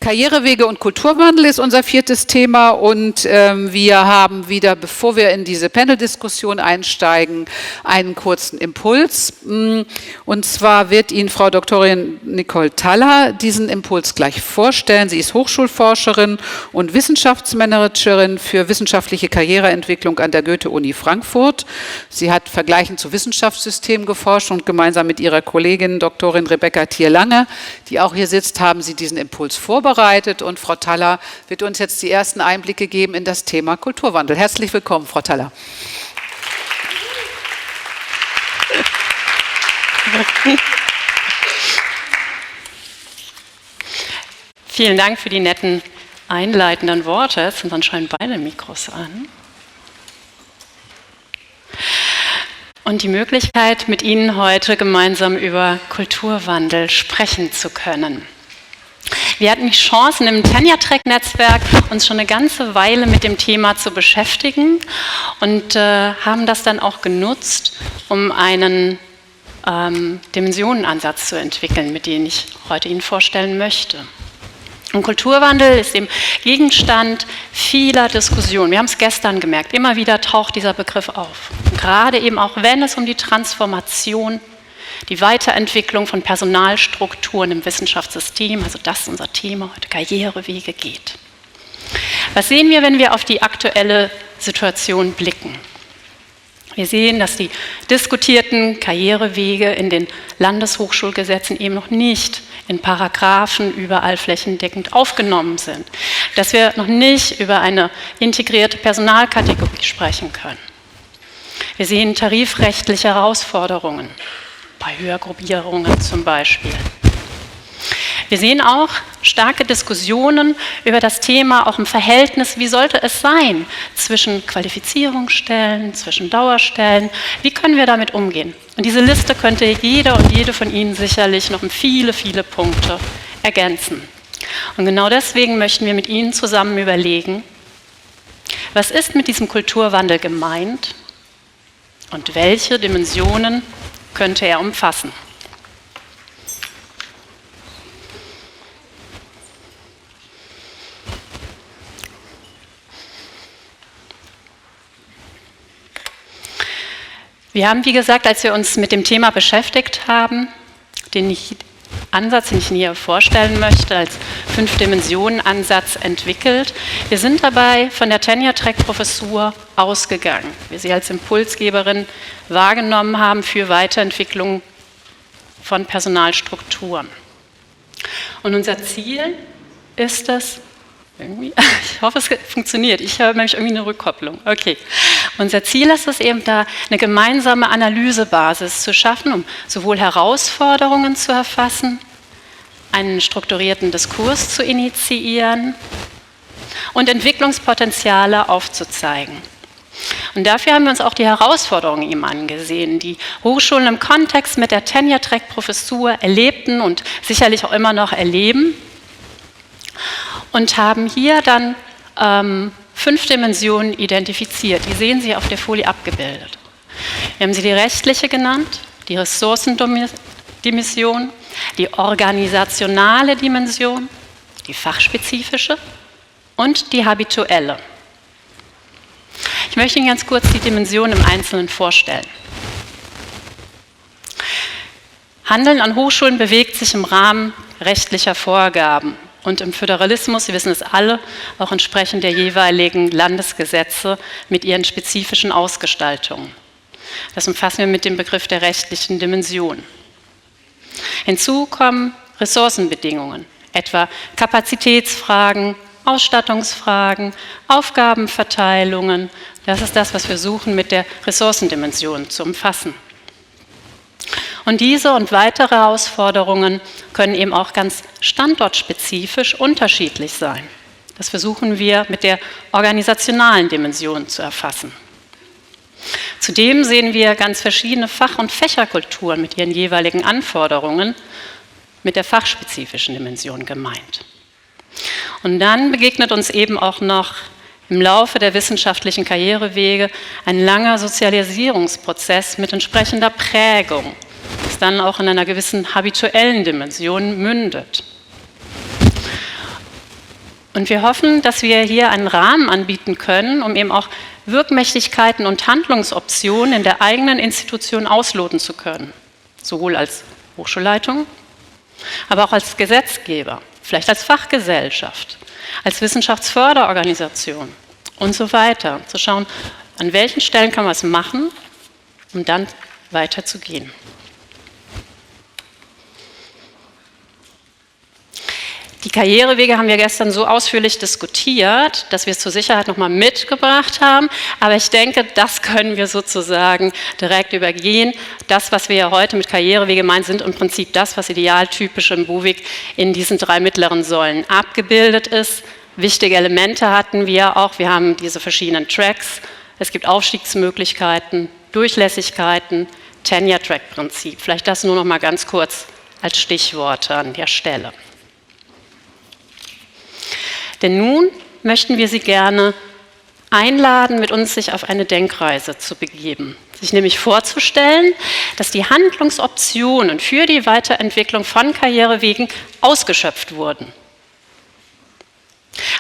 Karrierewege und Kulturwandel ist unser viertes Thema und wir haben wieder, bevor wir in diese Panel-Diskussion einsteigen, einen kurzen Impuls. Und zwar wird Ihnen Frau Doktorin Nicole Thaller diesen Impuls gleich vorstellen. Sie ist Hochschulforscherin und Wissenschaftsmanagerin für wissenschaftliche Karriereentwicklung an der Goethe-Uni Frankfurt. Sie hat vergleichend zu Wissenschaftssystemen geforscht und gemeinsam mit ihrer Kollegin Doktorin Rebecca Thier-Lange, die auch hier sitzt, haben sie diesen Impuls vorbereitet. Und Frau Thaller wird uns jetzt die ersten Einblicke geben in das Thema Kulturwandel. Herzlich willkommen, Frau Thaller. Vielen Dank für die netten einleitenden Worte. Jetzt sind anscheinend beide Mikros an. Und die Möglichkeit, mit Ihnen heute gemeinsam über Kulturwandel sprechen zu können. Wir hatten die Chance, im Tenure-Track-Netzwerk uns schon eine ganze Weile mit dem Thema zu beschäftigen und haben das dann auch genutzt, um einen Dimensionenansatz zu entwickeln, mit dem ich heute Ihnen vorstellen möchte. Und Kulturwandel ist eben Gegenstand vieler Diskussionen. Wir haben es gestern gemerkt, immer wieder taucht dieser Begriff auf. Und gerade eben auch, wenn es um die Transformation, die Weiterentwicklung von Personalstrukturen im Wissenschaftssystem, also das ist unser Thema heute, Karrierewege geht. Was sehen wir, wenn wir auf die aktuelle Situation blicken? Wir sehen, dass die diskutierten Karrierewege in den Landeshochschulgesetzen eben noch nicht in Paragraphen überall flächendeckend aufgenommen sind. Dass wir noch nicht über eine integrierte Personalkategorie sprechen können. Wir sehen tarifrechtliche Herausforderungen. Bei Höhergruppierungen zum Beispiel. Wir sehen auch starke Diskussionen über das Thema, auch im Verhältnis, wie sollte es sein zwischen Qualifizierungsstellen, zwischen Dauerstellen, wie können wir damit umgehen? Und diese Liste könnte jeder und jede von Ihnen sicherlich noch um viele, viele Punkte ergänzen. Und genau deswegen möchten wir mit Ihnen zusammen überlegen, was ist mit diesem Kulturwandel gemeint und welche Dimensionen könnte er umfassen. Wir haben, wie gesagt, als wir uns mit dem Thema beschäftigt haben, den Ansatz, den ich Ihnen hier vorstellen möchte, als 5-Dimensionen-Ansatz entwickelt. Wir sind dabei von der Tenure-Track-Professur ausgegangen, wir sie als Impulsgeberin wahrgenommen haben für Weiterentwicklung von Personalstrukturen. Und unser Ziel ist es, ich hoffe, es funktioniert. Ich habe nämlich irgendwie eine Rückkopplung. Okay. Unser Ziel ist es eben, da eine gemeinsame Analysebasis zu schaffen, um sowohl Herausforderungen zu erfassen, einen strukturierten Diskurs zu initiieren und Entwicklungspotenziale aufzuzeigen. Und dafür haben wir uns auch die Herausforderungen eben angesehen, die Hochschulen im Kontext mit der Tenure-Track-Professur erlebten und sicherlich auch immer noch erleben. Und haben hier dann 5 Dimensionen identifiziert. Die sehen Sie auf der Folie abgebildet. Wir haben sie die rechtliche genannt, die Ressourcendimension, die organisationale Dimension, die fachspezifische und die habituelle. Ich möchte Ihnen ganz kurz die Dimensionen im Einzelnen vorstellen. Handeln an Hochschulen bewegt sich im Rahmen rechtlicher Vorgaben. Und im Föderalismus, Sie wissen es alle, auch entsprechend der jeweiligen Landesgesetze mit ihren spezifischen Ausgestaltungen. Das umfassen wir mit dem Begriff der rechtlichen Dimension. Hinzu kommen Ressourcenbedingungen, etwa Kapazitätsfragen, Ausstattungsfragen, Aufgabenverteilungen. Das ist das, was wir suchen, mit der Ressourcendimension zu umfassen. Und diese und weitere Herausforderungen können eben auch ganz standortspezifisch unterschiedlich sein. Das versuchen wir mit der organisationalen Dimension zu erfassen. Zudem sehen wir ganz verschiedene Fach- und Fächerkulturen mit ihren jeweiligen Anforderungen mit der fachspezifischen Dimension gemeint. Und dann begegnet uns eben auch noch im Laufe der wissenschaftlichen Karrierewege ein langer Sozialisierungsprozess mit entsprechender Prägung, das dann auch in einer gewissen habituellen Dimension mündet. Und wir hoffen, dass wir hier einen Rahmen anbieten können, um eben auch Wirkmächtigkeiten und Handlungsoptionen in der eigenen Institution ausloten zu können. Sowohl als Hochschulleitung, aber auch als Gesetzgeber, vielleicht als Fachgesellschaft, als Wissenschaftsförderorganisation und so weiter. Zu schauen, an welchen Stellen kann man es machen, um dann weiterzugehen. Die Karrierewege haben wir gestern so ausführlich diskutiert, dass wir es zur Sicherheit nochmal mitgebracht haben. Aber ich denke, das können wir sozusagen direkt übergehen. Das, was wir ja heute mit Karrierewege meinen, sind im Prinzip das, was idealtypisch im BUWIG in diesen 3 mittleren Säulen abgebildet ist. Wichtige Elemente hatten wir auch. Wir haben diese verschiedenen Tracks. Es gibt Aufstiegsmöglichkeiten, Durchlässigkeiten, Tenure-Track-Prinzip. Vielleicht das nur noch mal ganz kurz als Stichworte an der Stelle. Denn nun möchten wir Sie gerne einladen, mit uns sich auf eine Denkreise zu begeben. Sich nämlich vorzustellen, dass die Handlungsoptionen für die Weiterentwicklung von Karrierewegen ausgeschöpft wurden.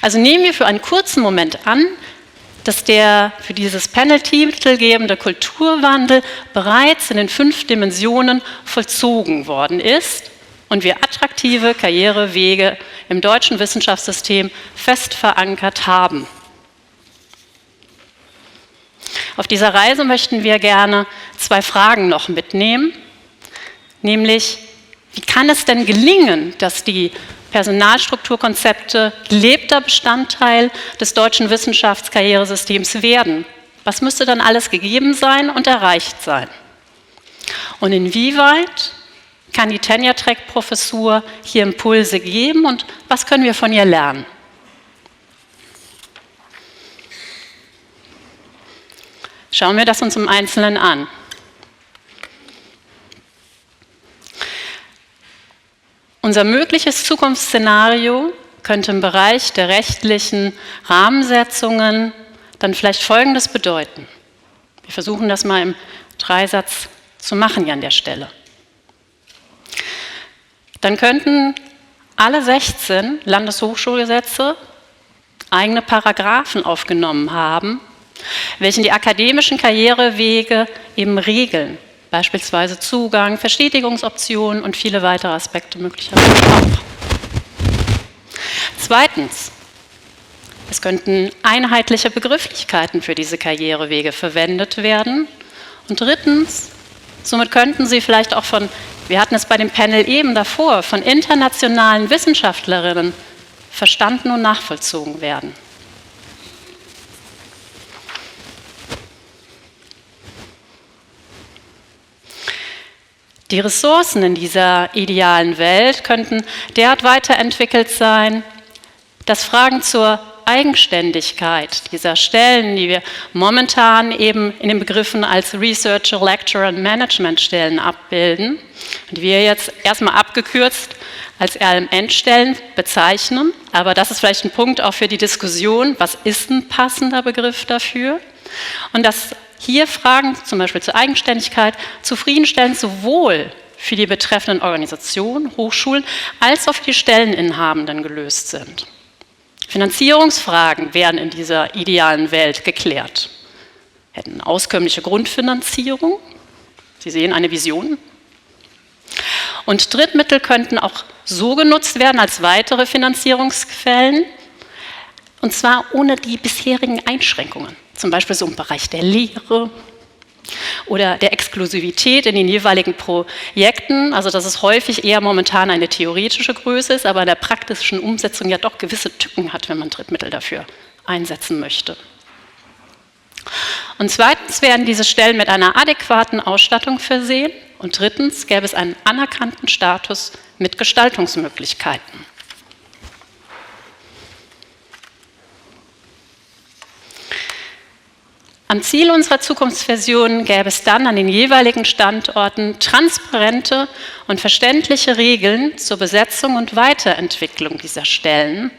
Also nehmen wir für einen kurzen Moment an, dass der für dieses Panel titelgebende Kulturwandel bereits in den 5 Dimensionen vollzogen worden ist und wir attraktive Karrierewege im deutschen Wissenschaftssystem fest verankert haben. Auf dieser Reise möchten wir gerne 2 Fragen noch mitnehmen, nämlich, wie kann es denn gelingen, dass die Personalstrukturkonzepte gelebter Bestandteil des deutschen Wissenschaftskarrieresystems werden? Was müsste dann alles gegeben sein und erreicht sein? Und inwieweit kann die Tenure-Track-Professur hier Impulse geben und was können wir von ihr lernen? Schauen wir das uns im Einzelnen an. Unser mögliches Zukunftsszenario könnte im Bereich der rechtlichen Rahmensetzungen dann vielleicht Folgendes bedeuten. Wir versuchen das mal im Dreisatz zu machen hier an der Stelle. Dann könnten alle 16 Landeshochschulgesetze eigene Paragraphen aufgenommen haben, welche die akademischen Karrierewege eben regeln. Beispielsweise Zugang, Verstetigungsoptionen und viele weitere Aspekte möglicherweise auch. Zweitens, es könnten einheitliche Begrifflichkeiten für diese Karrierewege verwendet werden. Und drittens, somit könnten sie vielleicht auch wir hatten es bei dem Panel eben davor, von internationalen Wissenschaftlerinnen verstanden und nachvollzogen werden. Die Ressourcen in dieser idealen Welt könnten derart weiterentwickelt sein, dass Fragen zur Eigenständigkeit dieser Stellen, die wir momentan eben in den Begriffen als Researcher, Lecturer und Management-Stellen abbilden und wir jetzt erstmal abgekürzt als RMN-Stellen bezeichnen, aber das ist vielleicht ein Punkt auch für die Diskussion, was ist ein passender Begriff dafür? Und dass hier Fragen zum Beispiel zur Eigenständigkeit zufriedenstellend sowohl für die betreffenden Organisationen, Hochschulen, als auch für die Stelleninhabenden gelöst sind. Finanzierungsfragen werden in dieser idealen Welt geklärt. Wir hätten eine auskömmliche Grundfinanzierung. Sie sehen eine Vision. Und Drittmittel könnten auch so genutzt werden als weitere Finanzierungsquellen, und zwar ohne die bisherigen Einschränkungen. Zum Beispiel so im Bereich der Lehre oder der Exklusivität in den jeweiligen Projekten, also dass es häufig eher momentan eine theoretische Größe ist, aber in der praktischen Umsetzung ja doch gewisse Tücken hat, wenn man Drittmittel dafür einsetzen möchte. Und zweitens werden diese Stellen mit einer adäquaten Ausstattung versehen und drittens gäbe es einen anerkannten Status mit Gestaltungsmöglichkeiten. Am Ziel unserer Zukunftsversion gäbe es dann an den jeweiligen Standorten transparente und verständliche Regeln zur Besetzung und Weiterentwicklung dieser Stellen,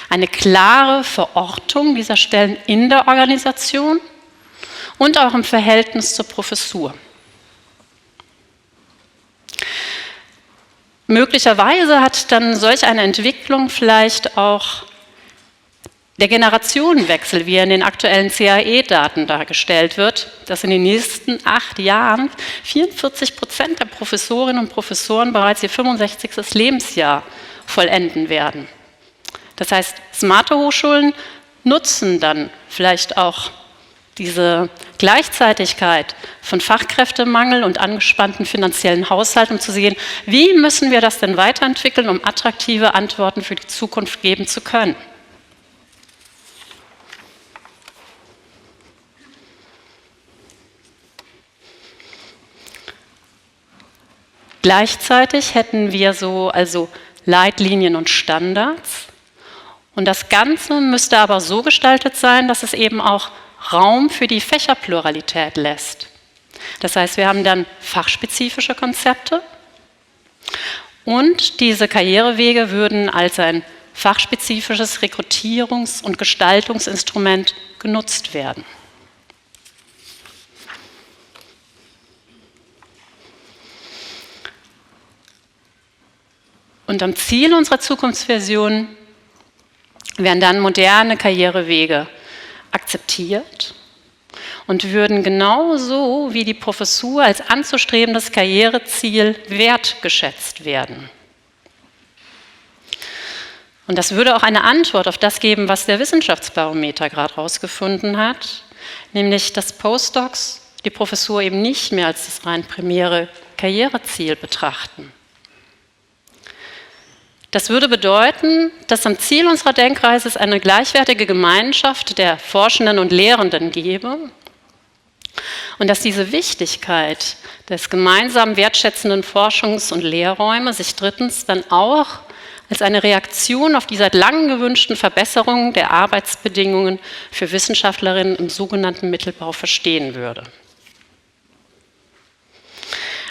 eine klare Verortung dieser Stellen in der Organisation und auch im Verhältnis zur Professur. Möglicherweise hat dann solch eine Entwicklung vielleicht auch Der Generationenwechsel, wie er in den aktuellen CAE-Daten dargestellt wird, dass in den nächsten 8 Jahren 44% der Professorinnen und Professoren bereits ihr 65. Lebensjahr vollenden werden. Das heißt, smarte Hochschulen nutzen dann vielleicht auch diese Gleichzeitigkeit von Fachkräftemangel und angespannten finanziellen Haushalten, um zu sehen, wie müssen wir das denn weiterentwickeln, um attraktive Antworten für die Zukunft geben zu können. Gleichzeitig hätten wir also Leitlinien und Standards. Und das Ganze müsste aber so gestaltet sein, dass es eben auch Raum für die Fächerpluralität lässt. Das heißt, wir haben dann fachspezifische Konzepte und diese Karrierewege würden als ein fachspezifisches Rekrutierungs- und Gestaltungsinstrument genutzt werden. Und am Ziel unserer Zukunftsversion werden dann moderne Karrierewege akzeptiert und würden genauso wie die Professur als anzustrebendes Karriereziel wertgeschätzt werden. Und das würde auch eine Antwort auf das geben, was der Wissenschaftsbarometer gerade herausgefunden hat, nämlich dass Postdocs die Professur eben nicht mehr als das rein primäre Karriereziel betrachten. Das würde bedeuten, dass am Ziel unserer Denkreise es eine gleichwertige Gemeinschaft der Forschenden und Lehrenden gäbe und dass diese Wichtigkeit des gemeinsam wertschätzenden Forschungs- und Lehrräume sich drittens dann auch als eine Reaktion auf die seit langem gewünschten Verbesserungen der Arbeitsbedingungen für Wissenschaftlerinnen im sogenannten Mittelbau verstehen würde.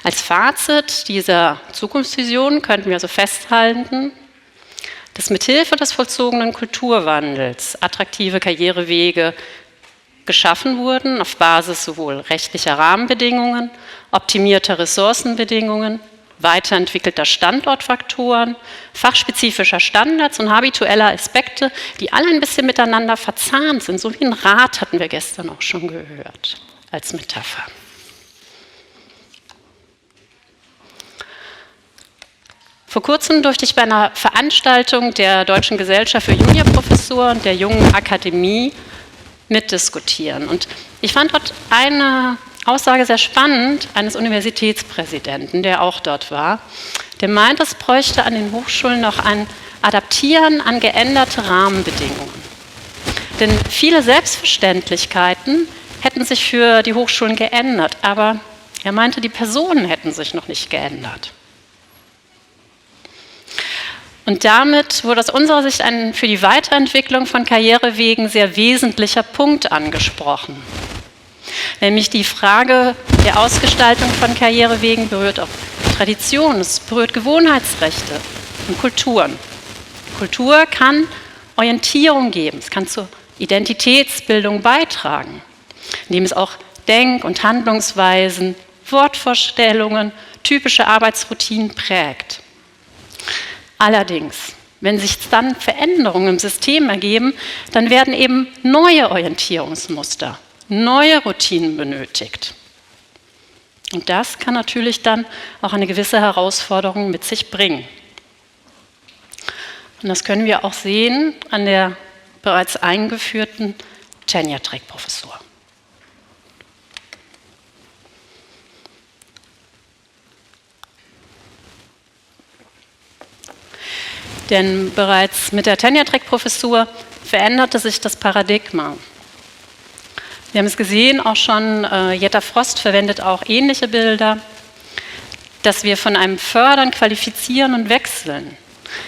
Als Fazit dieser Zukunftsvision könnten wir also festhalten, dass mithilfe des vollzogenen Kulturwandels attraktive Karrierewege geschaffen wurden auf Basis sowohl rechtlicher Rahmenbedingungen, optimierter Ressourcenbedingungen, weiterentwickelter Standortfaktoren, fachspezifischer Standards und habitueller Aspekte, die alle ein bisschen miteinander verzahnt sind. So wie ein Rad hatten wir gestern auch schon gehört als Metapher. Vor kurzem durfte ich bei einer Veranstaltung der Deutschen Gesellschaft für Juniorprofessuren und der Jungen Akademie mitdiskutieren. Und ich fand dort eine Aussage sehr spannend eines Universitätspräsidenten, der auch dort war. Der meint, es bräuchte an den Hochschulen noch ein Adaptieren an geänderte Rahmenbedingungen. Denn viele Selbstverständlichkeiten hätten sich für die Hochschulen geändert, aber er meinte, die Personen hätten sich noch nicht geändert. Und damit wurde aus unserer Sicht ein für die Weiterentwicklung von Karrierewegen sehr wesentlicher Punkt angesprochen. Nämlich die Frage der Ausgestaltung von Karrierewegen berührt auch Tradition, es berührt Gewohnheitsrechte und Kulturen. Kultur kann Orientierung geben, es kann zur Identitätsbildung beitragen, indem es auch Denk- und Handlungsweisen, Wortvorstellungen, typische Arbeitsroutinen prägt. Allerdings, wenn sich dann Veränderungen im System ergeben, dann werden eben neue Orientierungsmuster, neue Routinen benötigt. Und das kann natürlich dann auch eine gewisse Herausforderung mit sich bringen. Und das können wir auch sehen an der bereits eingeführten Tenure-Track-Professur. Denn bereits mit der Tenure-Track-Professur veränderte sich das Paradigma. Wir haben es gesehen, auch schon Jetta Frost verwendet auch ähnliche Bilder, dass wir von einem Fördern, Qualifizieren und Wechseln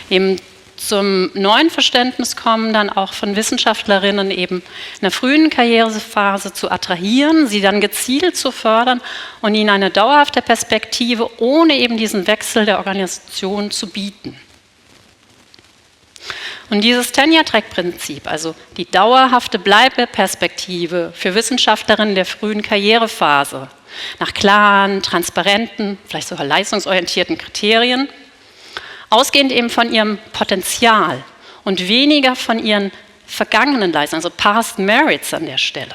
eben zum neuen Verständnis kommen, dann auch von Wissenschaftlerinnen eben in der frühen Karrierephase zu attrahieren, sie dann gezielt zu fördern und ihnen eine dauerhafte Perspektive ohne eben diesen Wechsel der Organisation zu bieten. Und dieses Tenure-Track-Prinzip, also die dauerhafte Bleibeperspektive für Wissenschaftlerinnen der frühen Karrierephase, nach klaren, transparenten, vielleicht sogar leistungsorientierten Kriterien, ausgehend eben von ihrem Potenzial und weniger von ihren vergangenen Leistungen, also Past Merits an der Stelle.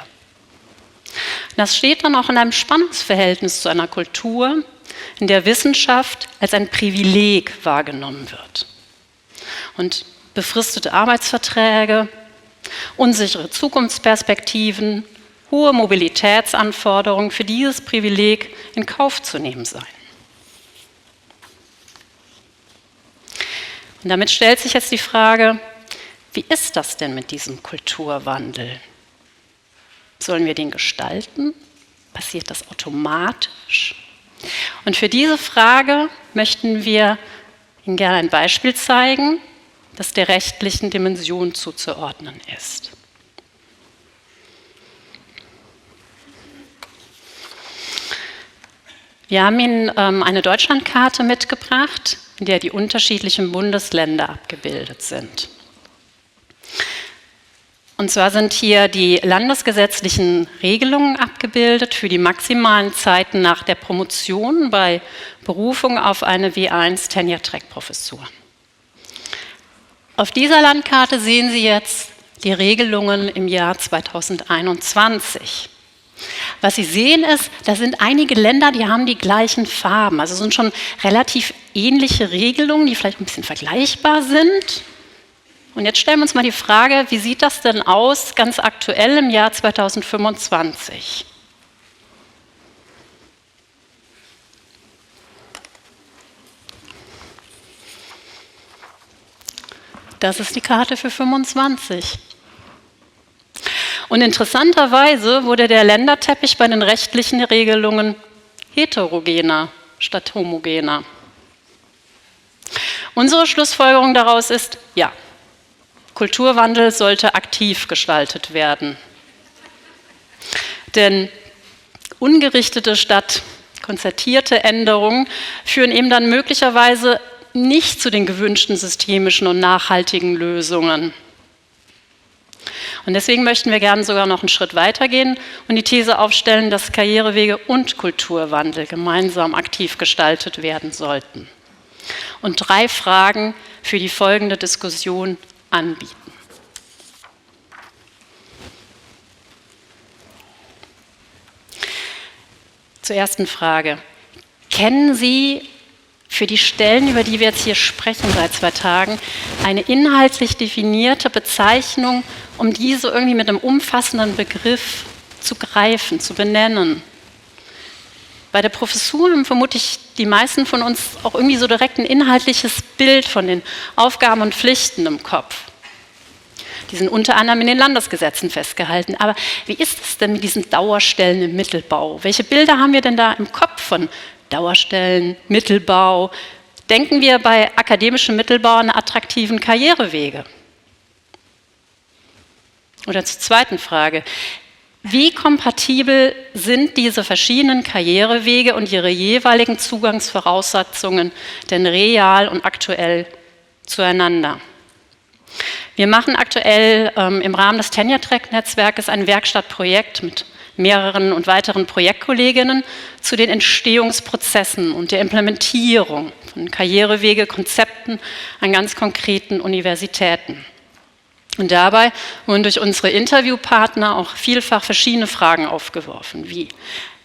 Das steht dann auch in einem Spannungsverhältnis zu einer Kultur, in der Wissenschaft als ein Privileg wahrgenommen wird. Und befristete Arbeitsverträge, unsichere Zukunftsperspektiven, hohe Mobilitätsanforderungen für dieses Privileg in Kauf zu nehmen seien. Und damit stellt sich jetzt die Frage, wie ist das denn mit diesem Kulturwandel? Sollen wir den gestalten? Passiert das automatisch? Und für diese Frage möchten wir Ihnen gerne ein Beispiel zeigen, das der rechtlichen Dimension zuzuordnen ist. Wir haben Ihnen eine Deutschlandkarte mitgebracht, in der die unterschiedlichen Bundesländer abgebildet sind. Und zwar sind hier die landesgesetzlichen Regelungen abgebildet für die maximalen Zeiten nach der Promotion bei Berufung auf eine W1 Tenure-Track-Professur. Auf dieser Landkarte sehen Sie jetzt die Regelungen im Jahr 2021. Was Sie sehen ist, da sind einige Länder, die haben die gleichen Farben. Also es sind schon relativ ähnliche Regelungen, die vielleicht ein bisschen vergleichbar sind. Und jetzt stellen wir uns mal die Frage, wie sieht das denn aus, ganz aktuell im Jahr 2025? Das ist die Karte für 25. Und interessanterweise wurde der Länderteppich bei den rechtlichen Regelungen heterogener statt homogener. Unsere Schlussfolgerung daraus ist, ja, Kulturwandel sollte aktiv gestaltet werden. Denn ungerichtete statt konzertierte Änderungen führen eben dann möglicherweise nicht zu den gewünschten systemischen und nachhaltigen Lösungen. Und deswegen möchten wir gerne sogar noch einen Schritt weitergehen und die These aufstellen, dass Karrierewege und Kulturwandel gemeinsam aktiv gestaltet werden sollten. Und 3 Fragen für die folgende Diskussion anbieten. Zur ersten Frage. Kennen Sie für die Stellen, über die wir jetzt hier sprechen seit 2 Tagen, eine inhaltlich definierte Bezeichnung, um diese irgendwie mit einem umfassenden Begriff zu greifen, zu benennen? Bei der Professur haben vermutlich die meisten von uns auch irgendwie so direkt ein inhaltliches Bild von den Aufgaben und Pflichten im Kopf. Die sind unter anderem in den Landesgesetzen festgehalten. Aber wie ist es denn mit diesen Dauerstellen im Mittelbau? Welche Bilder haben wir denn da im Kopf von Dauerstellen, Mittelbau? Denken wir bei akademischem Mittelbau an attraktiven Karrierewege? Oder zur zweiten Frage. Wie kompatibel sind diese verschiedenen Karrierewege und ihre jeweiligen Zugangsvoraussetzungen denn real und aktuell zueinander? Wir machen aktuell im Rahmen des Tenure-Track-Netzwerkes ein Werkstattprojekt mit mehreren und weiteren Projektkolleginnen zu den Entstehungsprozessen und der Implementierung von Karrierewegekonzepten an ganz konkreten Universitäten. Und dabei wurden durch unsere Interviewpartner auch vielfach verschiedene Fragen aufgeworfen, wie: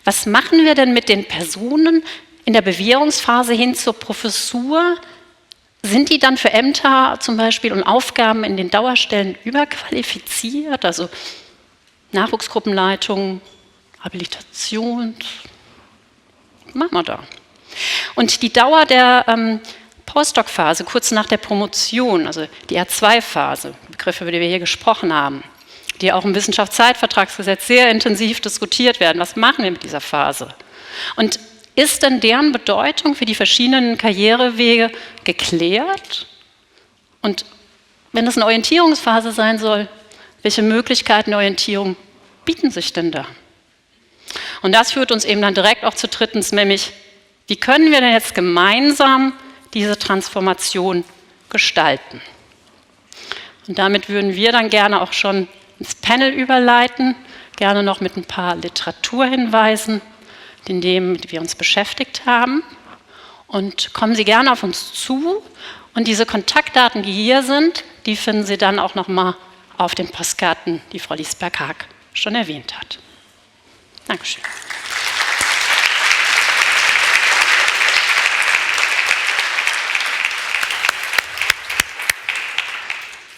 Was machen wir denn mit den Personen in der Bewährungsphase hin zur Professur? Sind die dann für Ämter zum Beispiel und Aufgaben in den Dauerstellen überqualifiziert? Also Nachwuchsgruppenleitung, Habilitation, was machen wir da? Und die Dauer der Postdoc-Phase, kurz nach der Promotion, also die R2-Phase, Begriffe, über die wir hier gesprochen haben, die auch im Wissenschaftszeitvertragsgesetz sehr intensiv diskutiert werden. Was machen wir mit dieser Phase? Und ist denn deren Bedeutung für die verschiedenen Karrierewege geklärt? Und wenn das eine Orientierungsphase sein soll, welche Möglichkeiten der Orientierung bieten sich denn da? Und das führt uns eben dann direkt auch zu drittens, nämlich, wie können wir denn jetzt gemeinsam diese Transformation gestalten? Und damit würden wir dann gerne auch schon ins Panel überleiten, gerne noch mit ein paar Literaturhinweisen, in dem wir uns beschäftigt haben. Und kommen Sie gerne auf uns zu. Und diese Kontaktdaten, die hier sind, die finden Sie dann auch nochmal auf den Postkarten, die Frau Liesberg-Haag schon erwähnt hat. Dankeschön.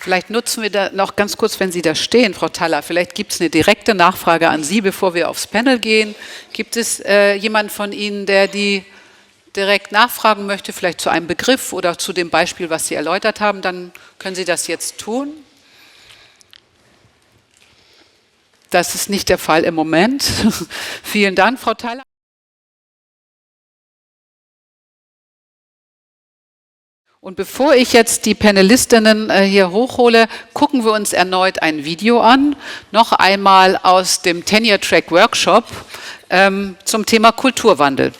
Vielleicht nutzen wir da noch ganz kurz, wenn Sie da stehen, Frau Thaller, vielleicht gibt es eine direkte Nachfrage an Sie, bevor wir aufs Panel gehen. Gibt es jemanden von Ihnen, der die direkt nachfragen möchte, vielleicht zu einem Begriff oder zu dem Beispiel, was Sie erläutert haben? Dann können Sie das jetzt tun. Das ist nicht der Fall im Moment. Vielen Dank, Frau Thaller. Und bevor ich jetzt die Panelistinnen hier hochhole, gucken wir uns erneut ein Video an, noch einmal aus dem Tenure Track Workshop zum Thema Kulturwandel.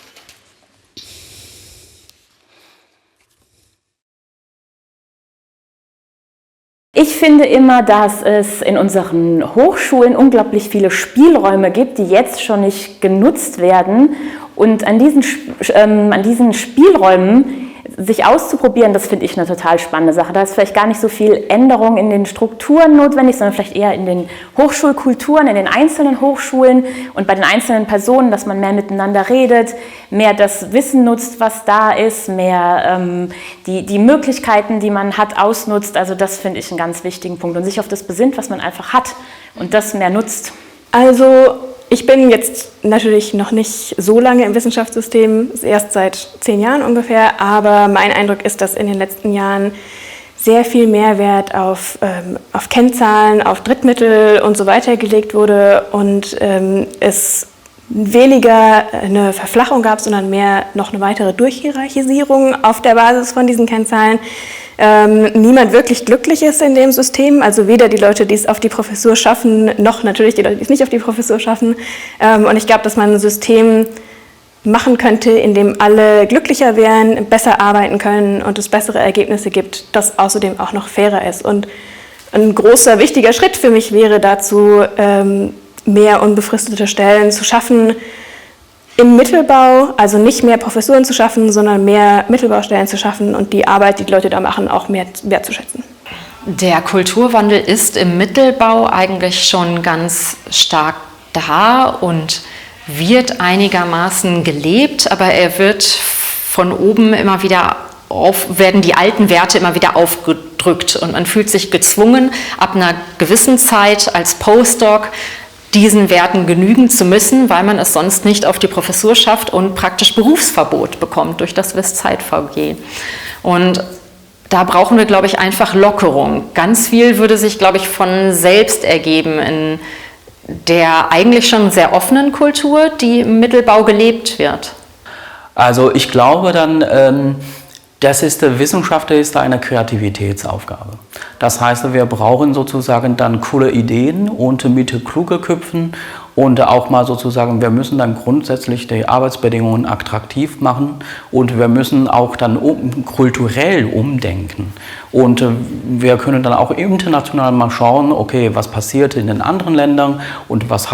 Ich finde immer, dass es in unseren Hochschulen unglaublich viele Spielräume gibt, die jetzt schon nicht genutzt werden. Und an diesen Spielräumen sich auszuprobieren, das finde ich eine total spannende Sache. Da ist vielleicht gar nicht so viel Änderung in den Strukturen notwendig, sondern vielleicht eher in den Hochschulkulturen, in den einzelnen Hochschulen und bei den einzelnen Personen, dass man mehr miteinander redet, mehr das Wissen nutzt, was da ist, mehr die Möglichkeiten, die man hat, ausnutzt. Also das finde ich einen ganz wichtigen Punkt und sich auf das besinnt, was man einfach hat und das mehr nutzt. Also ich bin jetzt natürlich noch nicht so lange im Wissenschaftssystem, erst seit 10 Jahren ungefähr, aber mein Eindruck ist, dass in den letzten Jahren sehr viel Mehrwert auf Kennzahlen, auf Drittmittel und so weiter gelegt wurde und es weniger eine Verflachung gab, sondern mehr noch eine weitere Durchhierarchisierung auf der Basis von diesen Kennzahlen. Niemand wirklich glücklich ist in dem System, also weder die Leute, die es auf die Professur schaffen, noch natürlich die Leute, die es nicht auf die Professur schaffen. Und ich glaube, dass man ein System machen könnte, in dem alle glücklicher wären, besser arbeiten können und es bessere Ergebnisse gibt, das außerdem auch noch fairer ist. Und ein großer, wichtiger Schritt für mich wäre dazu, mehr unbefristete Stellen zu schaffen, im Mittelbau, also nicht mehr Professuren zu schaffen, sondern mehr Mittelbaustellen zu schaffen und die Arbeit, die Leute da machen, auch mehr wertzuschätzen. Der Kulturwandel ist im Mittelbau eigentlich schon ganz stark da und wird einigermaßen gelebt, aber er wird von oben immer wieder werden die alten Werte immer wieder aufgedrückt und man fühlt sich gezwungen, ab einer gewissen Zeit als Postdoc diesen Werten genügen zu müssen, weil man es sonst nicht auf die Professur schafft und praktisch Berufsverbot bekommt durch das WIS-Zeit-VG. Und da brauchen wir, glaube ich, einfach Lockerung. Ganz viel würde sich, glaube ich, von selbst ergeben in der eigentlich schon sehr offenen Kultur, die im Mittelbau gelebt wird. Also ich glaube dann, der Wissenschaftler ist da eine Kreativitätsaufgabe. Das heißt, wir brauchen sozusagen dann coole Ideen und mit klugen Köpfen und auch mal sozusagen, wir müssen dann grundsätzlich die Arbeitsbedingungen attraktiv machen und wir müssen auch dann kulturell umdenken. Und wir können dann auch international mal schauen, okay, was passiert in den anderen Ländern und was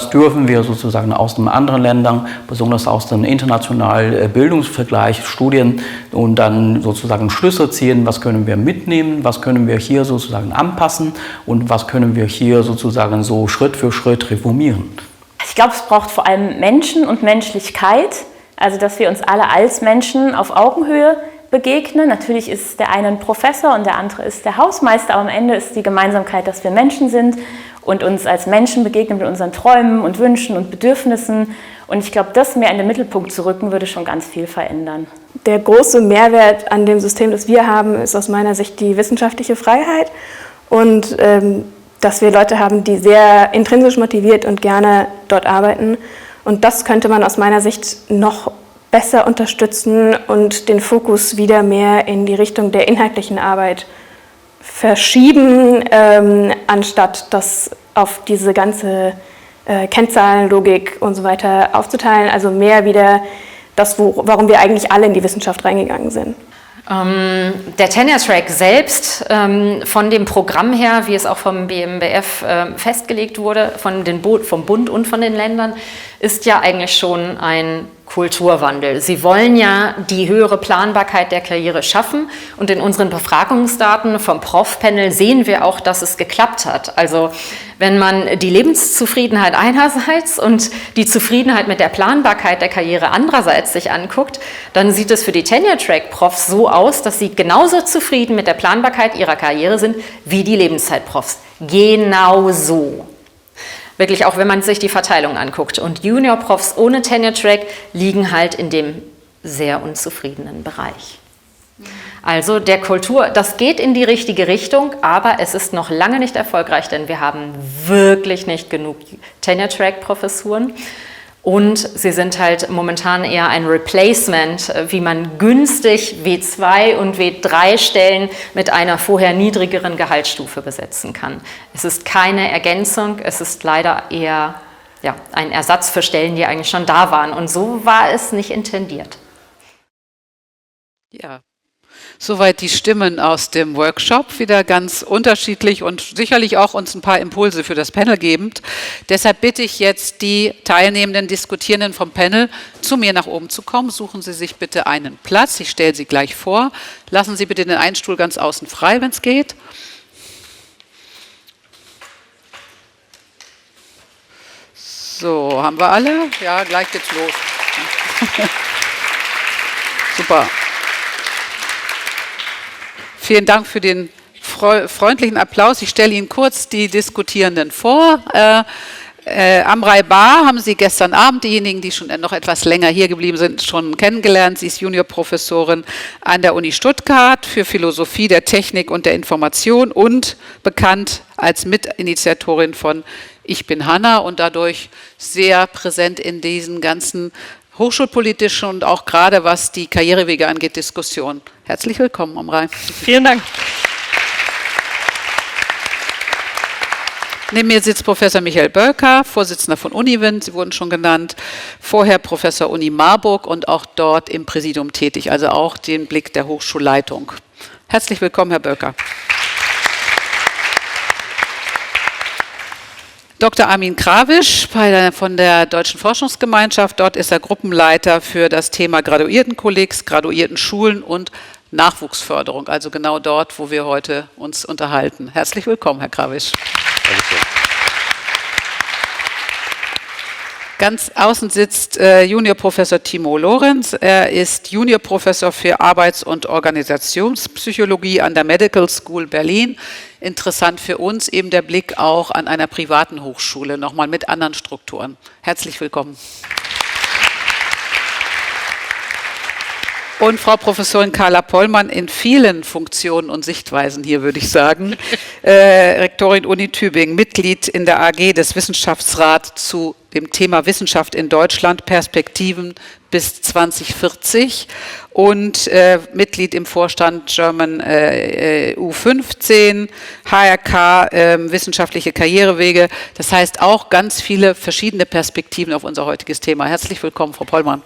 dürfen wir sozusagen aus den anderen Ländern, besonders aus dem internationalen Bildungsvergleich, Studien und dann sozusagen Schlüsse ziehen, was können wir mitnehmen, was können wir hier sozusagen anpassen und was können wir hier sozusagen so Schritt für Schritt reformieren. Ich glaube, es braucht vor allem Menschen und Menschlichkeit, also dass wir uns alle als Menschen auf Augenhöhe begegnen. Natürlich ist der eine ein Professor und der andere ist der Hausmeister, aber am Ende ist die Gemeinsamkeit, dass wir Menschen sind und uns als Menschen begegnen mit unseren Träumen und Wünschen und Bedürfnissen. Und ich glaube, das mehr in den Mittelpunkt zu rücken, würde schon ganz viel verändern. Der große Mehrwert an dem System, das wir haben, ist aus meiner Sicht die wissenschaftliche Freiheit und dass wir Leute haben, die sehr intrinsisch motiviert und gerne dort arbeiten. Und das könnte man aus meiner Sicht noch besser unterstützen und den Fokus wieder mehr in die Richtung der inhaltlichen Arbeit verschieben, anstatt das auf diese ganze Kennzahlenlogik und so weiter aufzuteilen. Also mehr wieder das, warum wir eigentlich alle in die Wissenschaft reingegangen sind. Der Tenure-Track selbst, von dem Programm her, wie es auch vom BMBF festgelegt wurde, vom Bund und von den Ländern, ist ja eigentlich schon ein Kulturwandel. Sie wollen ja die höhere Planbarkeit der Karriere schaffen und in unseren Befragungsdaten vom Prof-Panel sehen wir auch, dass es geklappt hat. Also wenn man die Lebenszufriedenheit einerseits und die Zufriedenheit mit der Planbarkeit der Karriere andererseits sich anguckt, dann sieht es für die Tenure-Track-Profs so aus, dass sie genauso zufrieden mit der Planbarkeit ihrer Karriere sind wie die Lebenszeit-Profs. Genau so. Wirklich auch, wenn man sich die Verteilung anguckt. Und Junior-Profs ohne Tenure-Track liegen halt in dem sehr unzufriedenen Bereich. Also das geht in die richtige Richtung, aber es ist noch lange nicht erfolgreich, denn wir haben wirklich nicht genug Tenure-Track-Professuren. Und sie sind halt momentan eher ein Replacement, wie man günstig W2 und W3 Stellen mit einer vorher niedrigeren Gehaltsstufe besetzen kann. Es ist keine Ergänzung, es ist leider eher ein Ersatz für Stellen, die eigentlich schon da waren. Und so war es nicht intendiert. Ja. Soweit die Stimmen aus dem Workshop, wieder ganz unterschiedlich und sicherlich auch uns ein paar Impulse für das Panel gebend. Deshalb bitte ich jetzt die teilnehmenden Diskutierenden vom Panel, zu mir nach oben zu kommen. Suchen Sie sich bitte einen Platz, ich stelle Sie gleich vor. Lassen Sie bitte den einen Stuhl ganz außen frei, wenn es geht. So, haben wir alle? Ja, gleich geht's los. Super. Vielen Dank für den freundlichen Applaus. Ich stelle Ihnen kurz die Diskutierenden vor. Amrei Bar haben Sie gestern Abend, diejenigen, die schon noch etwas länger hier geblieben sind, schon kennengelernt. Sie ist Juniorprofessorin an der Uni Stuttgart für Philosophie der Technik und der Information und bekannt als Mitinitiatorin von Ich bin Hanna und dadurch sehr präsent in diesen ganzen hochschulpolitischen und auch gerade was die Karrierewege angeht, Diskussion. Herzlich willkommen, Amrei. Vielen Dank. Neben mir sitzt Professor Michael Bölker, Vorsitzender von Uniwind, Sie wurden schon genannt, vorher Professor Uni Marburg und auch dort im Präsidium tätig, also auch den Blick der Hochschulleitung. Herzlich willkommen, Herr Bölker. Dr. Armin Krawisch von der Deutschen Forschungsgemeinschaft. Dort ist er Gruppenleiter für das Thema Graduiertenkollegs, Graduiertenschulen und Nachwuchsförderung. Also genau dort, wo wir heute uns unterhalten. Herzlich willkommen, Herr Krawisch. Dankeschön. Ganz außen sitzt Juniorprofessor Timo Lorenz. Er ist Juniorprofessor für Arbeits- und Organisationspsychologie an der Medical School Berlin. Interessant für uns eben der Blick auch an einer privaten Hochschule, nochmal mit anderen Strukturen. Herzlich willkommen. Und Frau Professorin Carla Pollmann in vielen Funktionen und Sichtweisen hier, würde ich sagen. Rektorin Uni Tübingen, Mitglied in der AG des Wissenschaftsrats zu dem Thema Wissenschaft in Deutschland, Perspektiven bis 2040 und Mitglied im Vorstand German U15, HRK, wissenschaftliche Karrierewege. Das heißt auch ganz viele verschiedene Perspektiven auf unser heutiges Thema. Herzlich willkommen, Frau Pollmann.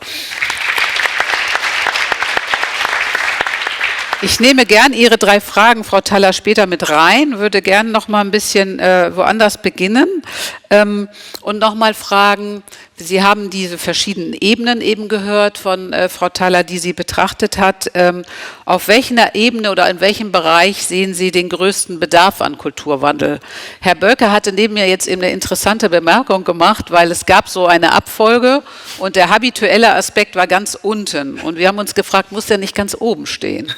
Ich nehme gern Ihre 3 Fragen, Frau Thaler, später mit rein, würde gern noch mal ein bisschen woanders beginnen und noch mal fragen, Sie haben diese verschiedenen Ebenen eben gehört von Frau Thaler, die sie betrachtet hat. Auf welcher Ebene oder in welchem Bereich sehen Sie den größten Bedarf an Kulturwandel? Herr Bölker hatte neben mir jetzt eben eine interessante Bemerkung gemacht, weil es gab so eine Abfolge und der habituelle Aspekt war ganz unten. Und wir haben uns gefragt, muss der nicht ganz oben stehen?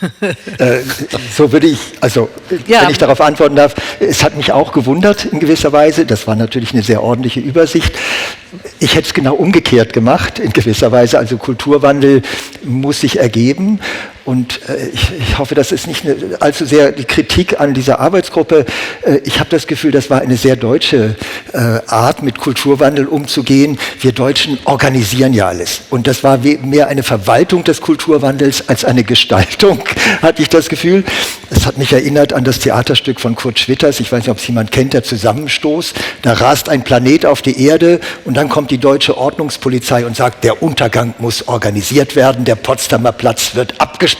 So würde ich, also wenn ich darauf antworten darf, es hat mich auch gewundert in gewisser Weise. Das war natürlich eine sehr ordentliche Übersicht. Ich hätte es genau umgekehrt gemacht, in gewisser Weise. Also Kulturwandel muss sich ergeben. Und ich hoffe, das ist nicht allzu sehr die Kritik an dieser Arbeitsgruppe. Ich habe das Gefühl, das war eine sehr deutsche Art, mit Kulturwandel umzugehen. Wir Deutschen organisieren ja alles. Und das war mehr eine Verwaltung des Kulturwandels als eine Gestaltung, hatte ich das Gefühl. Es hat mich erinnert an das Theaterstück von Kurt Schwitters. Ich weiß nicht, ob es jemand kennt, der Zusammenstoß. Da rast ein Planet auf die Erde und dann kommt die deutsche Ordnungspolizei und sagt, der Untergang muss organisiert werden, der Potsdamer Platz wird abgesperrt.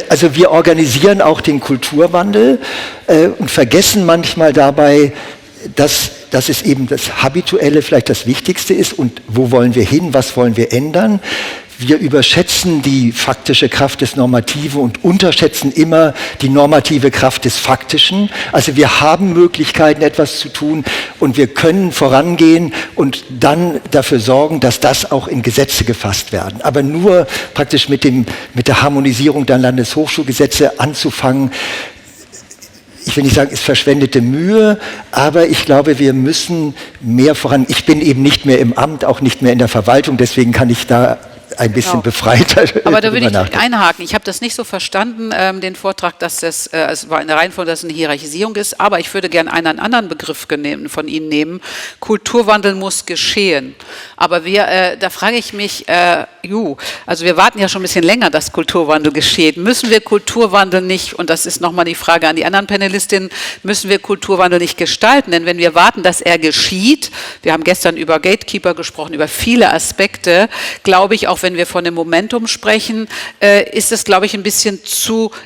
Also wir organisieren auch den Kulturwandel und vergessen manchmal dabei, dass dass es eben das Habituelle vielleicht das Wichtigste ist und wo wollen wir hin, was wollen wir ändern. Wir überschätzen die faktische Kraft des Normativen und unterschätzen immer die normative Kraft des Faktischen. Also wir haben Möglichkeiten, etwas zu tun und wir können vorangehen und dann dafür sorgen, dass das auch in Gesetze gefasst werden. Aber nur praktisch mit der Harmonisierung der Landeshochschulgesetze anzufangen, ich will nicht sagen, ist verschwendete Mühe, aber ich glaube, wir müssen mehr voran. Ich bin eben nicht mehr im Amt, auch nicht mehr in der Verwaltung, deswegen kann ich da ein bisschen befreiter. Aber da würde ich einhaken. Ich habe das nicht so verstanden, den Vortrag, dass das, es war in der Reihenfolge, dass es eine Hierarchisierung ist, aber ich würde gerne einen anderen Begriff von Ihnen nehmen. Kulturwandel muss geschehen. Aber da frage ich mich, also wir warten ja schon ein bisschen länger, dass Kulturwandel geschieht. Müssen wir Kulturwandel nicht, und das ist nochmal die Frage an die anderen Panelistinnen, müssen wir Kulturwandel nicht gestalten? Denn wenn wir warten, dass er geschieht, wir haben gestern über Gatekeeper gesprochen, über viele Aspekte, glaube ich, auch wenn wir von dem Momentum sprechen, ist es, glaube ich, ein bisschen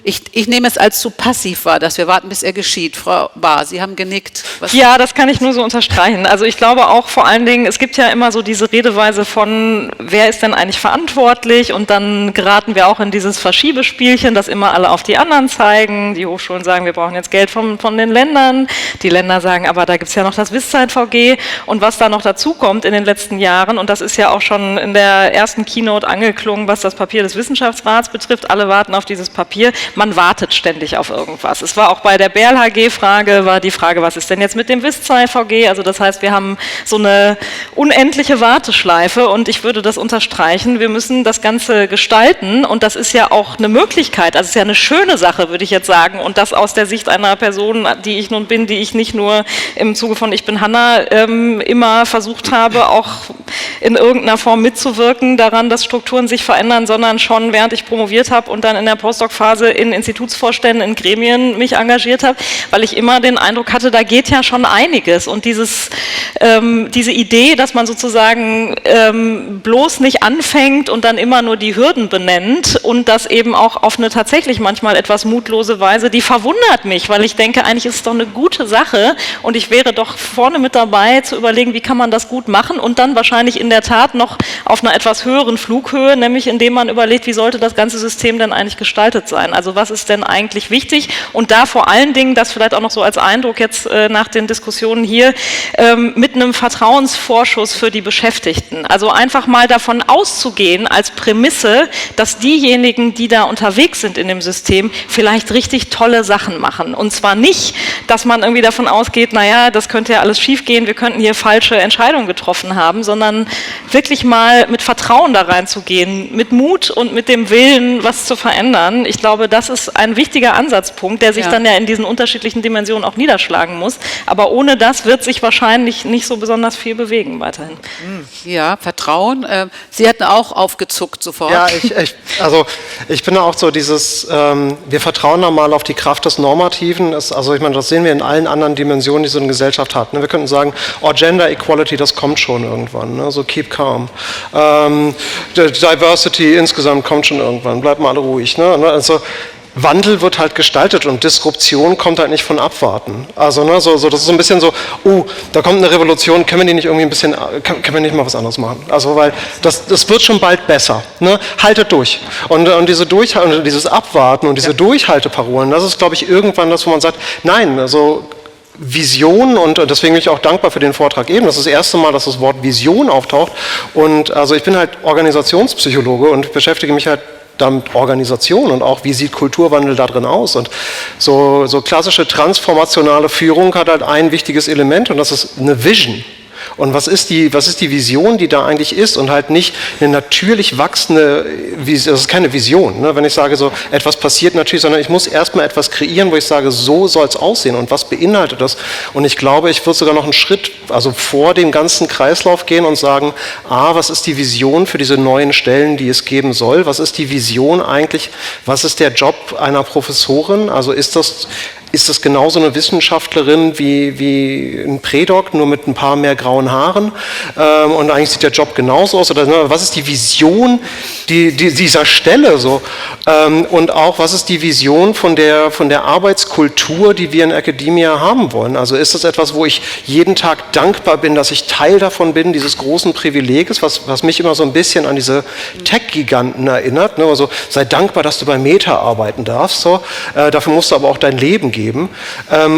ich nehme es als zu passiv wahr, dass wir warten, bis er geschieht. Frau Bahr, Sie haben genickt. Ja, das kann ich nur so unterstreichen. Also ich glaube auch vor allen Dingen, es gibt ja immer so diese Redeweise von, wer ist denn eigentlich verantwortlich? Und dann geraten wir auch in dieses Verschiebespielchen, dass immer alle auf die anderen zeigen. Die Hochschulen sagen, wir brauchen jetzt Geld von den Ländern. Die Länder sagen, aber da gibt es ja noch das Wisszeit-VG. Und was da noch dazu kommt in den letzten Jahren, und das ist ja auch schon in der ersten Keynote angeklungen, was das Papier des Wissenschaftsrats betrifft. Alle warten auf dieses Papier. Man wartet ständig auf irgendwas. Es war auch bei der BRLHG-Frage, war die Frage, was ist denn jetzt mit dem Wisszeit-VG? Also das heißt, wir haben so eine unendliche Warteschleife und ich würde das unterstreichen. Wir müssen das Ganze gestalten und das ist ja auch eine Möglichkeit. Also es ist ja eine schöne Sache, würde ich jetzt sagen. Und das aus der Sicht einer Person, die ich nun bin, die ich nicht nur im Zuge von Ich bin Hanna immer versucht habe, auch in irgendeiner Form mitzuwirken daran, dass Strukturen sich verändern, sondern schon während ich promoviert habe und dann in der Postdoc-Phase in Institutsvorständen, in Gremien mich engagiert habe, weil ich immer den Eindruck hatte, da geht ja schon einiges und diese Idee, dass man sozusagen bloß nicht anfängt und dann immer nur die Hürden benennt und das eben auch auf eine tatsächlich manchmal etwas mutlose Weise, die verwundert mich, weil ich denke, eigentlich ist es doch eine gute Sache und ich wäre doch vorne mit dabei zu überlegen, wie kann man das gut machen und dann wahrscheinlich in der Tat noch auf einer etwas höheren Flughöhe, nämlich indem man überlegt, wie sollte das ganze System denn eigentlich gestaltet sein? Also was ist denn eigentlich wichtig? Und da vor allen Dingen, das vielleicht auch noch so als Eindruck jetzt nach den Diskussionen hier, mit einem Vertrauensvorschuss für die Beschäftigten. Also einfach mal davon auszugehen als Prämisse, dass diejenigen, die da unterwegs sind in dem System, vielleicht richtig tolle Sachen machen. Und zwar nicht, dass man irgendwie davon ausgeht, naja, das könnte ja alles schiefgehen, wir könnten hier falsche Entscheidungen getroffen haben, sondern wirklich mal mit Vertrauen da reinzugehen, mit Mut und mit dem Willen, was zu verändern. Ich glaube, das ist ein wichtiger Ansatzpunkt, der sich dann ja in diesen unterschiedlichen Dimensionen auch niederschlagen muss. Aber ohne das wird sich wahrscheinlich nicht so besonders viel bewegen weiterhin. Ja, Vertrauen. Sie hatten auch aufgezuckt sofort. Ja, ich bin auch so dieses, wir vertrauen da mal auf die Kraft des Normativen. Also ich meine, das sehen wir in allen anderen Dimensionen, die so eine Gesellschaft hat. Wir könnten sagen, Gender Equality, das kommt schon irgendwann. Ne? So keep calm. Diversity insgesamt kommt schon irgendwann. Bleibt mal alle ruhig. Ne? Also Wandel wird halt gestaltet und Disruption kommt halt nicht von Abwarten. Also das ist so ein bisschen so, da kommt eine Revolution, können wir die nicht irgendwie ein bisschen, können wir nicht mal was anderes machen? Also weil das wird schon bald besser. Ne? Haltet durch. Und dieses Abwarten und diese Durchhalteparolen, das ist, glaube ich, irgendwann das, wo man sagt, nein, also Vision, und deswegen bin ich auch dankbar für den Vortrag eben. Das ist das erste Mal, dass das Wort Vision auftaucht. Und also ich bin halt Organisationspsychologe und beschäftige mich halt damit Organisation und auch, wie sieht Kulturwandel da drin aus. Und so klassische transformationale Führung hat halt ein wichtiges Element und das ist eine Vision. Und was ist die Vision, die da eigentlich ist und halt nicht eine natürlich wachsende Vision, das ist keine Vision, ne? Wenn ich sage, so etwas passiert natürlich, sondern ich muss erstmal etwas kreieren, wo ich sage, so soll es aussehen und was beinhaltet das? Und ich glaube, ich würde sogar noch einen Schritt, also vor dem ganzen Kreislauf gehen und sagen, was ist die Vision für diese neuen Stellen, die es geben soll? Was ist die Vision eigentlich? Was ist der Job einer Professorin? Also ist das ist das genauso eine Wissenschaftlerin wie ein Prädoc, nur mit ein paar mehr grauen Haaren? Und eigentlich sieht der Job genauso aus. Oder was ist die Vision dieser Stelle so? Und auch, was ist die Vision von der Arbeitskultur, die wir in Academia haben wollen? Also ist das etwas, wo ich jeden Tag dankbar bin, dass ich Teil davon bin, dieses großen Privileges, was mich immer so ein bisschen an diese Tech-Giganten erinnert. Ne? Also sei dankbar, dass du bei Meta arbeiten darfst. So. Dafür musst du aber auch dein Leben geben.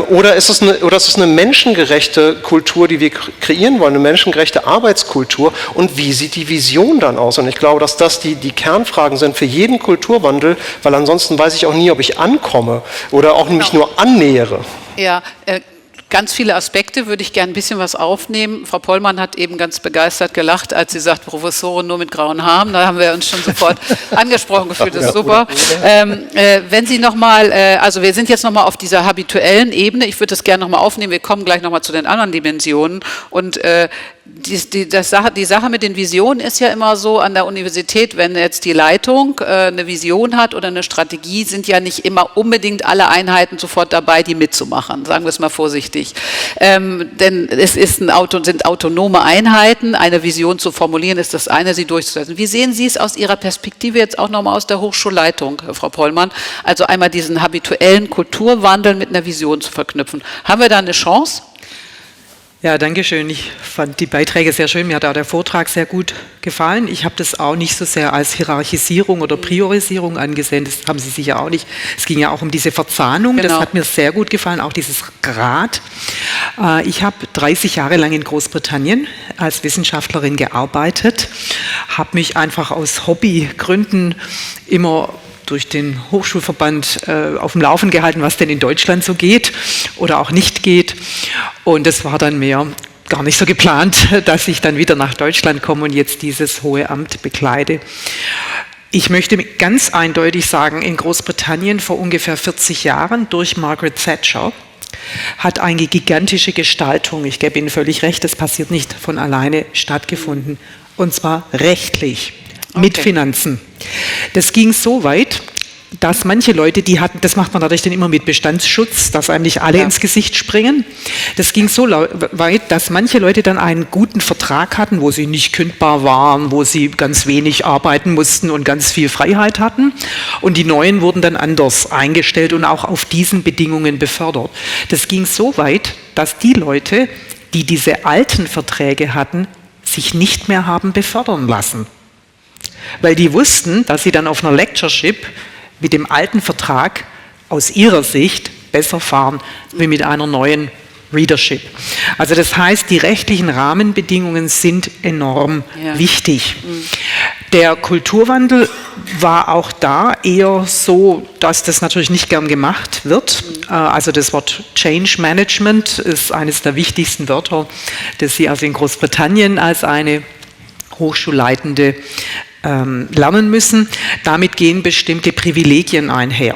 Oder ist es eine menschengerechte Kultur, die wir kreieren wollen, eine menschengerechte Arbeitskultur? Und wie sieht die Vision dann aus? Und ich glaube, dass das die Kernfragen sind für jeden Kulturwandel, weil ansonsten weiß ich auch nie, ob ich ankomme oder auch mich nur annähere. Ja, ganz viele Aspekte, würde ich gerne ein bisschen was aufnehmen. Frau Pollmann hat eben ganz begeistert gelacht, als sie sagt, Professorin nur mit grauen Haaren. Da haben wir uns schon sofort angesprochen gefühlt, das ist super. Wenn Sie nochmal, also wir sind jetzt nochmal auf dieser habituellen Ebene, ich würde das gerne nochmal aufnehmen, wir kommen gleich nochmal zu den anderen Dimensionen. Und die Sache mit den Visionen ist ja immer so an der Universität, wenn jetzt die Leitung eine Vision hat oder eine Strategie, sind ja nicht immer unbedingt alle Einheiten sofort dabei, die mitzumachen, sagen wir es mal vorsichtig. Denn es sind autonome Einheiten, eine Vision zu formulieren ist das eine, sie durchzusetzen. Wie sehen Sie es aus Ihrer Perspektive jetzt auch nochmal aus der Hochschulleitung, Frau Pollmann, also einmal diesen habituellen Kulturwandel mit einer Vision zu verknüpfen? Haben wir da eine Chance? Ja, danke schön. Ich fand die Beiträge sehr schön. Mir hat auch der Vortrag sehr gut gefallen. Ich habe das auch nicht so sehr als Hierarchisierung oder Priorisierung angesehen. Das haben Sie sicher auch nicht. Es ging ja auch um diese Verzahnung. Genau. Das hat mir sehr gut gefallen, auch dieses Grad. Ich habe 30 Jahre lang in Großbritannien als Wissenschaftlerin gearbeitet, habe mich einfach aus Hobbygründen immer durch den Hochschulverband auf dem Laufen gehalten, was denn in Deutschland so geht oder auch nicht geht. Und das war dann mehr gar nicht so geplant, dass ich dann wieder nach Deutschland komme und jetzt dieses hohe Amt bekleide. Ich möchte ganz eindeutig sagen, in Großbritannien vor ungefähr 40 Jahren durch Margaret Thatcher hat eine gigantische Gestaltung, ich gebe Ihnen völlig recht, das passiert nicht von alleine, stattgefunden. Und zwar rechtlich. Mit Finanzen. Das ging so weit, dass manche Leute, das macht man natürlich dann immer mit Bestandsschutz, dass einem nicht alle ins Gesicht springen. Das ging so weit, dass manche Leute dann einen guten Vertrag hatten, wo sie nicht kündbar waren, wo sie ganz wenig arbeiten mussten und ganz viel Freiheit hatten. Und die Neuen wurden dann anders eingestellt und auch auf diesen Bedingungen befördert. Das ging so weit, dass die Leute, die diese alten Verträge hatten, sich nicht mehr haben befördern lassen. Weil die wussten, dass sie dann auf einer Lectureship mit dem alten Vertrag aus ihrer Sicht besser fahren wie mit einer neuen Readership. Also das heißt, die rechtlichen Rahmenbedingungen sind enorm wichtig. Der Kulturwandel war auch da eher so, dass das natürlich nicht gern gemacht wird. Also das Wort Change Management ist eines der wichtigsten Wörter, das Sie also in Großbritannien als eine Hochschulleitende lernen müssen. Damit gehen bestimmte Privilegien einher.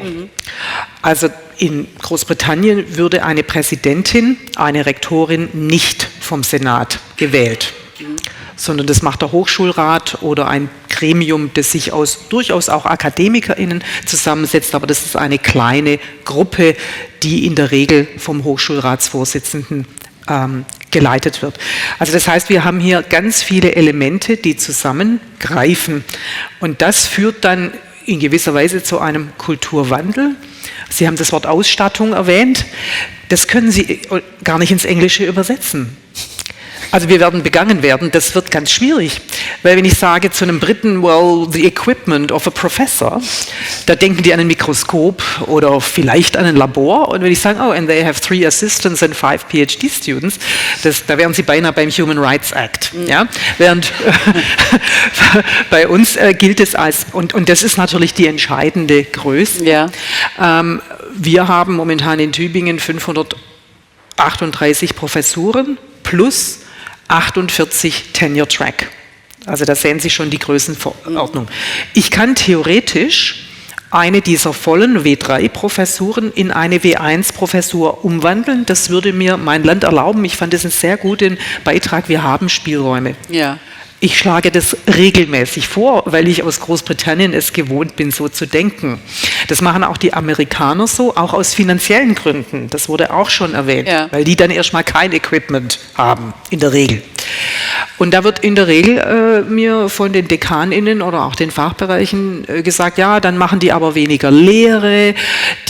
Also in Großbritannien würde eine Präsidentin, eine Rektorin nicht vom Senat gewählt, sondern das macht der Hochschulrat oder ein Gremium, das sich aus durchaus auch AkademikerInnen zusammensetzt, aber das ist eine kleine Gruppe, die in der Regel vom Hochschulratsvorsitzenden geleitet wird. Also das heißt, wir haben hier ganz viele Elemente, die zusammengreifen und das führt dann in gewisser Weise zu einem Kulturwandel. Sie haben das Wort Ausstattung erwähnt, das können Sie gar nicht ins Englische übersetzen. Also wir werden begangen werden, das wird ganz schwierig, weil wenn ich sage zu einem Briten, well, the equipment of a professor, da denken die an ein Mikroskop oder vielleicht an ein Labor und wenn ich sage, oh, and they have 3 assistants and 5 PhD students, da wären sie beinahe beim Human Rights Act. Ja? Während bei uns gilt es als, und das ist natürlich die entscheidende Größe, wir haben momentan in Tübingen 538 Professuren plus 48 Tenure-Track. Also da sehen Sie schon die Größenordnung. Ich kann theoretisch eine dieser vollen W3-Professuren in eine W1-Professur umwandeln. Das würde mir mein Land erlauben. Ich fand das einen sehr guten Beitrag. Wir haben Spielräume. Ja. Ich schlage das regelmäßig vor, weil ich aus Großbritannien es gewohnt bin, so zu denken. Das machen auch die Amerikaner so, auch aus finanziellen Gründen. Das wurde auch schon erwähnt, weil die dann erstmal kein Equipment haben, in der Regel. Und da wird in der Regel mir von den DekanInnen oder auch den Fachbereichen gesagt, ja, dann machen die aber weniger Lehre,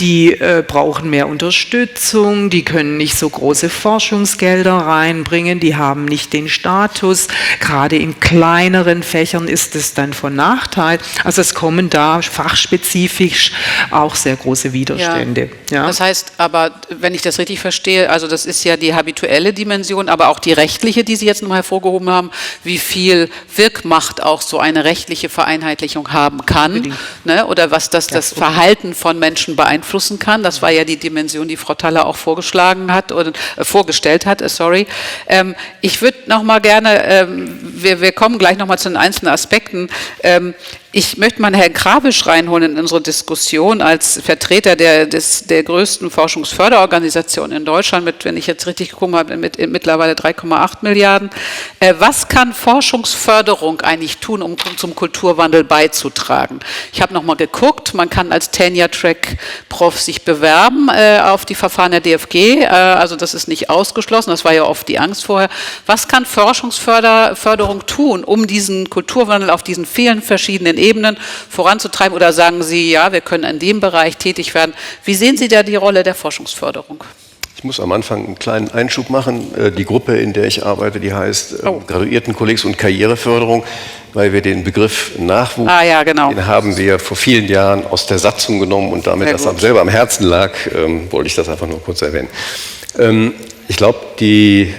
die brauchen mehr Unterstützung, die können nicht so große Forschungsgelder reinbringen, die haben nicht den Status, gerade in kleineren Fächern ist es dann von Nachteil. Also es kommen da fachspezifisch auch sehr große Widerstände. Ja. Das heißt aber, wenn ich das richtig verstehe, also das ist ja die habituelle Dimension, aber auch die rechtliche, die Sie jetzt nochmal hervorgehoben haben, wie viel Wirkmacht auch so eine rechtliche Vereinheitlichung haben kann, ne? Oder was das Verhalten von Menschen beeinflussen kann. Das war ja die Dimension, die Frau Thaler auch vorgestellt hat. Ich würde noch mal gerne, wir kommen gleich noch mal zu den einzelnen Aspekten. Ich möchte mal Herrn Krabisch reinholen in unsere Diskussion als Vertreter der größten Forschungsförderorganisation in Deutschland mit, wenn ich jetzt richtig geguckt habe, mit mittlerweile 3,8 Milliarden. Was kann Forschungsförderung eigentlich tun, um zum Kulturwandel beizutragen? Ich habe noch mal geguckt, man kann als Tenure-Track-Prof sich bewerben auf die Verfahren der DFG, also das ist nicht ausgeschlossen, das war ja oft die Angst vorher. Was kann Forschungsförderung tun, um diesen Kulturwandel auf diesen vielen verschiedenen Ebenen voranzutreiben, oder sagen Sie, ja, wir können in dem Bereich tätig werden? Wie sehen Sie da die Rolle der Forschungsförderung? Ich muss am Anfang einen kleinen Einschub machen. Die Gruppe, in der ich arbeite, die heißt Graduiertenkollegs- und Karriereförderung, weil wir den Begriff Nachwuchs, den haben wir vor vielen Jahren aus der Satzung genommen und damit das selber am Herzen lag, wollte ich das einfach nur kurz erwähnen. Ich glaube, die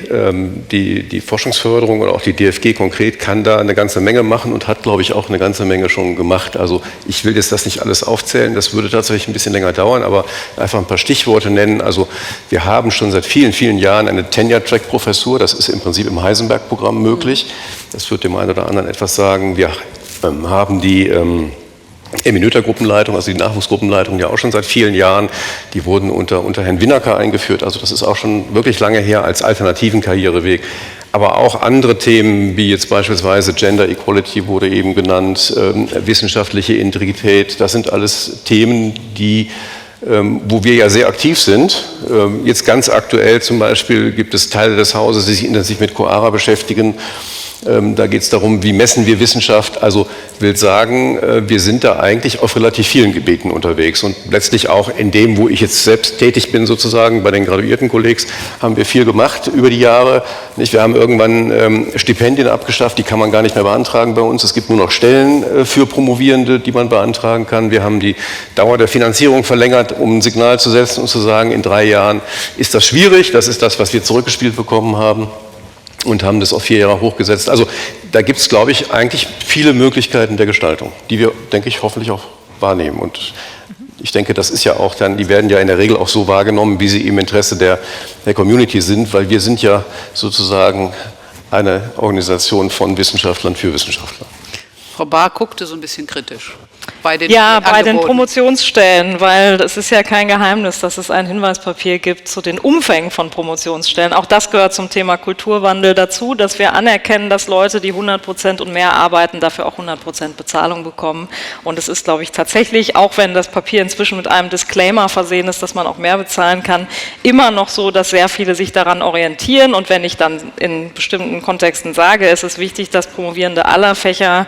Forschungsförderung oder auch die DFG konkret kann da eine ganze Menge machen und hat, glaube ich, auch eine ganze Menge schon gemacht. Also ich will jetzt das nicht alles aufzählen, das würde tatsächlich ein bisschen länger dauern, aber einfach ein paar Stichworte nennen. Also wir haben schon seit vielen, vielen Jahren eine Tenure-Track-Professur, das ist im Prinzip im Heisenberg-Programm möglich. Das wird dem einen oder anderen etwas sagen. Wir haben die Eminöter-Gruppenleitung, also die Nachwuchsgruppenleitung, ja auch schon seit vielen Jahren. Die wurden unter Herrn Winacker eingeführt, also das ist auch schon wirklich lange her als alternativen Karriereweg. Aber auch andere Themen, wie jetzt beispielsweise Gender Equality wurde eben genannt, wissenschaftliche Integrität, das sind alles Themen, wo wir ja sehr aktiv sind. Jetzt ganz aktuell zum Beispiel gibt es Teile des Hauses, die sich intensiv mit COARA beschäftigen. Da geht es darum, wie messen wir Wissenschaft. Also ich will sagen, wir sind da eigentlich auf relativ vielen Gebieten unterwegs und letztlich auch in dem, wo ich jetzt selbst tätig bin, sozusagen bei den Graduiertenkollegs, haben wir viel gemacht über die Jahre. Wir haben irgendwann Stipendien abgeschafft, die kann man gar nicht mehr beantragen bei uns. Es gibt nur noch Stellen für Promovierende, die man beantragen kann. Wir haben die Dauer der Finanzierung verlängert, um ein Signal zu setzen und zu sagen, in 3 Jahren ist das schwierig. Das ist das, was wir zurückgespielt bekommen haben. Und haben das auf 4 Jahre hochgesetzt. Also da gibt es, glaube ich, eigentlich viele Möglichkeiten der Gestaltung, die wir, denke ich, hoffentlich auch wahrnehmen. Und ich denke, das ist ja auch dann, die werden ja in der Regel auch so wahrgenommen, wie sie im Interesse der Community sind, weil wir sind ja sozusagen eine Organisation von Wissenschaftlern für Wissenschaftler. Frau Bahr guckte so ein bisschen kritisch. Bei den Promotionsstellen, weil es ist ja kein Geheimnis, dass es ein Hinweispapier gibt zu den Umfängen von Promotionsstellen. Auch das gehört zum Thema Kulturwandel dazu, dass wir anerkennen, dass Leute, die 100% und mehr arbeiten, dafür auch 100% Bezahlung bekommen. Und es ist, glaube ich, tatsächlich, auch wenn das Papier inzwischen mit einem Disclaimer versehen ist, dass man auch mehr bezahlen kann, immer noch so, dass sehr viele sich daran orientieren. Und wenn ich dann in bestimmten Kontexten sage, es ist wichtig, dass Promovierende aller Fächer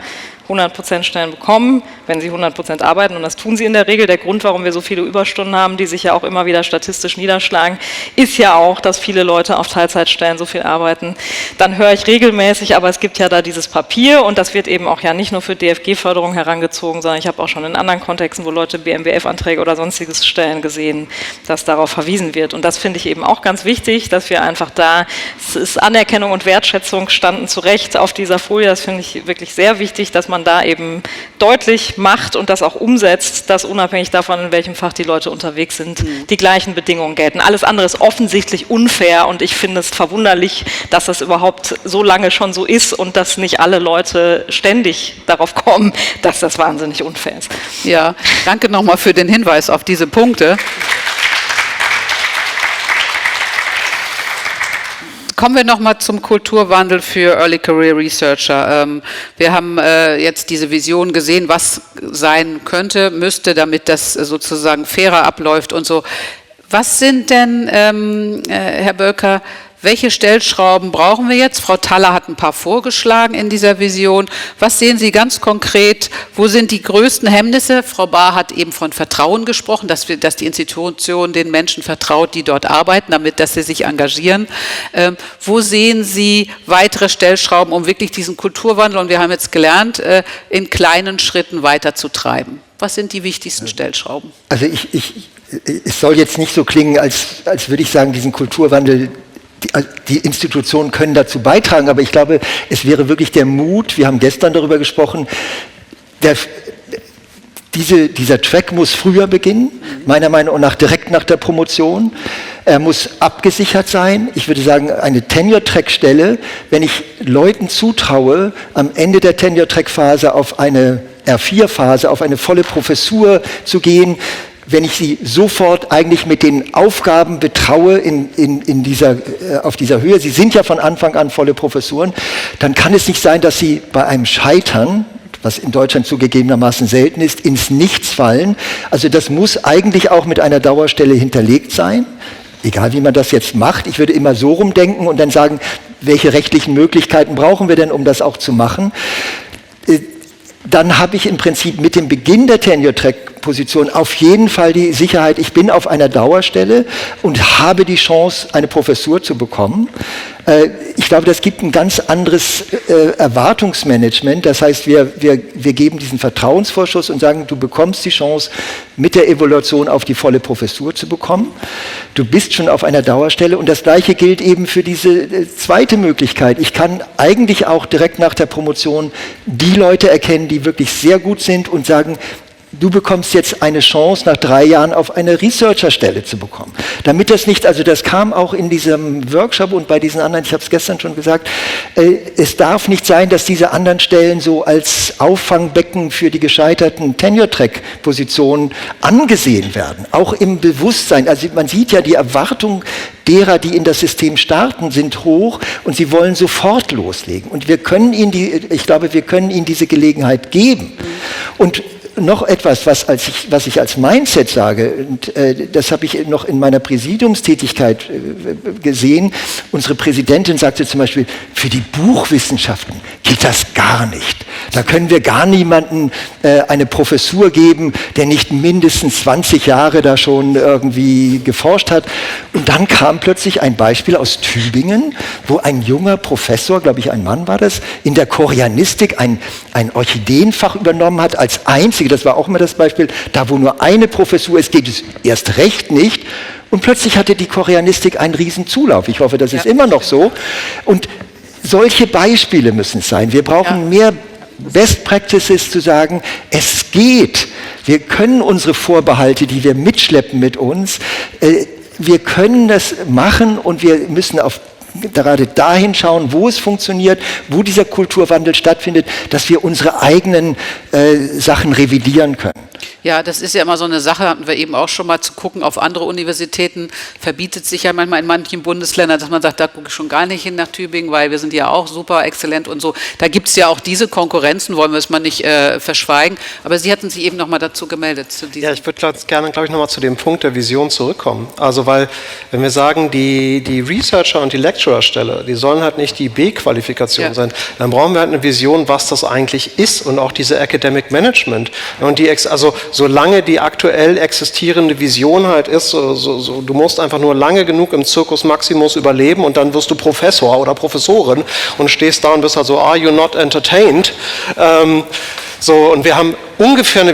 100% Stellen bekommen, wenn sie 100% arbeiten, und das tun sie in der Regel. Der Grund, warum wir so viele Überstunden haben, die sich ja auch immer wieder statistisch niederschlagen, ist ja auch, dass viele Leute auf Teilzeitstellen so viel arbeiten. Dann höre ich regelmäßig, aber es gibt ja da dieses Papier, und das wird eben auch ja nicht nur für DFG-Förderung herangezogen, sondern ich habe auch schon in anderen Kontexten, wo Leute BMBF-Anträge oder sonstiges stellen, gesehen, dass darauf verwiesen wird. Und das finde ich eben auch ganz wichtig, dass wir einfach da, es ist Anerkennung und Wertschätzung standen zu Recht auf dieser Folie, das finde ich wirklich sehr wichtig, dass man da eben deutlich macht und das auch umsetzt, dass unabhängig davon, in welchem Fach die Leute unterwegs sind, die gleichen Bedingungen gelten. Alles andere ist offensichtlich unfair, und ich finde es verwunderlich, dass das überhaupt so lange schon so ist und dass nicht alle Leute ständig darauf kommen, dass das wahnsinnig unfair ist. Ja, danke nochmal für den Hinweis auf diese Punkte. Kommen wir nochmal zum Kulturwandel für Early Career Researcher. Wir haben jetzt diese Vision gesehen, was sein könnte, müsste, damit das sozusagen fairer abläuft und so. Was sind denn, Herr Bölker, welche Stellschrauben brauchen wir jetzt? Frau Thaler hat ein paar vorgeschlagen in dieser Vision. Was sehen Sie ganz konkret? Wo sind die größten Hemmnisse? Frau Bahr hat eben von Vertrauen gesprochen, dass die Institution den Menschen vertraut, die dort arbeiten, dass sie sich engagieren. Wo sehen Sie weitere Stellschrauben, um wirklich diesen Kulturwandel, und wir haben jetzt gelernt, in kleinen Schritten weiterzutreiben? Was sind die wichtigsten Stellschrauben? Also es soll jetzt nicht so klingen, als würde ich sagen, diesen Kulturwandel, die Institutionen können dazu beitragen, aber ich glaube, es wäre wirklich der Mut, wir haben gestern darüber gesprochen, dieser Track muss früher beginnen, meiner Meinung nach direkt nach der Promotion. Er muss abgesichert sein. Ich würde sagen, eine Tenure-Track-Stelle, wenn ich Leuten zutraue, am Ende der Tenure-Track-Phase auf eine R4-Phase, auf eine volle Professur zu gehen, wenn ich sie sofort eigentlich mit den Aufgaben betraue auf dieser Höhe, sie sind ja von Anfang an volle Professuren, dann kann es nicht sein, dass sie bei einem Scheitern, was in Deutschland zugegebenermaßen selten ist, ins Nichts fallen. Also das muss eigentlich auch mit einer Dauerstelle hinterlegt sein, egal wie man das jetzt macht. Ich würde immer so rumdenken und dann sagen, welche rechtlichen Möglichkeiten brauchen wir denn, um das auch zu machen? Dann habe ich im Prinzip mit dem Beginn der Tenure-Track-Position auf jeden Fall die Sicherheit, ich bin auf einer Dauerstelle und habe die Chance, eine Professur zu bekommen. Ich glaube, das gibt ein ganz anderes Erwartungsmanagement. Das heißt, wir geben diesen Vertrauensvorschuss und sagen, du bekommst die Chance, mit der Evaluation auf die volle Professur zu bekommen. Du bist schon auf einer Dauerstelle und das Gleiche gilt eben für diese zweite Möglichkeit. Ich kann eigentlich auch direkt nach der Promotion die Leute erkennen, die wirklich sehr gut sind und sagen, du bekommst jetzt eine Chance, nach 3 Jahren auf eine Researcherstelle zu bekommen. Damit das nicht, also das kam auch in diesem Workshop und bei diesen anderen, ich habe es gestern schon gesagt, es darf nicht sein, dass diese anderen Stellen so als Auffangbecken für die gescheiterten Tenure-Track-Positionen angesehen werden. Auch im Bewusstsein, also man sieht ja, die Erwartung derer, die in das System starten, sind hoch und sie wollen sofort loslegen. Und wir können ich glaube, wir können ihnen diese Gelegenheit geben. Und noch etwas, was ich als Mindset sage, und das habe ich noch in meiner Präsidiumstätigkeit gesehen. Unsere Präsidentin sagte zum Beispiel, für die Buchwissenschaften geht das gar nicht. Da können wir gar niemandem eine Professur geben, der nicht mindestens 20 Jahre da schon irgendwie geforscht hat. Und dann kam plötzlich ein Beispiel aus Tübingen, wo ein junger Professor, glaube ich ein Mann war das, in der Koreanistik ein Orchideenfach übernommen hat als einzige. Das war auch immer das Beispiel, da wo nur eine Professur ist, geht es erst recht nicht. Und plötzlich hatte die Koreanistik einen riesen Zulauf. Ich hoffe, das ist immer noch so. Und solche Beispiele müssen es sein. Wir brauchen mehr Best Practices zu sagen, es geht. Wir können unsere Vorbehalte, die wir mitschleppen mit uns, wir können das machen und wir müssen gerade dahin schauen, wo es funktioniert, wo dieser Kulturwandel stattfindet, dass wir unsere eigenen Sachen revidieren können. Ja, das ist ja immer so eine Sache, hatten wir eben auch schon mal, zu gucken auf andere Universitäten, verbietet sich ja manchmal in manchen Bundesländern, dass man sagt, da gucke ich schon gar nicht hin nach Tübingen, weil wir sind ja auch super exzellent und so. Da gibt es ja auch diese Konkurrenzen, wollen wir es mal nicht verschweigen, aber Sie hatten sich eben noch mal dazu gemeldet. Ja, ich würde gerne, glaube ich, noch mal zu dem Punkt der Vision zurückkommen. Also, weil, wenn wir sagen, die Researcher und die Lecturer-Stelle, die sollen halt nicht die B-Qualifikation sein, dann brauchen wir halt eine Vision, was das eigentlich ist und auch diese Academic Management. Und also solange die aktuell existierende Vision halt ist, du musst einfach nur lange genug im Circus Maximus überleben und dann wirst du Professor oder Professorin und stehst da und bist halt so, are you not entertained? Und wir haben ungefähr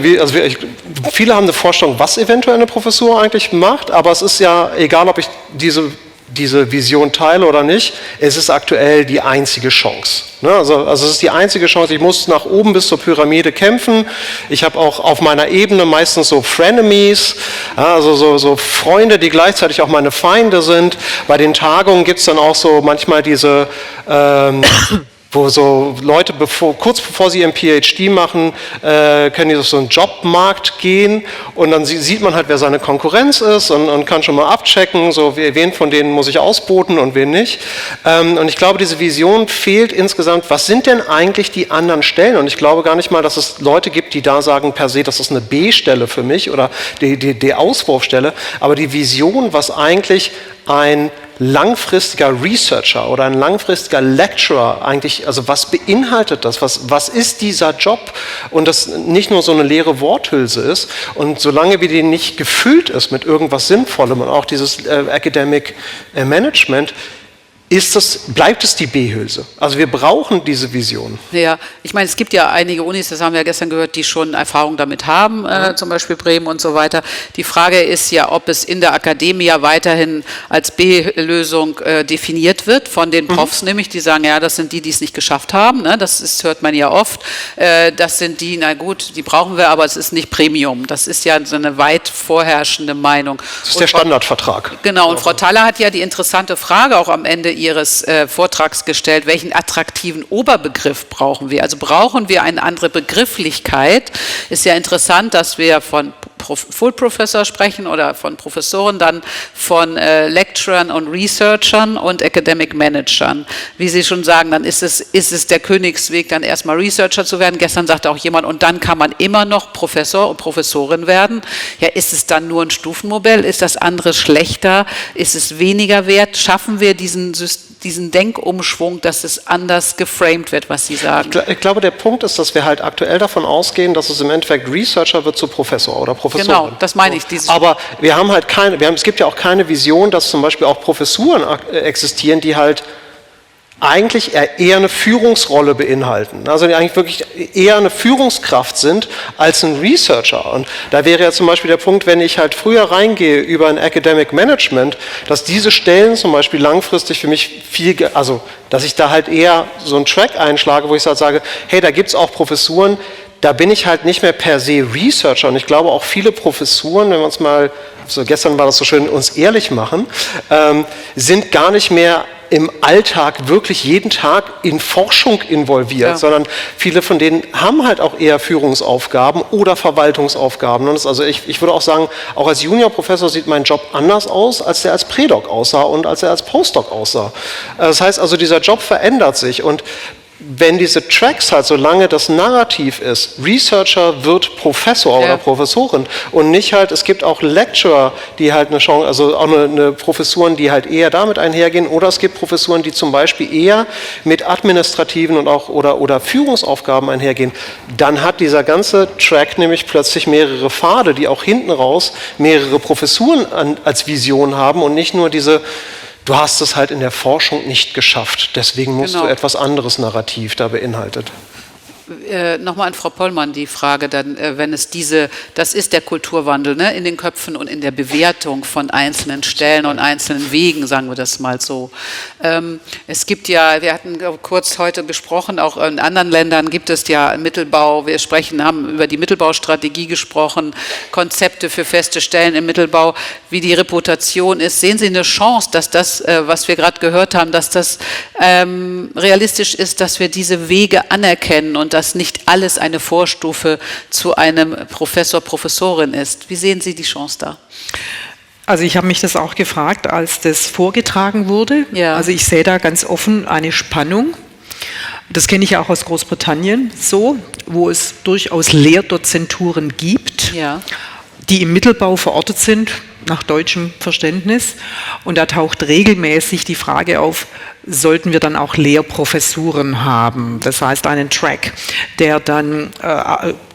viele haben eine Vorstellung, was eventuell eine Professur eigentlich macht, aber es ist ja egal, ob ich diese Vision teile oder nicht, es ist aktuell die einzige Chance. Also es ist die einzige Chance, ich muss nach oben bis zur Pyramide kämpfen. Ich habe auch auf meiner Ebene meistens so Frenemies, also so Freunde, die gleichzeitig auch meine Feinde sind. Bei den Tagungen gibt es dann auch so manchmal diese wo so Leute, kurz bevor sie ihren PhD machen, können die auf so einen Jobmarkt gehen und dann sieht man halt, wer seine Konkurrenz ist und kann schon mal abchecken, so wen von denen muss ich ausboten und wen nicht. Und ich glaube, diese Vision fehlt insgesamt, was sind denn eigentlich die anderen Stellen? Und ich glaube gar nicht mal, dass es Leute gibt, die da sagen per se, das ist eine B-Stelle für mich oder die Auswurfstelle, aber die Vision, was eigentlich ein langfristiger Researcher oder ein langfristiger Lecturer eigentlich, also was beinhaltet das, was ist dieser Job und das nicht nur so eine leere Worthülse ist und solange wie die nicht gefüllt ist mit irgendwas Sinnvollem und auch dieses Academic Management, bleibt es die B-Hülse. Also wir brauchen diese Vision. Ja, ich meine, es gibt ja einige Unis, das haben wir ja gestern gehört, die schon Erfahrung damit haben, zum Beispiel Bremen und so weiter. Die Frage ist ja, ob es in der Akademie weiterhin als B-Lösung definiert wird von den Profs, nämlich die sagen, ja, das sind die es nicht geschafft haben, ne? Hört man ja oft. Das sind die, na gut, die brauchen wir, aber es ist nicht Premium. Das ist ja so eine weit vorherrschende Meinung. Das ist der Standardvertrag. Genau, und Frau Thaler hat ja die interessante Frage auch am Ende Ihres Vortrags gestellt, welchen attraktiven Oberbegriff brauchen wir? Also brauchen wir eine andere Begrifflichkeit? Ist ja interessant, dass wir von Full Professor sprechen oder von Professoren, dann von Lecturern und Researchern und Academic Managern. Wie Sie schon sagen, dann ist es der Königsweg, dann erstmal Researcher zu werden. Gestern sagte auch jemand, und dann kann man immer noch Professor und Professorin werden. Ja, ist es dann nur ein Stufenmodell? Ist das andere schlechter? Ist es weniger wert? Schaffen wir diesen Denkumschwung, dass es anders geframed wird, was Sie sagen? Ich glaube, der Punkt ist, dass wir halt aktuell davon ausgehen, dass es im Endeffekt Researcher wird zu Professor oder Professorin. Genau, das meine ich. Aber wir haben halt es gibt ja auch keine Vision, dass zum Beispiel auch Professuren existieren, die halt eigentlich eher eine Führungsrolle beinhalten. Also die eigentlich wirklich eher eine Führungskraft sind als ein Researcher. Und da wäre ja zum Beispiel der Punkt, wenn ich halt früher reingehe über ein Academic Management, dass diese Stellen zum Beispiel langfristig für mich dass ich da halt eher so einen Track einschlage, wo ich halt sage, hey, da gibt es auch Professuren, da bin ich halt nicht mehr per se Researcher. Und ich glaube auch viele Professuren, wenn wir uns mal, gestern war das so schön, uns ehrlich machen, sind gar nicht mehr im Alltag wirklich jeden Tag in Forschung involviert, sondern viele von denen haben halt auch eher Führungsaufgaben oder Verwaltungsaufgaben. Und ich würde auch sagen, auch als Juniorprofessor sieht mein Job anders aus, als der als Prädoc aussah und als er als Postdoc aussah. Das heißt also, dieser Job verändert sich und wenn diese Tracks halt, solange das Narrativ ist, Researcher wird Professor oder Professorin und nicht halt, es gibt auch Lecturer, die halt eine Chance, also auch eine Professuren, die halt eher damit einhergehen oder es gibt Professuren, die zum Beispiel eher mit administrativen und auch oder Führungsaufgaben einhergehen, dann hat dieser ganze Track nämlich plötzlich mehrere Pfade, die auch hinten raus mehrere Professuren als Vision haben und nicht nur diese du hast es halt in der Forschung nicht geschafft, deswegen musst du etwas anderes Narrativ da beinhaltet. Nochmal an Frau Pollmann die Frage, dann, wenn es das ist der Kulturwandel, ne, in den Köpfen und in der Bewertung von einzelnen Stellen und einzelnen Wegen, sagen wir das mal so. Es gibt ja, wir hatten kurz heute besprochen, auch in anderen Ländern gibt es ja Mittelbau, haben über die Mittelbaustrategie gesprochen, Konzepte für feste Stellen im Mittelbau, wie die Reputation ist. Sehen Sie eine Chance, dass das, was wir gerade gehört haben, dass das realistisch ist, dass wir diese Wege anerkennen und dass nicht alles eine Vorstufe zu einem Professor, Professorin ist. Wie sehen Sie die Chance da? Also ich habe mich das auch gefragt, als das vorgetragen wurde. Ja. Also ich sehe da ganz offen eine Spannung. Das kenne ich ja auch aus Großbritannien so, wo es durchaus Lehrdozenturen gibt, die im Mittelbau verortet sind, nach deutschem Verständnis. Und da taucht regelmäßig die Frage auf, sollten wir dann auch Lehrprofessuren haben? Das heißt einen Track, der dann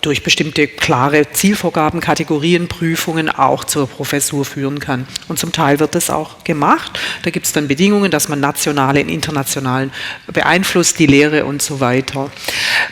durch bestimmte klare Zielvorgaben, Kategorien, Prüfungen auch zur Professur führen kann. Und zum Teil wird das auch gemacht. Da gibt es dann Bedingungen, dass man nationale und internationalen beeinflusst, die Lehre und so weiter.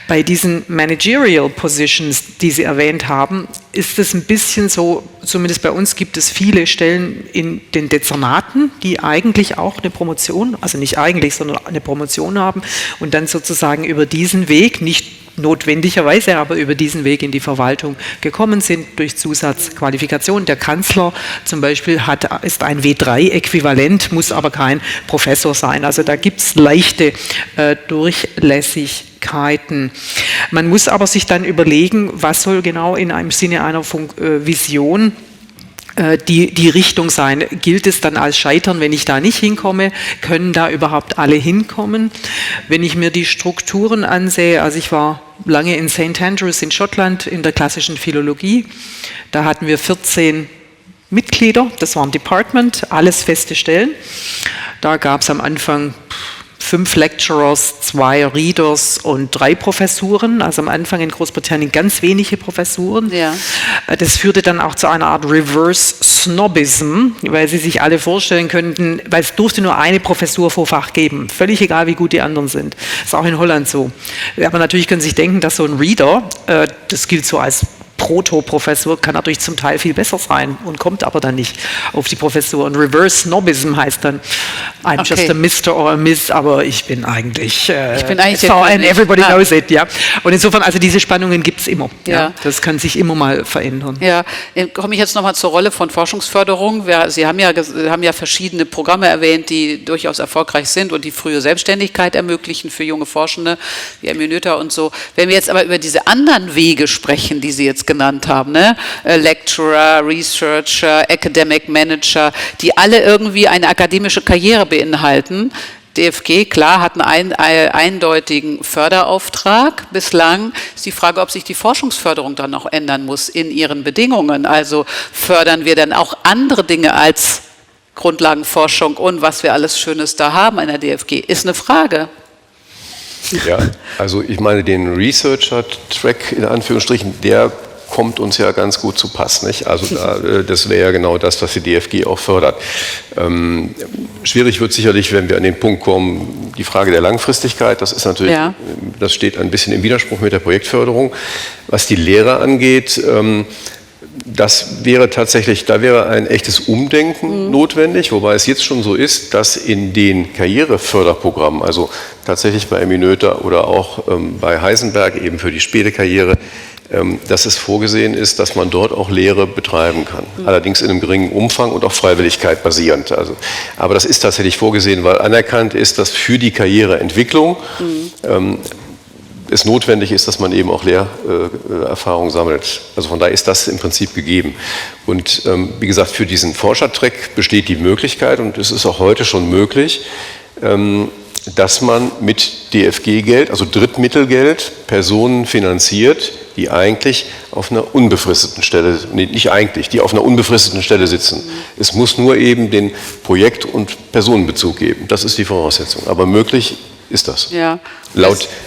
Bei diesen Managerial Positions, die Sie erwähnt haben, ist es ein bisschen so, zumindest bei uns gibt es viele Stellen in den Dezernaten, die eigentlich auch eine Promotion, also nicht eigentlich, sondern eine Promotion haben und dann sozusagen über diesen Weg nicht notwendigerweise, aber über diesen Weg in die Verwaltung gekommen sind durch Zusatzqualifikation. Der Kanzler zum Beispiel ist ein W3-Äquivalent, muss aber kein Professor sein. Also da gibt es leichte Durchlässigkeiten. Man muss aber sich dann überlegen, was soll genau in einem Sinne einer Vision die Richtung sein. Gilt es dann als Scheitern, wenn ich da nicht hinkomme? Können da überhaupt alle hinkommen? Wenn ich mir die Strukturen ansehe, also ich war lange in St. Andrews in Schottland in der klassischen Philologie, da hatten wir 14 Mitglieder, das war ein Department, alles feste Stellen. Da gab es am Anfang 5 Lecturers, 2 Readers und 3 Professuren. Also am Anfang in Großbritannien ganz wenige Professuren. Ja. Das führte dann auch zu einer Art Reverse Snobism, weil sie sich alle vorstellen könnten, weil es durfte nur eine Professur pro Fach geben. Völlig egal, wie gut die anderen sind. Das ist auch in Holland so. Aber natürlich können Sie sich denken, dass so ein Reader, das gilt so als Proto-Professor, kann natürlich zum Teil viel besser sein und kommt aber dann nicht auf die Professur. Und Reverse Snobism heißt dann, I'm just a Mr. or a Miss, aber ich bin eigentlich and everybody knows it. Ja. Und insofern, also diese Spannungen gibt es immer. Ja. Das kann sich immer mal verändern. Ja, komme ich jetzt nochmal zur Rolle von Forschungsförderung. Sie haben ja verschiedene Programme erwähnt, die durchaus erfolgreich sind und die frühe Selbstständigkeit ermöglichen für junge Forschende, wie Emil Noether und so. Wenn wir jetzt aber über diese anderen Wege sprechen, die Sie jetzt genannt haben, ne? Lecturer, Researcher, Academic Manager, die alle irgendwie eine akademische Karriere beinhalten. DFG, klar, hat einen eindeutigen Förderauftrag. Bislang ist die Frage, ob sich die Forschungsförderung dann noch ändern muss in ihren Bedingungen. Also fördern wir dann auch andere Dinge als Grundlagenforschung und was wir alles Schönes da haben in der DFG, ist eine Frage. Ja, also ich meine, den Researcher-Track in Anführungsstrichen, der kommt uns ja ganz gut zu Pass, nicht? Also das wäre ja genau das, was die DFG auch fördert. Schwierig wird sicherlich, wenn wir an den Punkt kommen, die Frage der Langfristigkeit, das ist natürlich, das steht ein bisschen im Widerspruch mit der Projektförderung. Was die Lehre angeht, das wäre tatsächlich, da wäre ein echtes Umdenken notwendig, wobei es jetzt schon so ist, dass in den Karriereförderprogrammen, also tatsächlich bei Emil Noether oder auch bei Heisenberg eben für die späte Karriere, dass es vorgesehen ist, dass man dort auch Lehre betreiben kann. Allerdings in einem geringen Umfang und auf Freiwilligkeit basierend. Also, aber das ist tatsächlich vorgesehen, weil anerkannt ist, dass für die Karriereentwicklung es notwendig ist, dass man eben auch Lehrerfahrung sammelt. Also von daher ist das im Prinzip gegeben. Und wie gesagt, für diesen Forschertrack besteht die Möglichkeit, und es ist auch heute schon möglich, dass man mit DFG-Geld, also Drittmittelgeld, Personen finanziert, die eigentlich auf einer unbefristeten Stelle, nicht eigentlich, die auf einer unbefristeten Stelle sitzen. Es muss nur eben den Projekt- und Personenbezug geben. Das ist die Voraussetzung. Aber möglich ist das. Ja.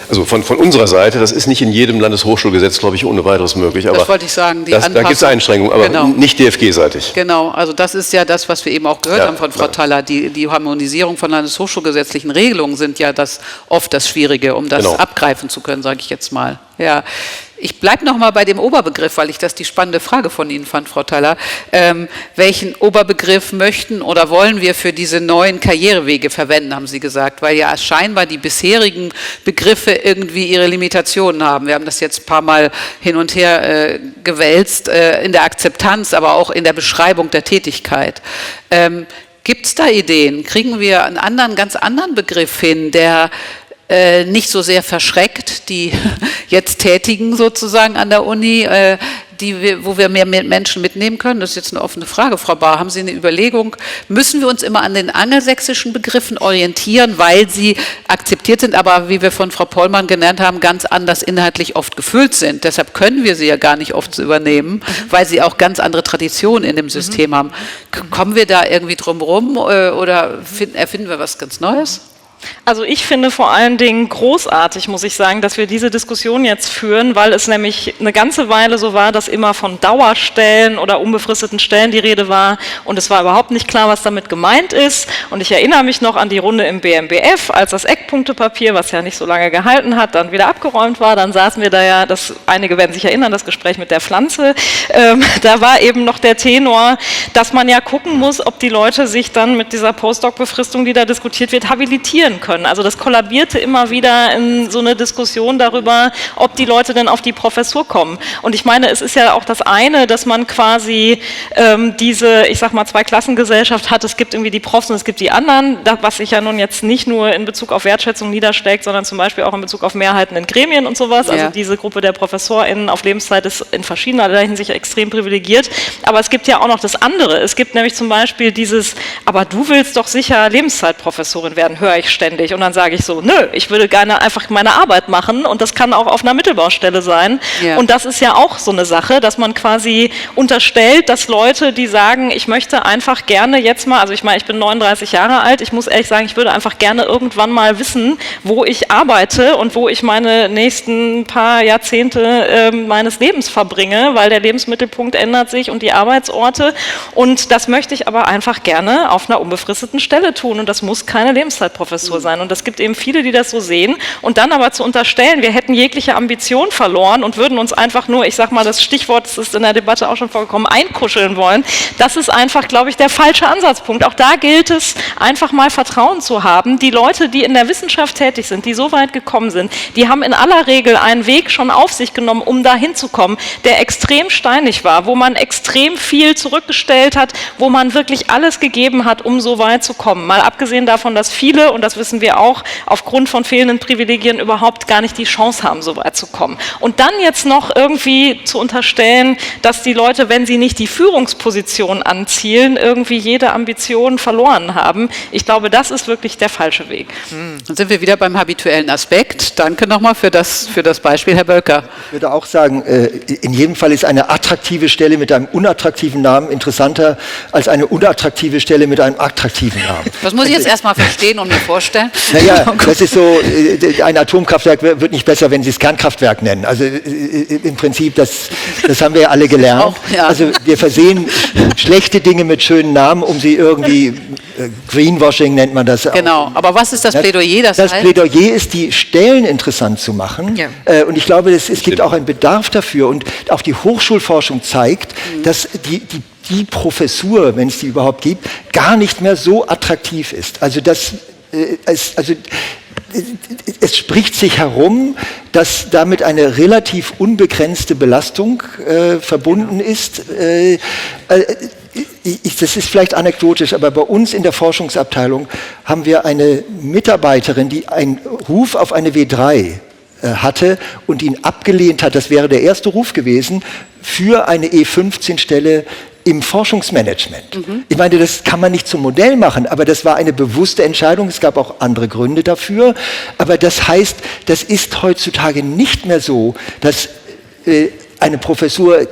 Also von unserer Seite, das ist nicht in jedem Landeshochschulgesetz, glaube ich, ohne weiteres möglich. Aber das wollte ich sagen, da gibt es Einschränkungen, aber nicht DFG-seitig. Genau, also das ist ja das, was wir eben auch gehört haben von Frau Thaler. Die Harmonisierung von landeshochschulgesetzlichen Regelungen sind ja oft das Schwierige, um das abgreifen zu können, sage ich jetzt mal. Ja. Ich bleibe noch mal bei dem Oberbegriff, weil ich das die spannende Frage von Ihnen fand, Frau Thaler. Welchen Oberbegriff möchten oder wollen wir für diese neuen Karrierewege verwenden, haben Sie gesagt, weil ja scheinbar die bisherigen Begriffe irgendwie ihre Limitationen haben. Wir haben das jetzt ein paar Mal hin und her gewälzt, in der Akzeptanz, aber auch in der Beschreibung der Tätigkeit. Gibt es da Ideen? Kriegen wir einen ganz anderen Begriff hin, der nicht so sehr verschreckt, die jetzt Tätigen sozusagen an der Uni, wo wir mehr Menschen mitnehmen können? Das ist jetzt eine offene Frage, Frau Bahr. Haben Sie eine Überlegung? Müssen wir uns immer an den angelsächsischen Begriffen orientieren, weil sie akzeptiert sind, aber wie wir von Frau Pollmann gelernt haben, ganz anders inhaltlich oft gefüllt sind. Deshalb können wir sie ja gar nicht oft übernehmen, weil sie auch ganz andere Traditionen in dem System haben. Kommen wir da irgendwie drum rum oder erfinden wir was ganz Neues? Also ich finde vor allen Dingen großartig, muss ich sagen, dass wir diese Diskussion jetzt führen, weil es nämlich eine ganze Weile so war, dass immer von Dauerstellen oder unbefristeten Stellen die Rede war und es war überhaupt nicht klar, was damit gemeint ist. Und ich erinnere mich noch an die Runde im BMBF, als das Eckpunktepapier, was ja nicht so lange gehalten hat, dann wieder abgeräumt war. Dann saßen wir da ja, einige werden sich erinnern, das Gespräch mit der Pflanze. Da war eben noch der Tenor, dass man ja gucken muss, ob die Leute sich dann mit dieser Postdoc-Befristung, die da diskutiert wird, habilitieren sein können. Also das kollabierte immer wieder in so eine Diskussion darüber, ob die Leute denn auf die Professur kommen. Und ich meine, es ist ja auch das eine, dass man quasi diese, ich sag mal, Zweiklassengesellschaft hat. Es gibt irgendwie die Profs und es gibt die anderen, was sich ja nun jetzt nicht nur in Bezug auf Wertschätzung niederschlägt, sondern zum Beispiel auch in Bezug auf Mehrheiten in Gremien und sowas. Also diese Gruppe der ProfessorInnen auf Lebenszeit ist in verschiedener Hinsicht extrem privilegiert. Aber es gibt ja auch noch das andere. Es gibt nämlich zum Beispiel dieses, aber du willst doch sicher Lebenszeitprofessorin werden, höre ich ständig. Und dann sage ich so, nö, ich würde gerne einfach meine Arbeit machen und das kann auch auf einer Mittelbaustelle sein. Ja. Und das ist ja auch so eine Sache, dass man quasi unterstellt, dass Leute, die sagen, ich möchte einfach gerne jetzt mal, also ich meine, ich bin 39 Jahre alt, ich muss ehrlich sagen, ich würde einfach gerne irgendwann mal wissen, wo ich arbeite und wo ich meine nächsten paar Jahrzehnte meines Lebens verbringe, weil der Lebensmittelpunkt ändert sich und die Arbeitsorte. Und das möchte ich aber einfach gerne auf einer unbefristeten Stelle tun. Und das muss keine Lebenszeitprofessur sein. Und es gibt eben viele, die das so sehen. Und dann aber zu unterstellen, wir hätten jegliche Ambition verloren und würden uns einfach nur, ich sag mal, das Stichwort, das ist in der Debatte auch schon vorgekommen, einkuscheln wollen. Das ist einfach, glaube ich, der falsche Ansatzpunkt. Auch da gilt es, einfach mal Vertrauen zu haben. Die Leute, die in der Wissenschaft tätig sind, die so weit gekommen sind, die haben in aller Regel einen Weg schon auf sich genommen, um da hinzukommen, der extrem steinig war, wo man extrem viel zurückgestellt hat, wo man wirklich alles gegeben hat, um so weit zu kommen. Mal abgesehen davon, dass viele, und das wissen wir auch, aufgrund von fehlenden Privilegien überhaupt gar nicht die Chance haben, so weit zu kommen. Und dann jetzt noch irgendwie zu unterstellen, dass die Leute, wenn sie nicht die Führungsposition anzielen, irgendwie jede Ambition verloren haben. Ich glaube, das ist wirklich der falsche Weg. Dann sind wir wieder beim habituellen Aspekt. Danke nochmal für das Beispiel, Herr Bölker. Ich würde auch sagen, in jedem Fall ist eine attraktive Stelle mit einem unattraktiven Namen interessanter als eine unattraktive Stelle mit einem attraktiven Namen. Das muss ich jetzt erstmal verstehen und mir vorstellen. Naja, das ist so, ein Atomkraftwerk wird nicht besser, wenn Sie es Kernkraftwerk nennen. Also im Prinzip, das haben wir ja alle gelernt. Auch, ja. Also wir versehen schlechte Dinge mit schönen Namen, um sie irgendwie, Greenwashing nennt man das. Genau, auch. Aber was ist das Plädoyer? Das Plädoyer ist, die Stellen interessant zu machen. Ja. Und ich glaube, es gibt auch einen Bedarf dafür. Und auch die Hochschulforschung zeigt, dass die Professur, wenn es die überhaupt gibt, gar nicht mehr so attraktiv ist. Also es spricht sich herum, dass damit eine relativ unbegrenzte Belastung verbunden ist. Das ist vielleicht anekdotisch, aber bei uns in der Forschungsabteilung haben wir eine Mitarbeiterin, die einen Ruf auf eine W3 hatte und ihn abgelehnt hat. Das wäre der erste Ruf gewesen für eine E15-Stelle im Forschungsmanagement. Ich meine, das kann man nicht zum Modell machen, aber das war eine bewusste Entscheidung. Es gab auch andere Gründe dafür. Aber das heißt, das ist heutzutage nicht mehr so, dass eine Professur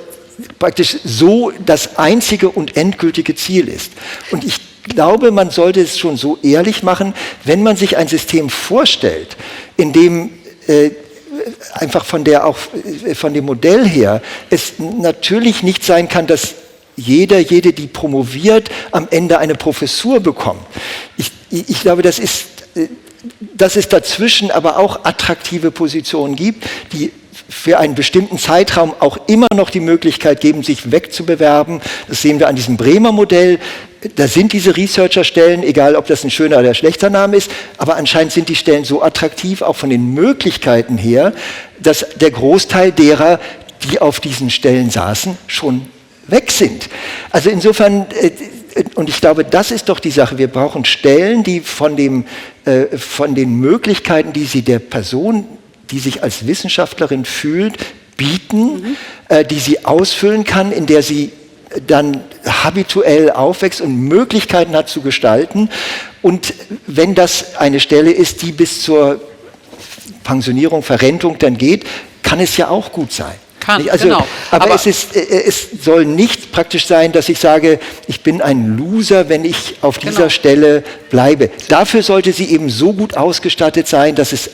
praktisch so das einzige und endgültige Ziel ist. Und ich glaube, man sollte es schon so ehrlich machen, wenn man sich ein System vorstellt, in dem einfach von dem Modell her es natürlich nicht sein kann, dass jede, die promoviert, am Ende eine Professur bekommt. Ich glaube, dass es dazwischen aber auch attraktive Positionen gibt, die für einen bestimmten Zeitraum auch immer noch die Möglichkeit geben, sich wegzubewerben. Das sehen wir an diesem Bremer Modell. Da sind diese Researcher-Stellen, egal ob das ein schöner oder schlechter Name ist, aber anscheinend sind die Stellen so attraktiv, auch von den Möglichkeiten her, dass der Großteil derer, die auf diesen Stellen saßen, schon weg sind. Also insofern, und ich glaube, das ist doch die Sache, wir brauchen Stellen, die von den Möglichkeiten, die sie der Person, die sich als Wissenschaftlerin fühlt, bieten, die sie ausfüllen kann, in der sie dann habituell aufwächst und Möglichkeiten hat zu gestalten. Und wenn das eine Stelle ist, die bis zur Pensionierung, Verrentung dann geht, kann es ja auch gut sein. Genau. Aber es soll nicht praktisch sein, dass ich sage, ich bin ein Loser, wenn ich auf dieser Stelle bleibe. Dafür sollte sie eben so gut ausgestattet sein, dass es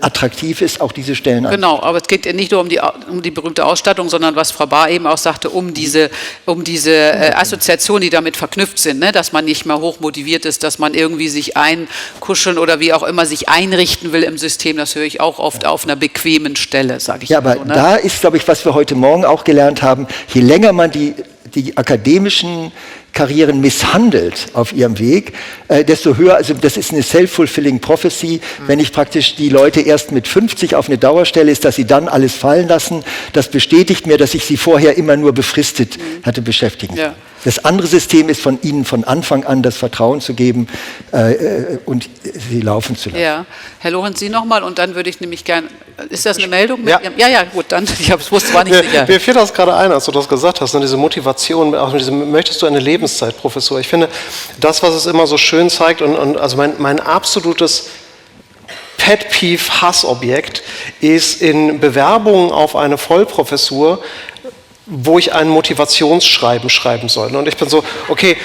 attraktiv ist, auch diese Stellen anzunehmen. Genau, aber es geht nicht nur um die berühmte Ausstattung, sondern was Frau Bahr eben auch sagte, um diese Assoziationen, die damit verknüpft sind, ne? Dass man nicht mehr hoch motiviert ist, dass man irgendwie sich einkuscheln oder wie auch immer sich einrichten will im System. Das höre ich auch oft auf einer bequemen Stelle, sage ich mal. Ja, aber so, ne? Da ist, glaube ich, was wir heute Morgen auch gelernt haben, je länger man die akademischen Karrieren misshandelt auf ihrem Weg, desto höher, also das ist eine self-fulfilling prophecy, wenn ich praktisch die Leute erst mit 50 auf eine Dauerstelle ist, dass sie dann alles fallen lassen, das bestätigt mir, dass ich sie vorher immer nur befristet hatte beschäftigen. Ja. Das andere System ist von ihnen von Anfang an das Vertrauen zu geben und sie laufen zu lassen. Ja, Herr Lorenz, Sie nochmal und dann würde ich nämlich gerne, ist das eine Meldung? Ja, gut, dann, ich wusste, war nicht sicher. Mir fiel das gerade ein, als du das gesagt hast, diese Motivation, auch möchtest du eine Lebenszeitprofessur? Ich finde, das, was es immer so schön zeigt und also mein absolutes Pet-Peeve-Hassobjekt ist in Bewerbungen auf eine Vollprofessur, wo ich ein Motivationsschreiben schreiben soll. Und ich bin so, okay,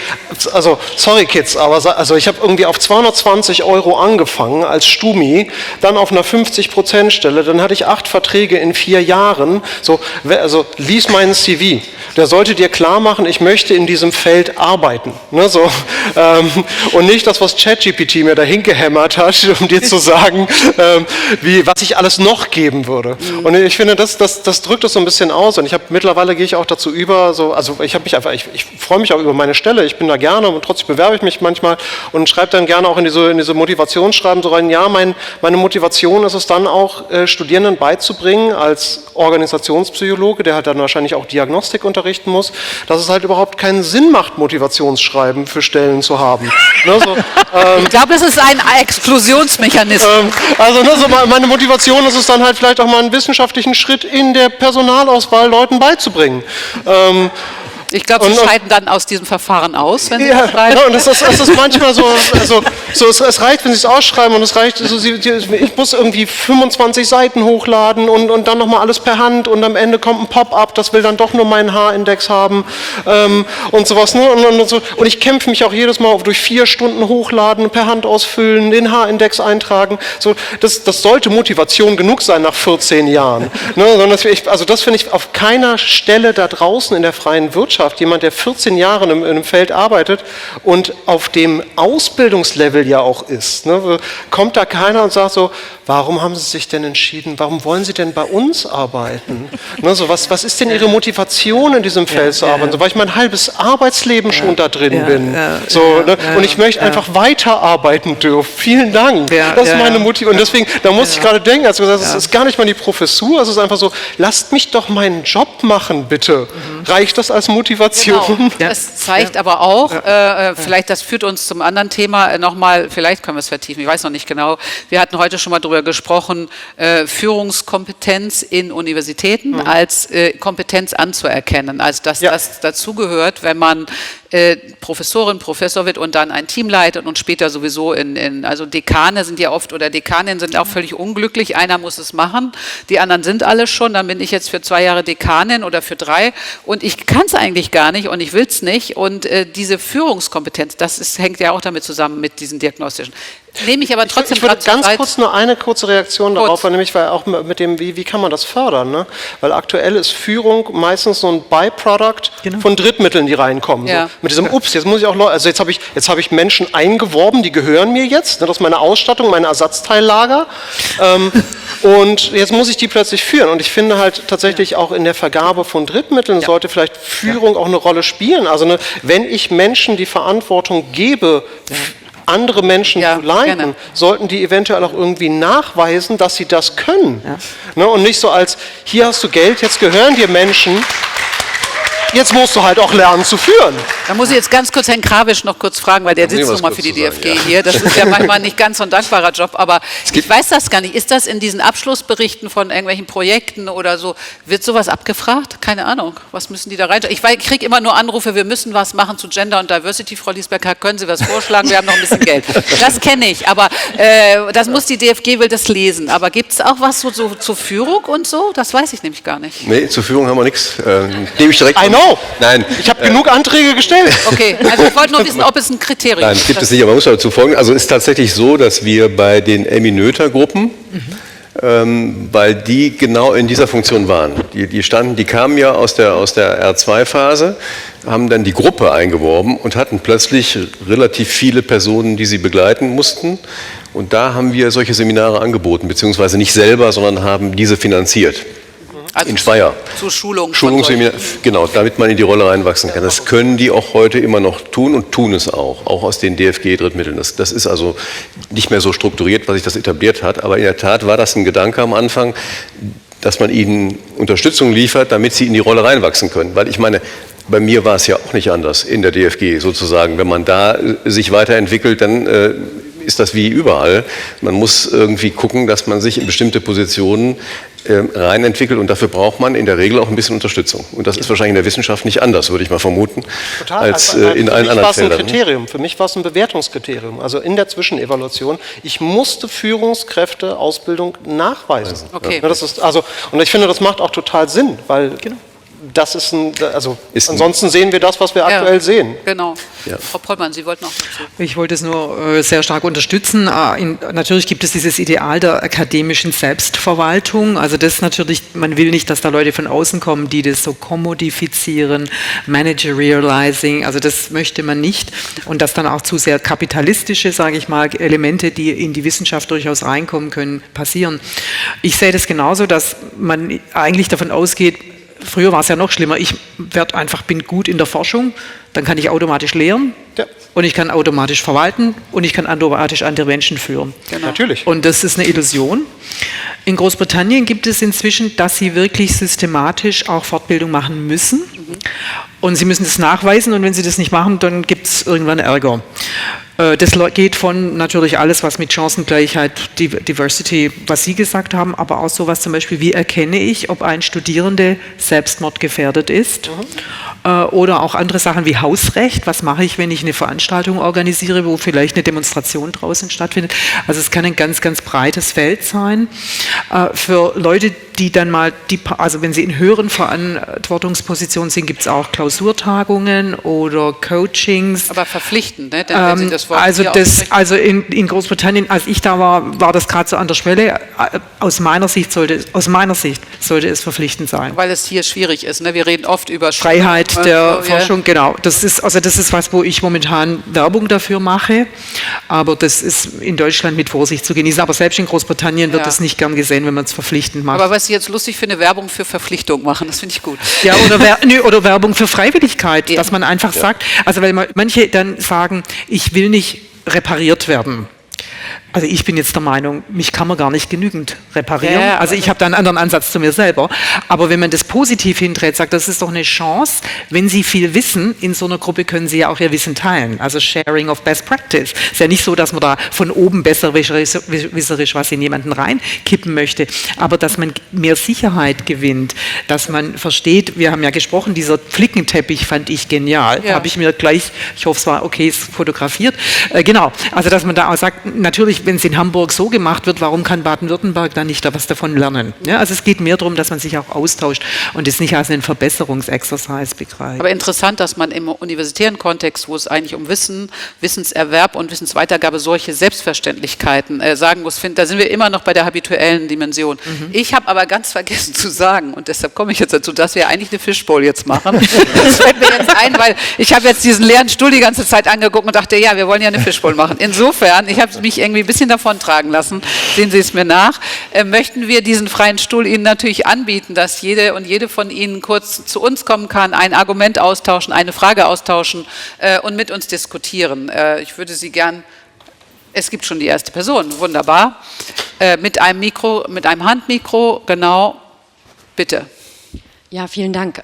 also sorry Kids, aber also ich habe irgendwie auf 220 € angefangen als Stumi, dann auf einer 50% Stelle, dann hatte ich 8 Verträge in 4 Jahren. So, also lies meinen CV. Der sollte dir klar machen, ich möchte in diesem Feld arbeiten. Ne, so, und nicht das, was ChatGPT mir dahin gehämmert hat, um dir zu sagen, was ich alles noch geben würde. Und ich finde, das drückt es so ein bisschen aus. Und ich habe mittlerweile gehe ich auch dazu über, also ich freue mich auch über meine Stelle, ich bin da gerne und trotzdem bewerbe ich mich manchmal und schreibe dann gerne auch in diese Motivationsschreiben so rein, ja, meine Motivation ist es dann auch, Studierenden beizubringen, als Organisationspsychologe, der halt dann wahrscheinlich auch Diagnostik unterrichten muss, dass es halt überhaupt keinen Sinn macht, Motivationsschreiben für Stellen zu haben. Ne, so, ich glaube, das ist ein Exklusionsmechanismus. Also meine Motivation ist es dann halt vielleicht auch mal einen wissenschaftlichen Schritt in der Personalauswahl Leuten beizubringen. Ich glaube, Sie scheiden dann aus diesem Verfahren aus, wenn Sie das schreiben. Ja, und es ist manchmal so, es reicht, wenn Sie es ausschreiben und es reicht, ich muss irgendwie 25 Seiten hochladen und dann nochmal alles per Hand und am Ende kommt ein Pop-up, das will dann doch nur meinen H-Index haben und sowas. Ne? Und ich kämpfe mich auch jedes Mal durch 4 Stunden hochladen, per Hand ausfüllen, den H-Index eintragen. So, das sollte Motivation genug sein nach 14 Jahren. Ne? Das finde ich auf keiner Stelle da draußen in der freien Wirtschaft. Jemand, der 14 Jahre in einem Feld arbeitet und auf dem Ausbildungslevel ja auch ist, ne, kommt da keiner und sagt so, warum haben Sie sich denn entschieden, warum wollen Sie denn bei uns arbeiten? Ne, so, was ist denn Ihre Motivation in diesem Feld zu arbeiten? So, weil ich mein halbes Arbeitsleben schon da drin bin. Und ich möchte einfach weiterarbeiten dürfen. Vielen Dank. Das ist meine Motivation. Und deswegen, da muss ich gerade denken, als du gesagt hast, es ist gar nicht mal die Professur, es ist einfach so, lasst mich doch meinen Job machen, bitte. Reicht das als Motivation? Genau. Das zeigt aber auch, vielleicht das führt uns zum anderen Thema nochmal, vielleicht können wir es vertiefen, ich weiß noch nicht genau, wir hatten heute schon mal darüber gesprochen, Führungskompetenz in Universitäten als Kompetenz anzuerkennen, als dass das dazugehört, wenn man Professorin, Professor wird und dann ein Team leitet und später sowieso also Dekane sind ja oft oder Dekaninnen sind auch völlig unglücklich, einer muss es machen, die anderen sind alle schon, dann bin ich jetzt für 2 Jahre Dekanin oder für 3 und ich kann es eigentlich gar nicht und ich will es nicht und diese Führungskompetenz, hängt ja auch damit zusammen mit diesen diagnostischen. Nehme ich aber trotzdem. Ich würde ganz kurz nur eine kurze Reaktion darauf, nämlich weil auch mit dem, wie kann man das fördern? Ne? Weil aktuell ist Führung meistens so ein Byproduct von Drittmitteln, die reinkommen. Ja. So. Mit diesem, jetzt muss ich auch Leute, also jetzt habe ich Menschen eingeworben, die gehören mir jetzt, ne? Das ist meine Ausstattung, meine Ersatzteillager. Und jetzt muss ich die plötzlich führen. Und ich finde halt tatsächlich auch in der Vergabe von Drittmitteln sollte vielleicht Führung auch eine Rolle spielen. Also wenn ich Menschen die Verantwortung gebe, andere Menschen zu leiten, sollten die eventuell auch irgendwie nachweisen, dass sie das können. Ja. Ne, und nicht so als, hier hast du Geld, jetzt gehören dir Menschen, jetzt musst du halt auch lernen zu führen. Da muss ich jetzt ganz kurz Herrn Krawisch noch kurz fragen, weil der sitzt nochmal für die DFG hier. Das ist ja manchmal nicht ganz so ein dankbarer Job, aber ich weiß das gar nicht. Ist das in diesen Abschlussberichten von irgendwelchen Projekten oder so, wird sowas abgefragt? Keine Ahnung. Was müssen die da rein? Ich kriege immer nur Anrufe, wir müssen was machen zu Gender und Diversity. Frau Liesbeck, können Sie was vorschlagen? Wir haben noch ein bisschen Geld. Das kenne ich, aber das muss die DFG, will das lesen. Aber gibt es auch was so zur Führung und so? Das weiß ich nämlich gar nicht. Nee, zur Führung haben wir nichts. Nehme ich direkt. Nein. Ich habe genug Anträge gestellt. Okay, also ich wollte nur wissen, ob es ein Kriterium ist. Nein, gibt es nicht, aber man muss dazu folgen. Also es ist tatsächlich so, dass wir bei den Emmy-Noether-Gruppen, weil die genau in dieser Funktion waren. Die kamen ja aus der R2-Phase, haben dann die Gruppe eingeworben und hatten plötzlich relativ viele Personen, die sie begleiten mussten. Und da haben wir solche Seminare angeboten, beziehungsweise nicht selber, sondern haben diese finanziert. Also in Speyer. Zu Schulungen. Schulungsseminar, genau, damit man in die Rolle reinwachsen kann. Das können die auch heute immer noch tun und tun es auch aus den DFG-Drittmitteln. Das ist also nicht mehr so strukturiert, was sich das etabliert hat, aber in der Tat war das ein Gedanke am Anfang, dass man ihnen Unterstützung liefert, damit sie in die Rolle reinwachsen können. Weil ich meine, bei mir war es ja auch nicht anders in der DFG sozusagen. Wenn man da sich weiterentwickelt, dann ist das wie überall. Man muss irgendwie gucken, dass man sich in bestimmte Positionen reinentwickelt und dafür braucht man in der Regel auch ein bisschen Unterstützung. Und das ist wahrscheinlich in der Wissenschaft nicht anders, würde ich mal vermuten, Total. als in allen anderen Feldern. Für mich war es ein Bewertungskriterium. Also in der Zwischenevaluation, ich musste Führungskräfte Ausbildung nachweisen. Okay. Ja, das ist, also, und ich finde, das macht auch total Sinn, weil das ist ansonsten sehen wir das, was wir aktuell sehen. Genau. Ja. Frau Pollmann, Sie wollten noch dazu. Ich wollte es nur sehr stark unterstützen. Natürlich gibt es dieses Ideal der akademischen Selbstverwaltung. Also das natürlich, man will nicht, dass da Leute von außen kommen, die das so kommodifizieren, managerializing, also das möchte man nicht. Und dass dann auch zu sehr kapitalistische, sage ich mal, Elemente, die in die Wissenschaft durchaus reinkommen können, passieren. Ich sehe das genauso, dass man eigentlich davon ausgeht, früher war es ja noch schlimmer, ich bin gut in der Forschung, dann kann ich automatisch lehren und ich kann automatisch verwalten und ich kann automatisch andere Menschen führen. Genau. Natürlich. Und das ist eine Illusion. In Großbritannien gibt es inzwischen, dass sie wirklich systematisch auch Fortbildung machen müssen. Und sie müssen das nachweisen und wenn sie das nicht machen, dann gibt es irgendwann Ärger. Das geht von natürlich alles, was mit Chancengleichheit, Diversity, was Sie gesagt haben, aber auch sowas zum Beispiel, wie erkenne ich, ob ein Studierende selbstmordgefährdet ist, oder auch andere Sachen wie Hausrecht, was mache ich, wenn ich eine Veranstaltung organisiere, wo vielleicht eine Demonstration draußen stattfindet. Also es kann ein ganz, ganz breites Feld sein. Für Leute, die dann mal, also wenn sie in höheren Verantwortungspositionen sind, gibt es auch Klausurtagungen oder Coachings. Aber verpflichtend, ne? Denn wenn Sie das Wort also in Großbritannien, als ich da war das gerade so an der Schwelle. Aus meiner Sicht sollte es verpflichtend sein. Weil es hier schwierig ist. Ne? Wir reden oft über Freiheit der Forschung, genau. Das ist was, wo ich momentan Werbung dafür mache. Aber das ist in Deutschland mit Vorsicht zu genießen. Aber selbst in Großbritannien wird das nicht gern gesehen, wenn man es verpflichtend macht. Aber was ich jetzt lustig finde, Werbung für Verpflichtung machen, das finde ich gut. Ja, oder Werbung für Freiwilligkeit, dass man einfach sagt, also weil manche dann sagen, ich will nicht repariert werden. Also ich bin jetzt der Meinung, mich kann man gar nicht genügend reparieren. Ja, also ich habe da einen anderen Ansatz zu mir selber. Aber wenn man das positiv hindreht, sagt, das ist doch eine Chance, wenn Sie viel wissen, in so einer Gruppe können Sie ja auch Ihr Wissen teilen. Also Sharing of Best Practice. Ist ja nicht so, dass man da von oben besserwisserisch was in jemanden reinkippen möchte, aber dass man mehr Sicherheit gewinnt, dass man versteht, wir haben ja gesprochen, dieser Flickenteppich fand ich genial. Ja. Habe ich mir gleich, ich hoffe, es war okay, es fotografiert. Genau, also dass man da auch sagt, natürlich, wenn es in Hamburg so gemacht wird, warum kann Baden-Württemberg da nicht da was davon lernen? Ja, also es geht mehr darum, dass man sich auch austauscht und es nicht als einen Verbesserungsexercise begreift. Aber interessant, dass man im universitären Kontext, wo es eigentlich um Wissen, Wissenserwerb und Wissensweitergabe solche Selbstverständlichkeiten sagen muss, da sind wir immer noch bei der habituellen Dimension. Ich habe aber ganz vergessen zu sagen, und deshalb komme ich jetzt dazu, dass wir eigentlich eine Fishbowl jetzt machen. Das fällt mir jetzt ein, weil ich habe jetzt diesen leeren Stuhl die ganze Zeit angeguckt und dachte, ja, wir wollen ja eine Fishbowl machen. Insofern, ich habe mich irgendwie ein bisschen davon tragen lassen, sehen Sie es mir nach, möchten wir diesen freien Stuhl Ihnen natürlich anbieten, dass jede und jede von Ihnen kurz zu uns kommen kann, ein Argument austauschen, eine Frage austauschen und mit uns diskutieren. Ich würde Sie gern, es gibt schon die erste Person, wunderbar, mit einem Mikro, mit einem Handmikro, genau, bitte. Ja, vielen Dank.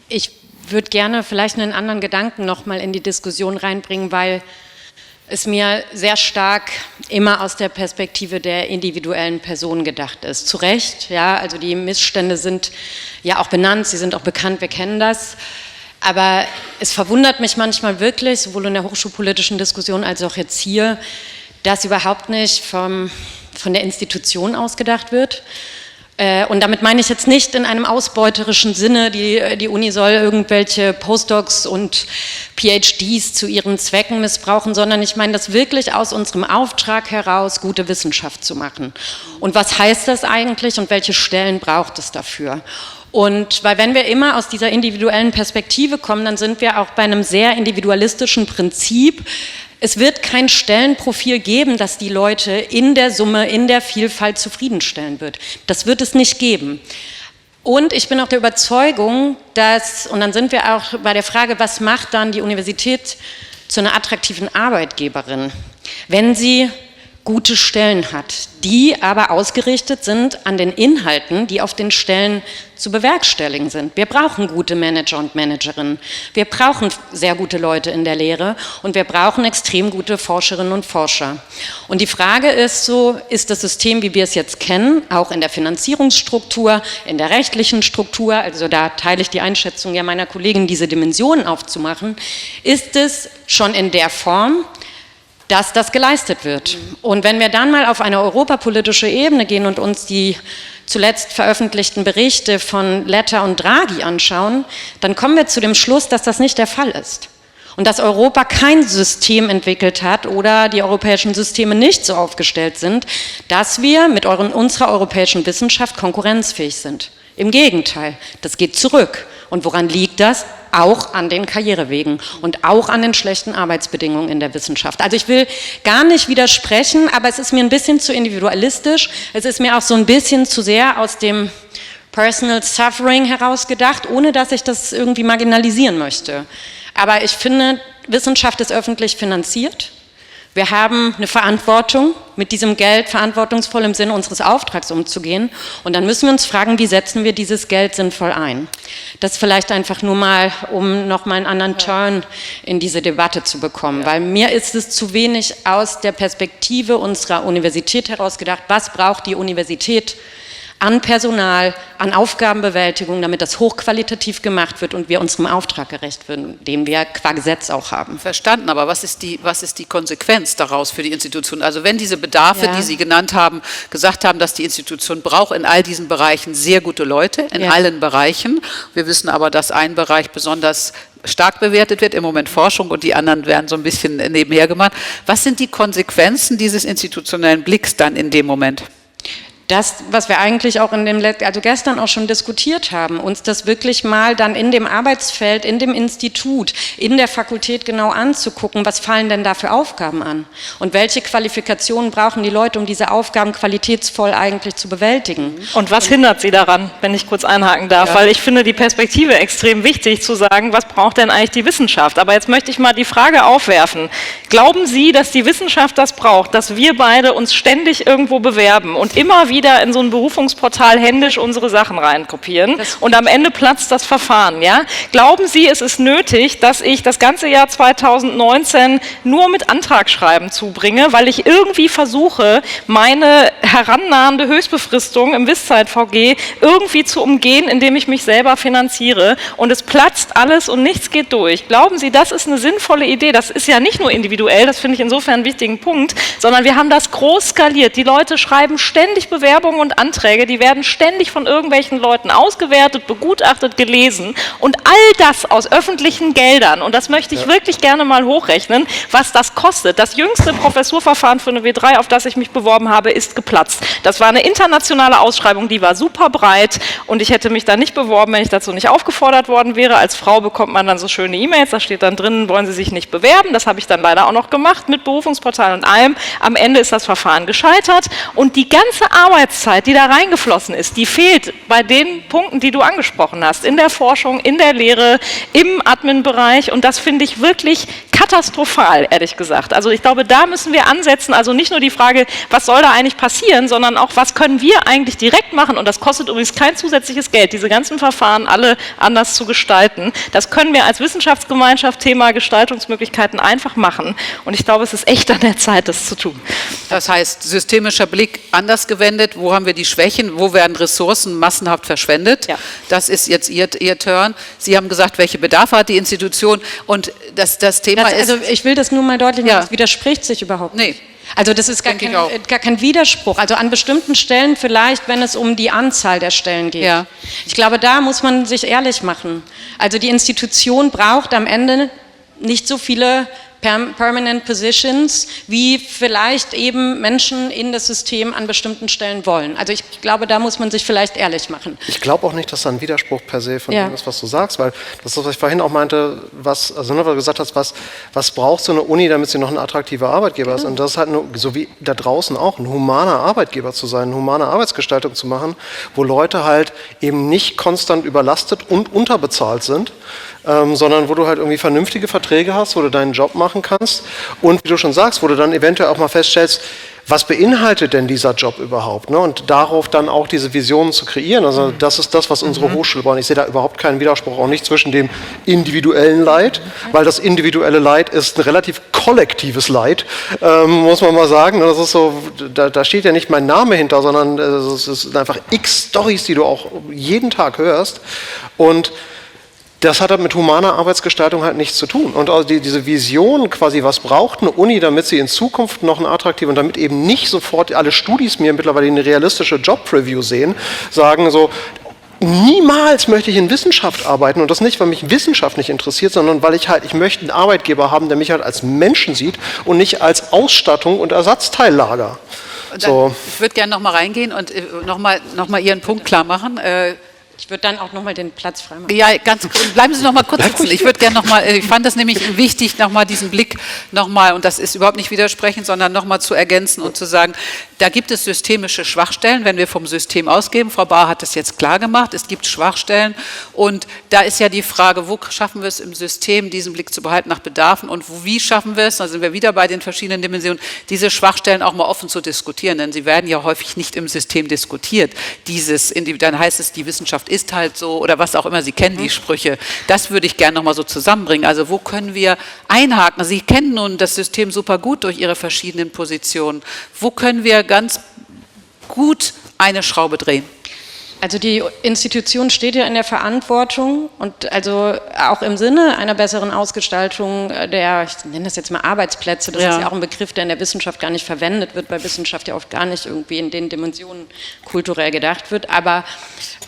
Ich würde gerne vielleicht einen anderen Gedanken nochmal in die Diskussion reinbringen, weil es mir sehr stark immer aus der Perspektive der individuellen Person gedacht ist. Zu Recht, ja, also die Missstände sind ja auch benannt, sie sind auch bekannt, wir kennen das. Aber es verwundert mich manchmal wirklich, sowohl in der hochschulpolitischen Diskussion als auch jetzt hier, dass überhaupt nicht von der Institution ausgedacht wird. Und damit meine ich jetzt nicht in einem ausbeuterischen Sinne, die Uni soll irgendwelche Postdocs und PhDs zu ihren Zwecken missbrauchen, sondern ich meine das wirklich aus unserem Auftrag heraus, gute Wissenschaft zu machen. Und was heißt das eigentlich und welche Stellen braucht es dafür? Und weil wenn wir immer aus dieser individuellen Perspektive kommen, dann sind wir auch bei einem sehr individualistischen Prinzip. Es wird kein Stellenprofil geben, das die Leute in der Summe, in der Vielfalt zufriedenstellen wird. Das wird es nicht geben. Und ich bin auch der Überzeugung, dass, und dann sind wir auch bei der Frage, was macht dann die Universität zu einer attraktiven Arbeitgeberin, wenn sie gute Stellen hat, die aber ausgerichtet sind an den Inhalten, die auf den Stellen zu bewerkstelligen sind. Wir brauchen gute Manager und Managerinnen, wir brauchen sehr gute Leute in der Lehre und wir brauchen extrem gute Forscherinnen und Forscher. Und die Frage ist so, ist das System, wie wir es jetzt kennen, auch in der Finanzierungsstruktur, in der rechtlichen Struktur, also da teile ich die Einschätzung ja meiner Kollegin, diese Dimensionen aufzumachen, ist es schon in der Form, dass das geleistet wird. Und wenn wir dann mal auf eine europapolitische Ebene gehen und uns die zuletzt veröffentlichten Berichte von Letta und Draghi anschauen, dann kommen wir zu dem Schluss, dass das nicht der Fall ist. Und dass Europa kein System entwickelt hat oder die europäischen Systeme nicht so aufgestellt sind, dass wir mit unserer europäischen Wissenschaft konkurrenzfähig sind. Im Gegenteil, das geht zurück. Und woran liegt das? Auch an den Karrierewegen und auch an den schlechten Arbeitsbedingungen in der Wissenschaft. Also ich will gar nicht widersprechen, aber es ist mir ein bisschen zu individualistisch. Es ist mir auch so ein bisschen zu sehr aus dem Personal Suffering herausgedacht, ohne dass ich das irgendwie marginalisieren möchte. Aber ich finde, Wissenschaft ist öffentlich finanziert. Wir haben eine Verantwortung, mit diesem Geld verantwortungsvoll im Sinne unseres Auftrags umzugehen. Und dann müssen wir uns fragen, wie setzen wir dieses Geld sinnvoll ein? Das vielleicht einfach nur mal, um nochmal einen anderen Turn in diese Debatte zu bekommen. Weil mir ist es zu wenig aus der Perspektive unserer Universität herausgedacht, was braucht die Universität an Personal, an Aufgabenbewältigung, damit das hochqualitativ gemacht wird und wir unserem Auftrag gerecht werden, den wir qua Gesetz auch haben. Verstanden, aber was ist die Konsequenz daraus für die Institution? Also wenn diese Bedarfe, die Sie genannt haben, gesagt haben, dass die Institution braucht in all diesen Bereichen sehr gute Leute, in allen Bereichen. Wir wissen aber, dass ein Bereich besonders stark bewertet wird, im Moment Forschung, und die anderen werden so ein bisschen nebenher gemacht. Was sind die Konsequenzen dieses institutionellen Blicks dann in dem Moment? Das, was wir eigentlich auch also gestern auch schon diskutiert haben, uns das wirklich mal dann in dem Arbeitsfeld, in dem Institut, in der Fakultät genau anzugucken, was fallen denn da für Aufgaben an? Und welche Qualifikationen brauchen die Leute, um diese Aufgaben qualitätsvoll eigentlich zu bewältigen? Und was hindert Sie daran, wenn ich kurz einhaken darf? Ja. Weil ich finde die Perspektive extrem wichtig, zu sagen, was braucht denn eigentlich die Wissenschaft? Aber jetzt möchte ich mal die Frage aufwerfen. Glauben Sie, dass die Wissenschaft das braucht, dass wir beide uns ständig irgendwo bewerben und immer wieder in so ein Berufungsportal händisch unsere Sachen reinkopieren und am Ende platzt das Verfahren, ja? Glauben Sie, es ist nötig, dass ich das ganze Jahr 2019 nur mit Antragsschreiben zubringe, weil ich irgendwie versuche, meine herannahende Höchstbefristung im WISZeit-VG irgendwie zu umgehen, indem ich mich selber finanziere, und es platzt alles und nichts geht durch? Glauben Sie, das ist eine sinnvolle Idee? Das ist ja nicht nur individuell, das finde ich insofern einen wichtigen Punkt, sondern wir haben das groß skaliert. Die Leute schreiben ständig Bewerbungen und Anträge, die werden ständig von irgendwelchen Leuten ausgewertet, begutachtet, gelesen, und all das aus öffentlichen Geldern, und das möchte ich wirklich gerne mal hochrechnen, was das kostet. Das jüngste Professurverfahren für eine W3, auf das ich mich beworben habe, ist geplatzt. Das war eine internationale Ausschreibung, die war super breit, und ich hätte mich da nicht beworben, wenn ich dazu nicht aufgefordert worden wäre. Als Frau bekommt man dann so schöne E-Mails, da steht dann drin, wollen Sie sich nicht bewerben? Das habe ich dann leider auch noch gemacht mit Berufungsportal und allem. Am Ende ist das Verfahren gescheitert, und die ganze Arbeitszeit, die da reingeflossen ist, die fehlt bei den Punkten, die du angesprochen hast, in der Forschung, in der Lehre, im Admin-Bereich, und das finde ich wirklich katastrophal, ehrlich gesagt. Also ich glaube, da müssen wir ansetzen, also nicht nur die Frage, was soll da eigentlich passieren, sondern auch, was können wir eigentlich direkt machen, und das kostet übrigens kein zusätzliches Geld, diese ganzen Verfahren alle anders zu gestalten. Das können wir als Wissenschaftsgemeinschaft, Thema Gestaltungsmöglichkeiten, einfach machen, und ich glaube, es ist echt an der Zeit, das zu tun. Das heißt, systemischer Blick anders gewendet, wo haben wir die Schwächen, wo werden Ressourcen massenhaft verschwendet? Ja. Das ist jetzt Ihr Turn. Sie haben gesagt, welche Bedarfe hat die Institution, und das Thema ist... Also ich will das nur mal deutlich machen, das widerspricht sich überhaupt nicht. Also das ist gar kein Widerspruch. Also an bestimmten Stellen vielleicht, wenn es um die Anzahl der Stellen geht. Ja. Ich glaube, da muss man sich ehrlich machen. Also die Institution braucht am Ende nicht so viele Permanent Positions, wie vielleicht eben Menschen in das System an bestimmten Stellen wollen. Also ich glaube, da muss man sich vielleicht ehrlich machen. Ich glaube auch nicht, dass da ein Widerspruch per se von dem ist, was du sagst, weil das ist, was ich vorhin auch meinte, was du gesagt hast, was braucht so eine Uni, damit sie noch ein attraktiver Arbeitgeber ist. Und das ist halt so wie da draußen auch ein humaner Arbeitgeber zu sein, eine humane Arbeitsgestaltung zu machen, wo Leute halt eben nicht konstant überlastet und unterbezahlt sind, sondern wo du halt irgendwie vernünftige Verträge hast, wo du deinen Job machen kannst und wie du schon sagst, wo du dann eventuell auch mal feststellst, was beinhaltet denn dieser Job überhaupt? Ne? Und darauf dann auch diese Visionen zu kreieren. Also das ist das, was unsere Hochschule braucht. Ich sehe da überhaupt keinen Widerspruch, auch nicht zwischen dem individuellen Leid, weil das individuelle Leid ist ein relativ kollektives Leid, muss man mal sagen. Das ist so, da steht ja nicht mein Name hinter, sondern es sind einfach x Storys, die du auch jeden Tag hörst. Und das hat halt mit humaner Arbeitsgestaltung halt nichts zu tun. Und also diese Vision quasi, was braucht eine Uni, damit sie in Zukunft noch ein attraktiv und damit eben nicht sofort alle Studis mir mittlerweile eine realistische Job-Preview sehen, sagen so, niemals möchte ich in Wissenschaft arbeiten und das nicht, weil mich Wissenschaft nicht interessiert, sondern weil ich möchte einen Arbeitgeber haben, der mich halt als Menschen sieht und nicht als Ausstattung und Ersatzteillager. So. Ich würde gerne noch mal reingehen und noch mal Ihren Punkt klar machen. Ich würde dann auch nochmal den Platz freimachen. Ja, bleiben Sie noch mal kurz sitzen. Ich würde gerne noch mal, ich fand das nämlich wichtig, noch mal diesen Blick noch mal, und das ist überhaupt nicht widersprechend, sondern noch mal zu ergänzen und zu sagen, da gibt es systemische Schwachstellen, wenn wir vom System ausgehen. Frau Bahr hat das jetzt klar gemacht, es gibt Schwachstellen und da ist ja die Frage, wo schaffen wir es im System, diesen Blick zu behalten nach Bedarfen und wie schaffen wir es, da sind wir wieder bei den verschiedenen Dimensionen, diese Schwachstellen auch mal offen zu diskutieren, denn sie werden ja häufig nicht im System diskutiert. Dann heißt es, die Wissenschaft ist halt so oder was auch immer, Sie kennen die Sprüche. Das würde ich gerne noch mal so zusammenbringen. Also wo können wir einhaken? Sie kennen nun das System super gut durch Ihre verschiedenen Positionen. Wo können wir ganz gut eine Schraube drehen? Also die Institution steht ja in der Verantwortung und also auch im Sinne einer besseren Ausgestaltung der, ich nenne das jetzt mal Arbeitsplätze, das ist ja auch ein Begriff, der in der Wissenschaft gar nicht verwendet wird, weil Wissenschaft ja oft gar nicht irgendwie in den Dimensionen kulturell gedacht wird, aber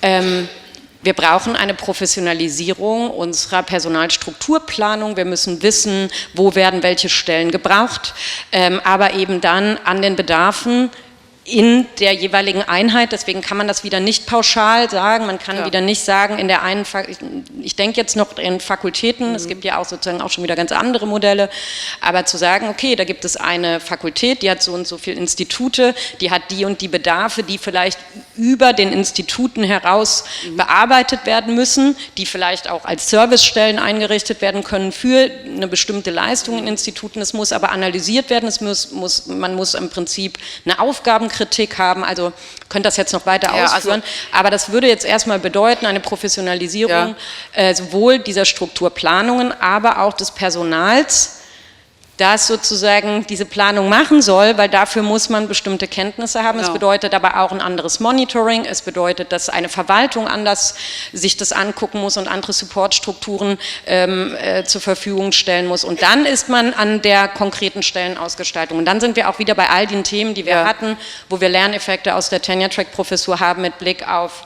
wir brauchen eine Professionalisierung unserer Personalstrukturplanung. Wir müssen wissen, wo werden welche Stellen gebraucht, aber eben dann an den Bedarfen in der jeweiligen Einheit, deswegen kann man das wieder nicht pauschal sagen, man kann wieder nicht sagen, in der einen, ich denke jetzt noch in Fakultäten, es gibt ja auch sozusagen auch schon wieder ganz andere Modelle, aber zu sagen, okay, da gibt es eine Fakultät, die hat so und so viele Institute, die hat die und die Bedarfe, die vielleicht über den Instituten heraus bearbeitet werden müssen, die vielleicht auch als Servicestellen eingerichtet werden können für eine bestimmte Leistung in Instituten, es muss aber analysiert werden, man muss im Prinzip eine Aufgabenkritik haben, also könnt das jetzt noch weiter ausführen, aber das würde jetzt erstmal bedeuten, eine Professionalisierung sowohl dieser Strukturplanungen, aber auch des Personals, das sozusagen diese Planung machen soll, weil dafür muss man bestimmte Kenntnisse haben. Es bedeutet aber auch ein anderes Monitoring, es bedeutet, dass eine Verwaltung anders sich das angucken muss und andere Supportstrukturen zur Verfügung stellen muss. Und dann ist man an der konkreten Stellenausgestaltung. Und dann sind wir auch wieder bei all den Themen, die wir hatten, wo wir Lerneffekte aus der Tenure-Track-Professur haben mit Blick auf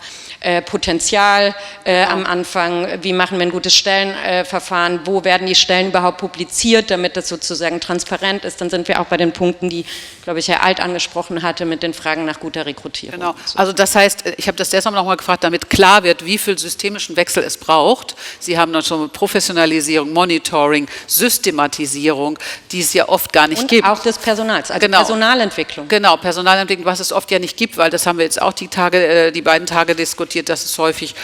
Potenzial am Anfang, wie machen wir ein gutes Stellenverfahren, wo werden die Stellen überhaupt publiziert, damit das sozusagen transparent ist. Dann sind wir auch bei den Punkten, die, glaube ich, Herr Alt angesprochen hatte, mit den Fragen nach guter Rekrutierung. Genau, also das heißt, ich habe das deshalb nochmal gefragt, damit klar wird, wie viel systemischen Wechsel es braucht. Sie haben dann schon Professionalisierung, Monitoring, Systematisierung, die es ja oft gar nicht gibt. Und auch des Personals, also Personalentwicklung. Genau, Personalentwicklung, was es oft ja nicht gibt, weil das haben wir jetzt auch die beiden Tage diskutiert, dass es häufig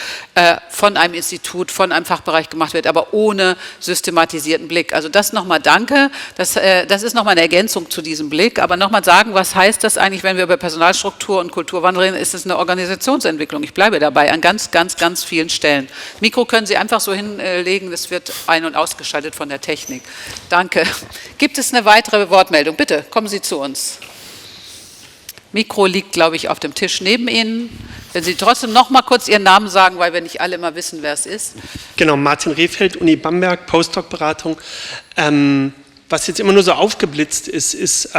von einem Institut, von einem Fachbereich gemacht wird, aber ohne systematisierten Blick. Also das nochmal danke, das ist nochmal eine Ergänzung zu diesem Blick, aber nochmal sagen, was heißt das eigentlich, wenn wir über Personalstruktur und Kulturwandel reden, ist es eine Organisationsentwicklung. Ich bleibe dabei an ganz, ganz, ganz vielen Stellen. Mikro können Sie einfach so hinlegen, das wird ein- und ausgeschaltet von der Technik. Danke. Gibt es eine weitere Wortmeldung? Bitte, kommen Sie zu uns. Mikro liegt, glaube ich, auf dem Tisch neben Ihnen. Wenn Sie trotzdem noch mal kurz Ihren Namen sagen, weil wir nicht alle immer wissen, wer es ist. Genau, Martin Rehfeld, Uni Bamberg, Postdoc-Beratung. Was jetzt immer nur so aufgeblitzt ist,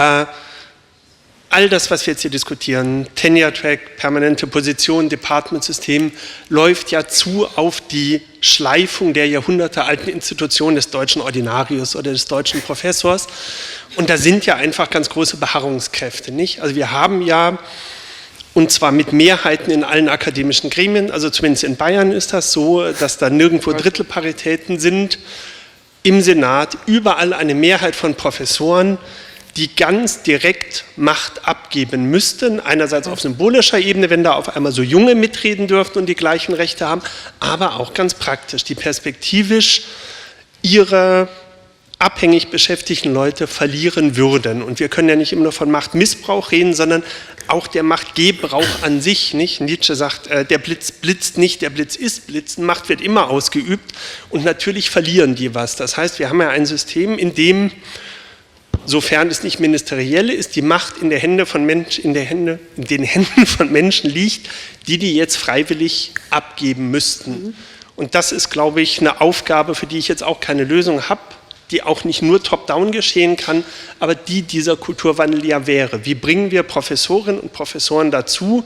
all das, was wir jetzt hier diskutieren, Tenure-Track, permanente Position, Departmentsystem, läuft ja zu auf die Schleifung der jahrhundertealten Institution des deutschen Ordinarius oder des deutschen Professors. Und da sind ja einfach ganz große Beharrungskräfte, nicht? Also wir haben ja, und zwar mit Mehrheiten in allen akademischen Gremien, also zumindest in Bayern ist das so, dass da nirgendwo Drittelparitäten sind, im Senat überall eine Mehrheit von Professoren, die ganz direkt Macht abgeben müssten, einerseits auf symbolischer Ebene, wenn da auf einmal so Junge mitreden dürften und die gleichen Rechte haben, aber auch ganz praktisch, die perspektivisch ihre abhängig beschäftigten Leute verlieren würden. Und wir können ja nicht immer nur von Machtmissbrauch reden, sondern auch der Machtgebrauch an sich, nicht? Nietzsche sagt, der Blitz blitzt nicht, der Blitz ist Blitzen, Macht wird immer ausgeübt und natürlich verlieren die was. Das heißt, wir haben ja ein System, in dem, sofern es nicht ministeriell ist, die Macht in den Händen von Menschen liegt, die jetzt freiwillig abgeben müssten. Und das ist, glaube ich, eine Aufgabe, für die ich jetzt auch keine Lösung habe, die auch nicht nur top-down geschehen kann, aber die dieser Kulturwandel ja wäre. Wie bringen wir Professorinnen und Professoren dazu,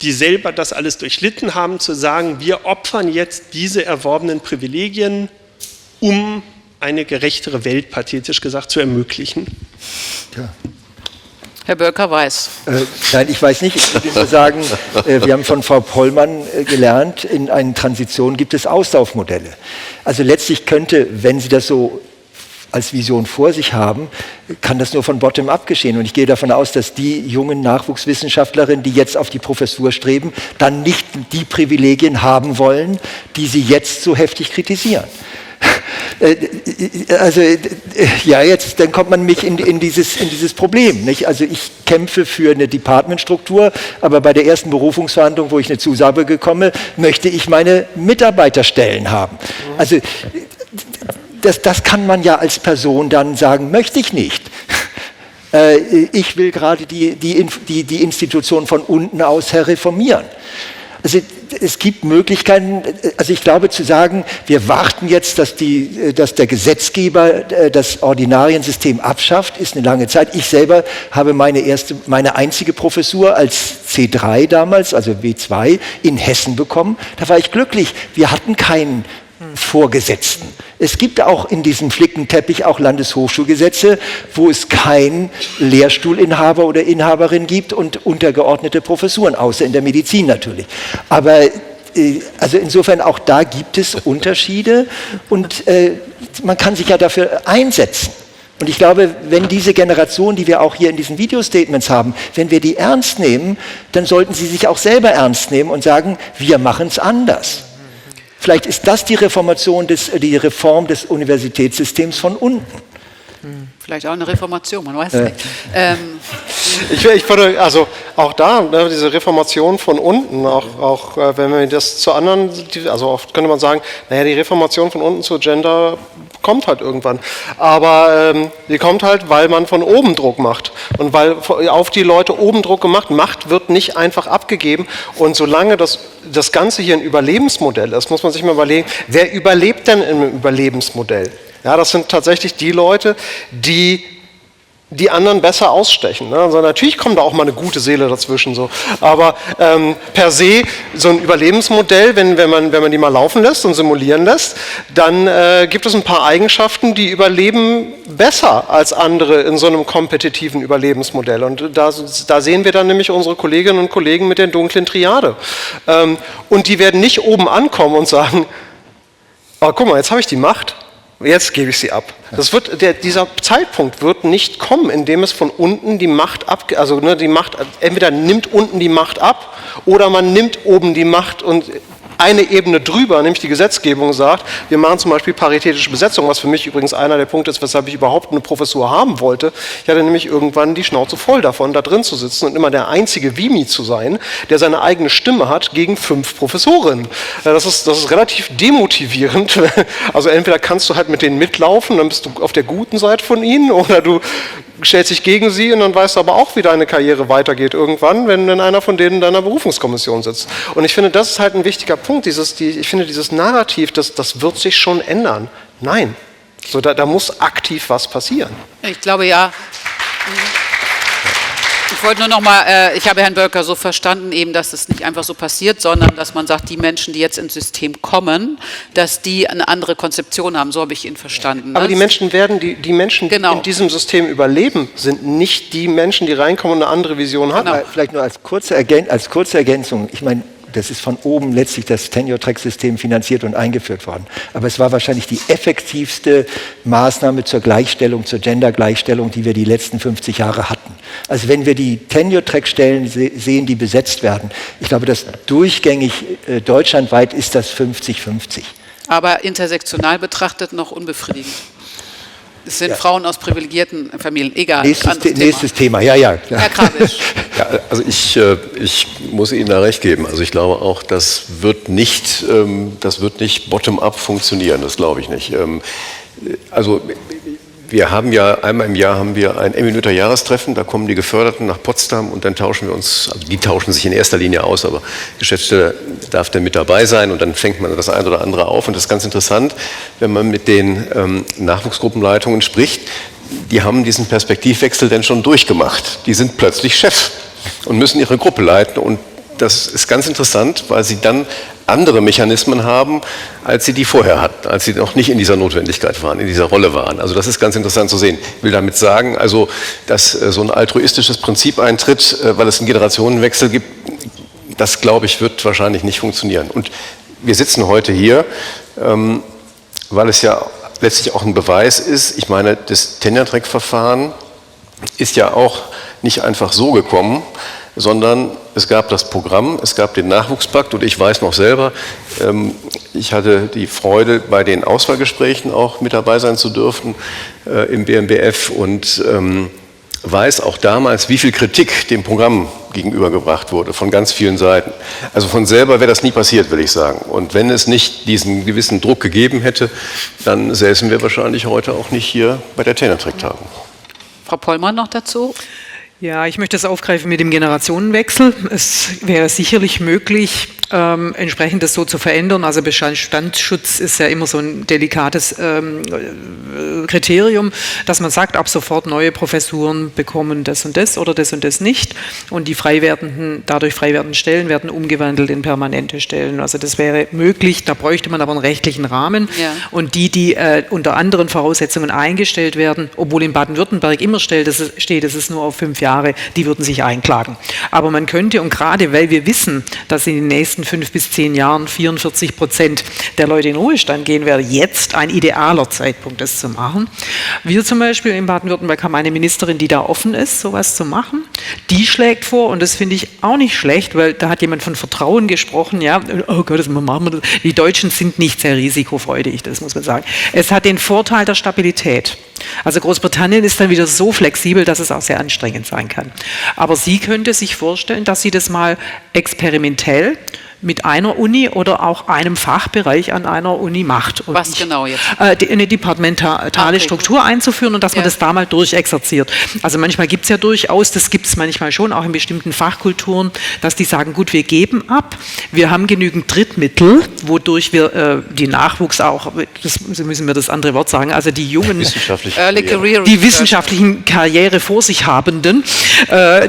die selber das alles durchlitten haben, zu sagen, wir opfern jetzt diese erworbenen Privilegien, um eine gerechtere Welt, pathetisch gesagt, zu ermöglichen? Ja. Herr Börker-Weiß. Nein, ich weiß nicht. Ich würde nur sagen, wir haben von Frau Pollmann gelernt, in einer Transition gibt es Auslaufmodelle. Also letztlich könnte, wenn Sie das so als Vision vor sich haben, kann das nur von bottom-up geschehen. Und ich gehe davon aus, dass die jungen Nachwuchswissenschaftlerinnen, die jetzt auf die Professur streben, dann nicht die Privilegien haben wollen, die sie jetzt so heftig kritisieren. Also, ja, jetzt, dann kommt man mich in dieses Problem, nicht? Also ich kämpfe für eine Departmentstruktur, aber bei der ersten Berufungsverhandlung, wo ich eine Zusage bekomme, möchte ich meine Mitarbeiterstellen haben. Also das kann man ja als Person dann sagen, möchte ich nicht. Ich will gerade die Institution von unten aus her reformieren. Also es gibt Möglichkeiten, also ich glaube zu sagen, wir warten jetzt, dass der Gesetzgeber das Ordinariensystem abschafft, ist eine lange Zeit. Ich selber habe meine einzige Professur als C3 damals, also W2, in Hessen bekommen. Da war ich glücklich. Wir hatten keinen Vorgesetzten. Es gibt auch in diesem Flickenteppich auch Landeshochschulgesetze, wo es keinen Lehrstuhlinhaber oder Inhaberin gibt und untergeordnete Professuren, außer in der Medizin natürlich. Aber also insofern auch da gibt es Unterschiede und man kann sich ja dafür einsetzen. Und ich glaube, wenn diese Generation, die wir auch hier in diesen Videostatements haben, wenn wir die ernst nehmen, dann sollten sie sich auch selber ernst nehmen und sagen, wir machen es anders. Vielleicht ist das die Reform des Universitätssystems von unten. Vielleicht auch eine Reformation, man weiß nicht. Ich würde, also auch da, ne, diese Reformation von unten, auch wenn wir das zu anderen, also oft könnte man sagen, naja, die Reformation von unten zu Gender kommt halt irgendwann. Aber die kommt halt, weil man von oben Druck macht. Und weil auf die Leute oben Druck gemacht, Macht wird nicht einfach abgegeben. Und solange das Ganze hier ein Überlebensmodell ist, muss man sich mal überlegen, wer überlebt denn im Überlebensmodell? Ja, das sind tatsächlich die Leute, die anderen besser ausstechen. Ne? Also natürlich kommt da auch mal eine gute Seele dazwischen. So. Aber per se, so ein Überlebensmodell, wenn man die mal laufen lässt und simulieren lässt, dann gibt es ein paar Eigenschaften, die überleben besser als andere in so einem kompetitiven Überlebensmodell. Und da sehen wir dann nämlich unsere Kolleginnen und Kollegen mit der dunklen Triade. Und die werden nicht oben ankommen und sagen, oh, guck mal, jetzt habe ich die Macht. Jetzt gebe ich sie ab. Dieser Zeitpunkt wird nicht kommen, indem es von unten die Macht die Macht, entweder nimmt unten die Macht ab oder man nimmt oben die Macht und eine Ebene drüber, nämlich die Gesetzgebung, sagt, wir machen zum Beispiel paritätische Besetzung, was für mich übrigens einer der Punkte ist, weshalb ich überhaupt eine Professur haben wollte. Ich hatte nämlich irgendwann die Schnauze voll davon, da drin zu sitzen und immer der einzige Vimi zu sein, der seine eigene Stimme hat gegen 5 Professorinnen. Das ist relativ demotivierend. Also entweder kannst du halt mit denen mitlaufen, dann bist du auf der guten Seite von ihnen, oder du stellst dich gegen sie und dann weißt du aber auch, wie deine Karriere weitergeht irgendwann, wenn dann einer von denen in deiner Berufungskommission sitzt. Und ich finde, das ist halt ein wichtiger Punkt. Ich finde, dieses Narrativ, das wird sich schon ändern. Nein, da muss aktiv was passieren. Ich glaube, ja. Ich wollte nur noch mal, ich habe Herrn Bölker so verstanden, eben, dass es nicht einfach so passiert, sondern dass man sagt, die Menschen, die jetzt ins System kommen, dass die eine andere Konzeption haben. So habe ich ihn verstanden. Aber die Menschen die Menschen, die in diesem System überleben, sind nicht die Menschen, die reinkommen und eine andere Vision haben. Genau. Vielleicht nur als kurze Ergänzung. Ich meine, das ist von oben letztlich das Tenure-Track-System finanziert und eingeführt worden. Aber es war wahrscheinlich die effektivste Maßnahme zur Gleichstellung, zur Gender-Gleichstellung, die wir die letzten 50 Jahre hatten. Also wenn wir die Tenure-Track-Stellen sehen, die besetzt werden, ich glaube, dass durchgängig deutschlandweit ist das 50-50. Aber intersektional betrachtet noch unbefriedigend. Es sind Frauen aus privilegierten Familien, egal. Nächstes Thema. Ja. Herr Krabisch. Ja, also ich muss Ihnen da recht geben. Also ich glaube auch, das wird nicht bottom-up funktionieren. Das glaube ich nicht. Also wir haben ja einmal im Jahr ein eminenter Jahrestreffen, da kommen die Geförderten nach Potsdam und dann tauschen wir uns, also die tauschen sich in erster Linie aus, aber Geschäftsstelle darf dann mit dabei sein und dann fängt man das ein oder andere auf und das ist ganz interessant, wenn man mit den Nachwuchsgruppenleitungen spricht, die haben diesen Perspektivwechsel denn schon durchgemacht. Die sind plötzlich Chef und müssen ihre Gruppe leiten und das ist ganz interessant, weil sie dann andere Mechanismen haben, als sie die vorher hatten, als sie noch nicht in dieser Notwendigkeit waren, in dieser Rolle waren. Also das ist ganz interessant zu sehen. Ich will damit sagen, also, dass so ein altruistisches Prinzip eintritt, weil es einen Generationenwechsel gibt, das, glaube ich, wird wahrscheinlich nicht funktionieren. Und wir sitzen heute hier, weil es ja letztlich auch ein Beweis ist, ich meine, das Tenure-Track-Verfahren ist ja auch nicht einfach so gekommen, sondern es gab das Programm, es gab den Nachwuchspakt und ich weiß noch selber, ich hatte die Freude, bei den Auswahlgesprächen auch mit dabei sein zu dürfen im BMBF und weiß auch damals, wie viel Kritik dem Programm gegenübergebracht wurde, von ganz vielen Seiten. Also von selber wäre das nie passiert, will ich sagen. Und wenn es nicht diesen gewissen Druck gegeben hätte, dann säßen wir wahrscheinlich heute auch nicht hier bei der Tenure-Track-Tagung. Frau Pollmann noch dazu? Ja, ich möchte das aufgreifen mit dem Generationenwechsel. Es wäre sicherlich möglich, entsprechend das so zu verändern. Also Bestandsschutz ist ja immer so ein delikates Kriterium, dass man sagt, ab sofort neue Professuren bekommen das und das nicht. Und die dadurch frei werdenden Stellen werden umgewandelt in permanente Stellen. Also das wäre möglich, da bräuchte man aber einen rechtlichen Rahmen. Ja. Und die unter anderen Voraussetzungen eingestellt werden, obwohl in Baden-Württemberg immer steht, es ist nur auf 5 Jahre, die würden sich einklagen. Aber man könnte, und gerade weil wir wissen, dass in den nächsten 5 bis 10 Jahren 44% der Leute in Ruhestand gehen, wäre jetzt ein idealer Zeitpunkt, das zu machen. Wir zum Beispiel in Baden-Württemberg haben eine Ministerin, die da offen ist, sowas zu machen. Die schlägt vor, und das finde ich auch nicht schlecht, weil da hat jemand von Vertrauen gesprochen, ja, oh Gott, machen wir das. Die Deutschen sind nicht sehr risikofreudig, das muss man sagen. Es hat den Vorteil der Stabilität. Also Großbritannien ist dann wieder so flexibel, dass es auch sehr anstrengend sein kann. Aber sie könnte sich vorstellen, dass sie das mal experimentell mit einer Uni oder auch einem Fachbereich an einer Uni macht. Und was genau jetzt? Eine departementale Struktur einzuführen und dass man das da mal durchexerziert. Also manchmal gibt es ja durchaus, das gibt es manchmal schon, auch in bestimmten Fachkulturen, dass die sagen, gut, wir geben ab, wir haben genügend Drittmittel, wodurch wir die Nachwuchs auch, so müssen wir das andere Wort sagen, also die jungen, die wissenschaftlichen Karriere vor sich habenden,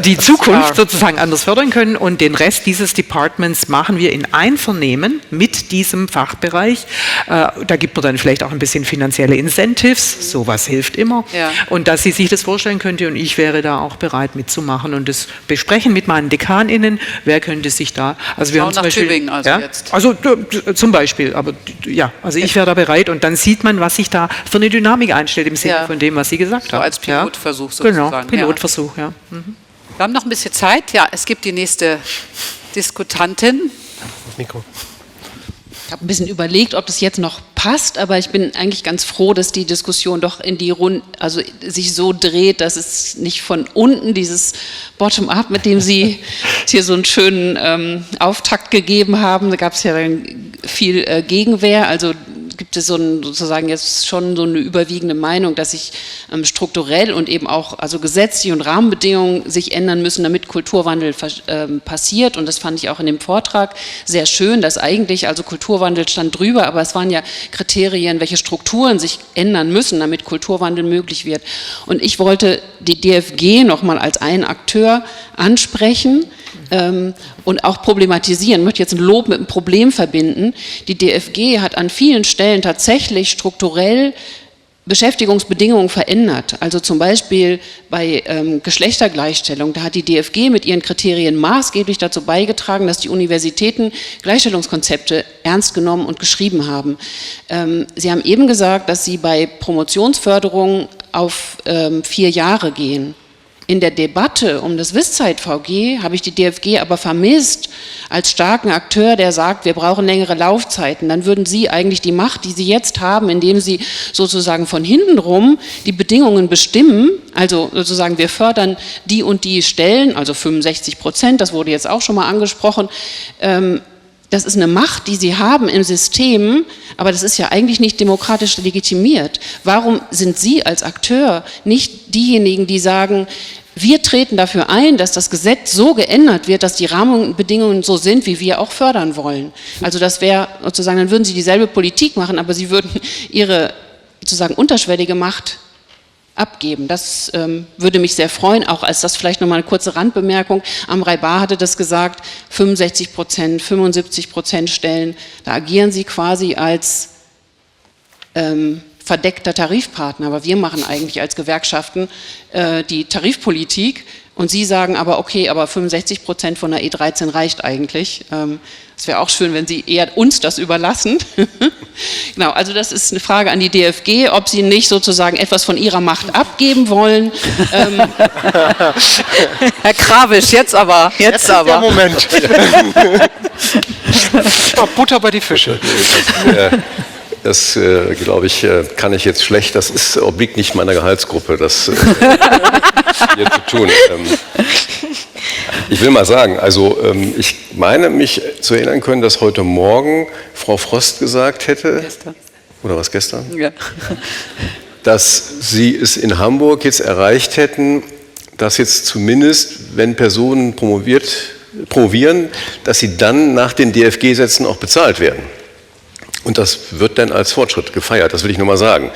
die Zukunft sozusagen anders fördern können und den Rest dieses Departments machen wir in Einvernehmen mit diesem Fachbereich. Da gibt man dann vielleicht auch ein bisschen finanzielle Incentives, sowas hilft immer. Ja. Und dass sie sich das vorstellen könnte und ich wäre da auch bereit mitzumachen und das besprechen mit meinen DekanInnen, wer könnte sich da, also wir haben zum Beispiel, Tübingen also jetzt. Also zum Beispiel, aber ja, also ich wäre da bereit und dann sieht man, was sich da für eine Dynamik einstellt im Sinne von dem, was Sie gesagt haben. Als Pilotversuch sozusagen. Genau, Pilotversuch, ja. Mhm. Wir haben noch ein bisschen Zeit. Ja, es gibt die nächste Diskutantin. Mikro. Ich habe ein bisschen überlegt, ob das jetzt noch passt, aber ich bin eigentlich ganz froh, dass die Diskussion doch in die Runde, also sich so dreht, dass es nicht von unten dieses Bottom-up, mit dem Sie hier so einen schönen Auftakt gegeben haben, da gab es ja dann viel Gegenwehr, also gibt es sozusagen jetzt schon so eine überwiegende Meinung, dass sich strukturell und eben auch also gesetzlich und Rahmenbedingungen sich ändern müssen, damit Kulturwandel passiert. Und das fand ich auch in dem Vortrag sehr schön, dass eigentlich, also Kulturwandel stand drüber, aber es waren ja Kriterien, welche Strukturen sich ändern müssen, damit Kulturwandel möglich wird. Und ich wollte die DFG nochmal als einen Akteur ansprechen und auch problematisieren. Ich möchte jetzt ein Lob mit einem Problem verbinden. Die DFG hat an vielen Stellen tatsächlich strukturell Beschäftigungsbedingungen verändert. Also zum Beispiel bei Geschlechtergleichstellung, da hat die DFG mit ihren Kriterien maßgeblich dazu beigetragen, dass die Universitäten Gleichstellungskonzepte ernst genommen und geschrieben haben. Sie haben eben gesagt, dass Sie bei Promotionsförderung auf 4 Jahre gehen. In der Debatte um das Wisszeit-VG habe ich die DFG aber vermisst als starken Akteur, der sagt, wir brauchen längere Laufzeiten. Dann würden Sie eigentlich die Macht, die Sie jetzt haben, indem Sie sozusagen von hinten rum die Bedingungen bestimmen, also sozusagen wir fördern die und die Stellen, also 65%, das wurde jetzt auch schon mal angesprochen, das ist eine Macht, die Sie haben im System, aber das ist ja eigentlich nicht demokratisch legitimiert. Warum sind Sie als Akteur nicht diejenigen, die sagen, wir treten dafür ein, dass das Gesetz so geändert wird, dass die Rahmenbedingungen so sind, wie wir auch fördern wollen? Also das wäre sozusagen, dann würden Sie dieselbe Politik machen, aber Sie würden Ihre sozusagen unterschwellige Macht abgeben. Das würde mich sehr freuen, auch als das vielleicht nochmal eine kurze Randbemerkung. Amrei Bar hatte das gesagt, 65%, 75% Stellen, da agieren Sie quasi als verdeckter Tarifpartner, aber wir machen eigentlich als Gewerkschaften die Tarifpolitik und Sie sagen aber, okay, aber 65% von der E13 reicht eigentlich. Es wäre auch schön, wenn Sie eher uns das überlassen. Genau, also das ist eine Frage an die DFG, ob Sie nicht sozusagen etwas von Ihrer Macht abgeben wollen. Herr Krawisch, jetzt aber. Jetzt aber. Der Moment. Butter bei die Fische. Das, glaube ich, kann ich jetzt schlecht. Das obliegt nicht meiner Gehaltsgruppe, das hier zu tun. Ich will mal sagen, also ich meine mich zu erinnern können, dass heute Morgen Frau Frost gesagt hätte, gestern. Oder was gestern? Ja. Dass sie es in Hamburg jetzt erreicht hätten, dass jetzt zumindest, wenn Personen promovieren, dass sie dann nach den DFG-Sätzen auch bezahlt werden. Und das wird dann als Fortschritt gefeiert, das will ich nur mal sagen.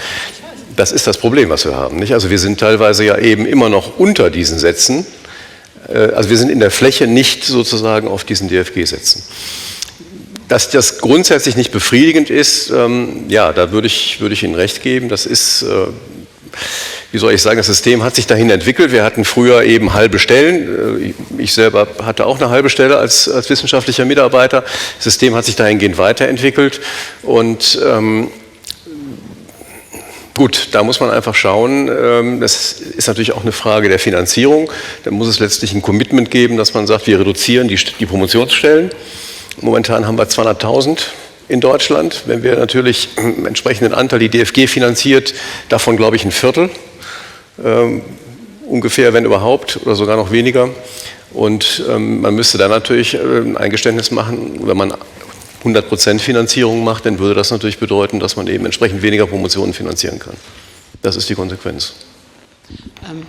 Das ist das Problem, was wir haben, nicht? Also wir sind teilweise ja eben immer noch unter diesen Sätzen. Also wir sind in der Fläche nicht sozusagen auf diesen DFG-Sätzen. Dass das grundsätzlich nicht befriedigend ist, ja, da würde ich Ihnen recht geben. Das ist, wie soll ich sagen, das System hat sich dahin entwickelt. Wir hatten früher eben halbe Stellen. Ich selber hatte auch eine halbe Stelle als wissenschaftlicher Mitarbeiter. Das System hat sich dahingehend weiterentwickelt. Und gut, da muss man einfach schauen. Das ist natürlich auch eine Frage der Finanzierung. Da muss es letztlich ein Commitment geben, dass man sagt, wir reduzieren die Promotionsstellen. Momentan haben wir 200.000 in Deutschland. Wenn wir natürlich einen entsprechenden Anteil die DFG finanziert, davon glaube ich ein Viertel, ungefähr, wenn überhaupt, oder sogar noch weniger. Und man müsste dann natürlich ein Eingeständnis machen, wenn man 100% Finanzierung macht, dann würde das natürlich bedeuten, dass man eben entsprechend weniger Promotionen finanzieren kann. Das ist die Konsequenz.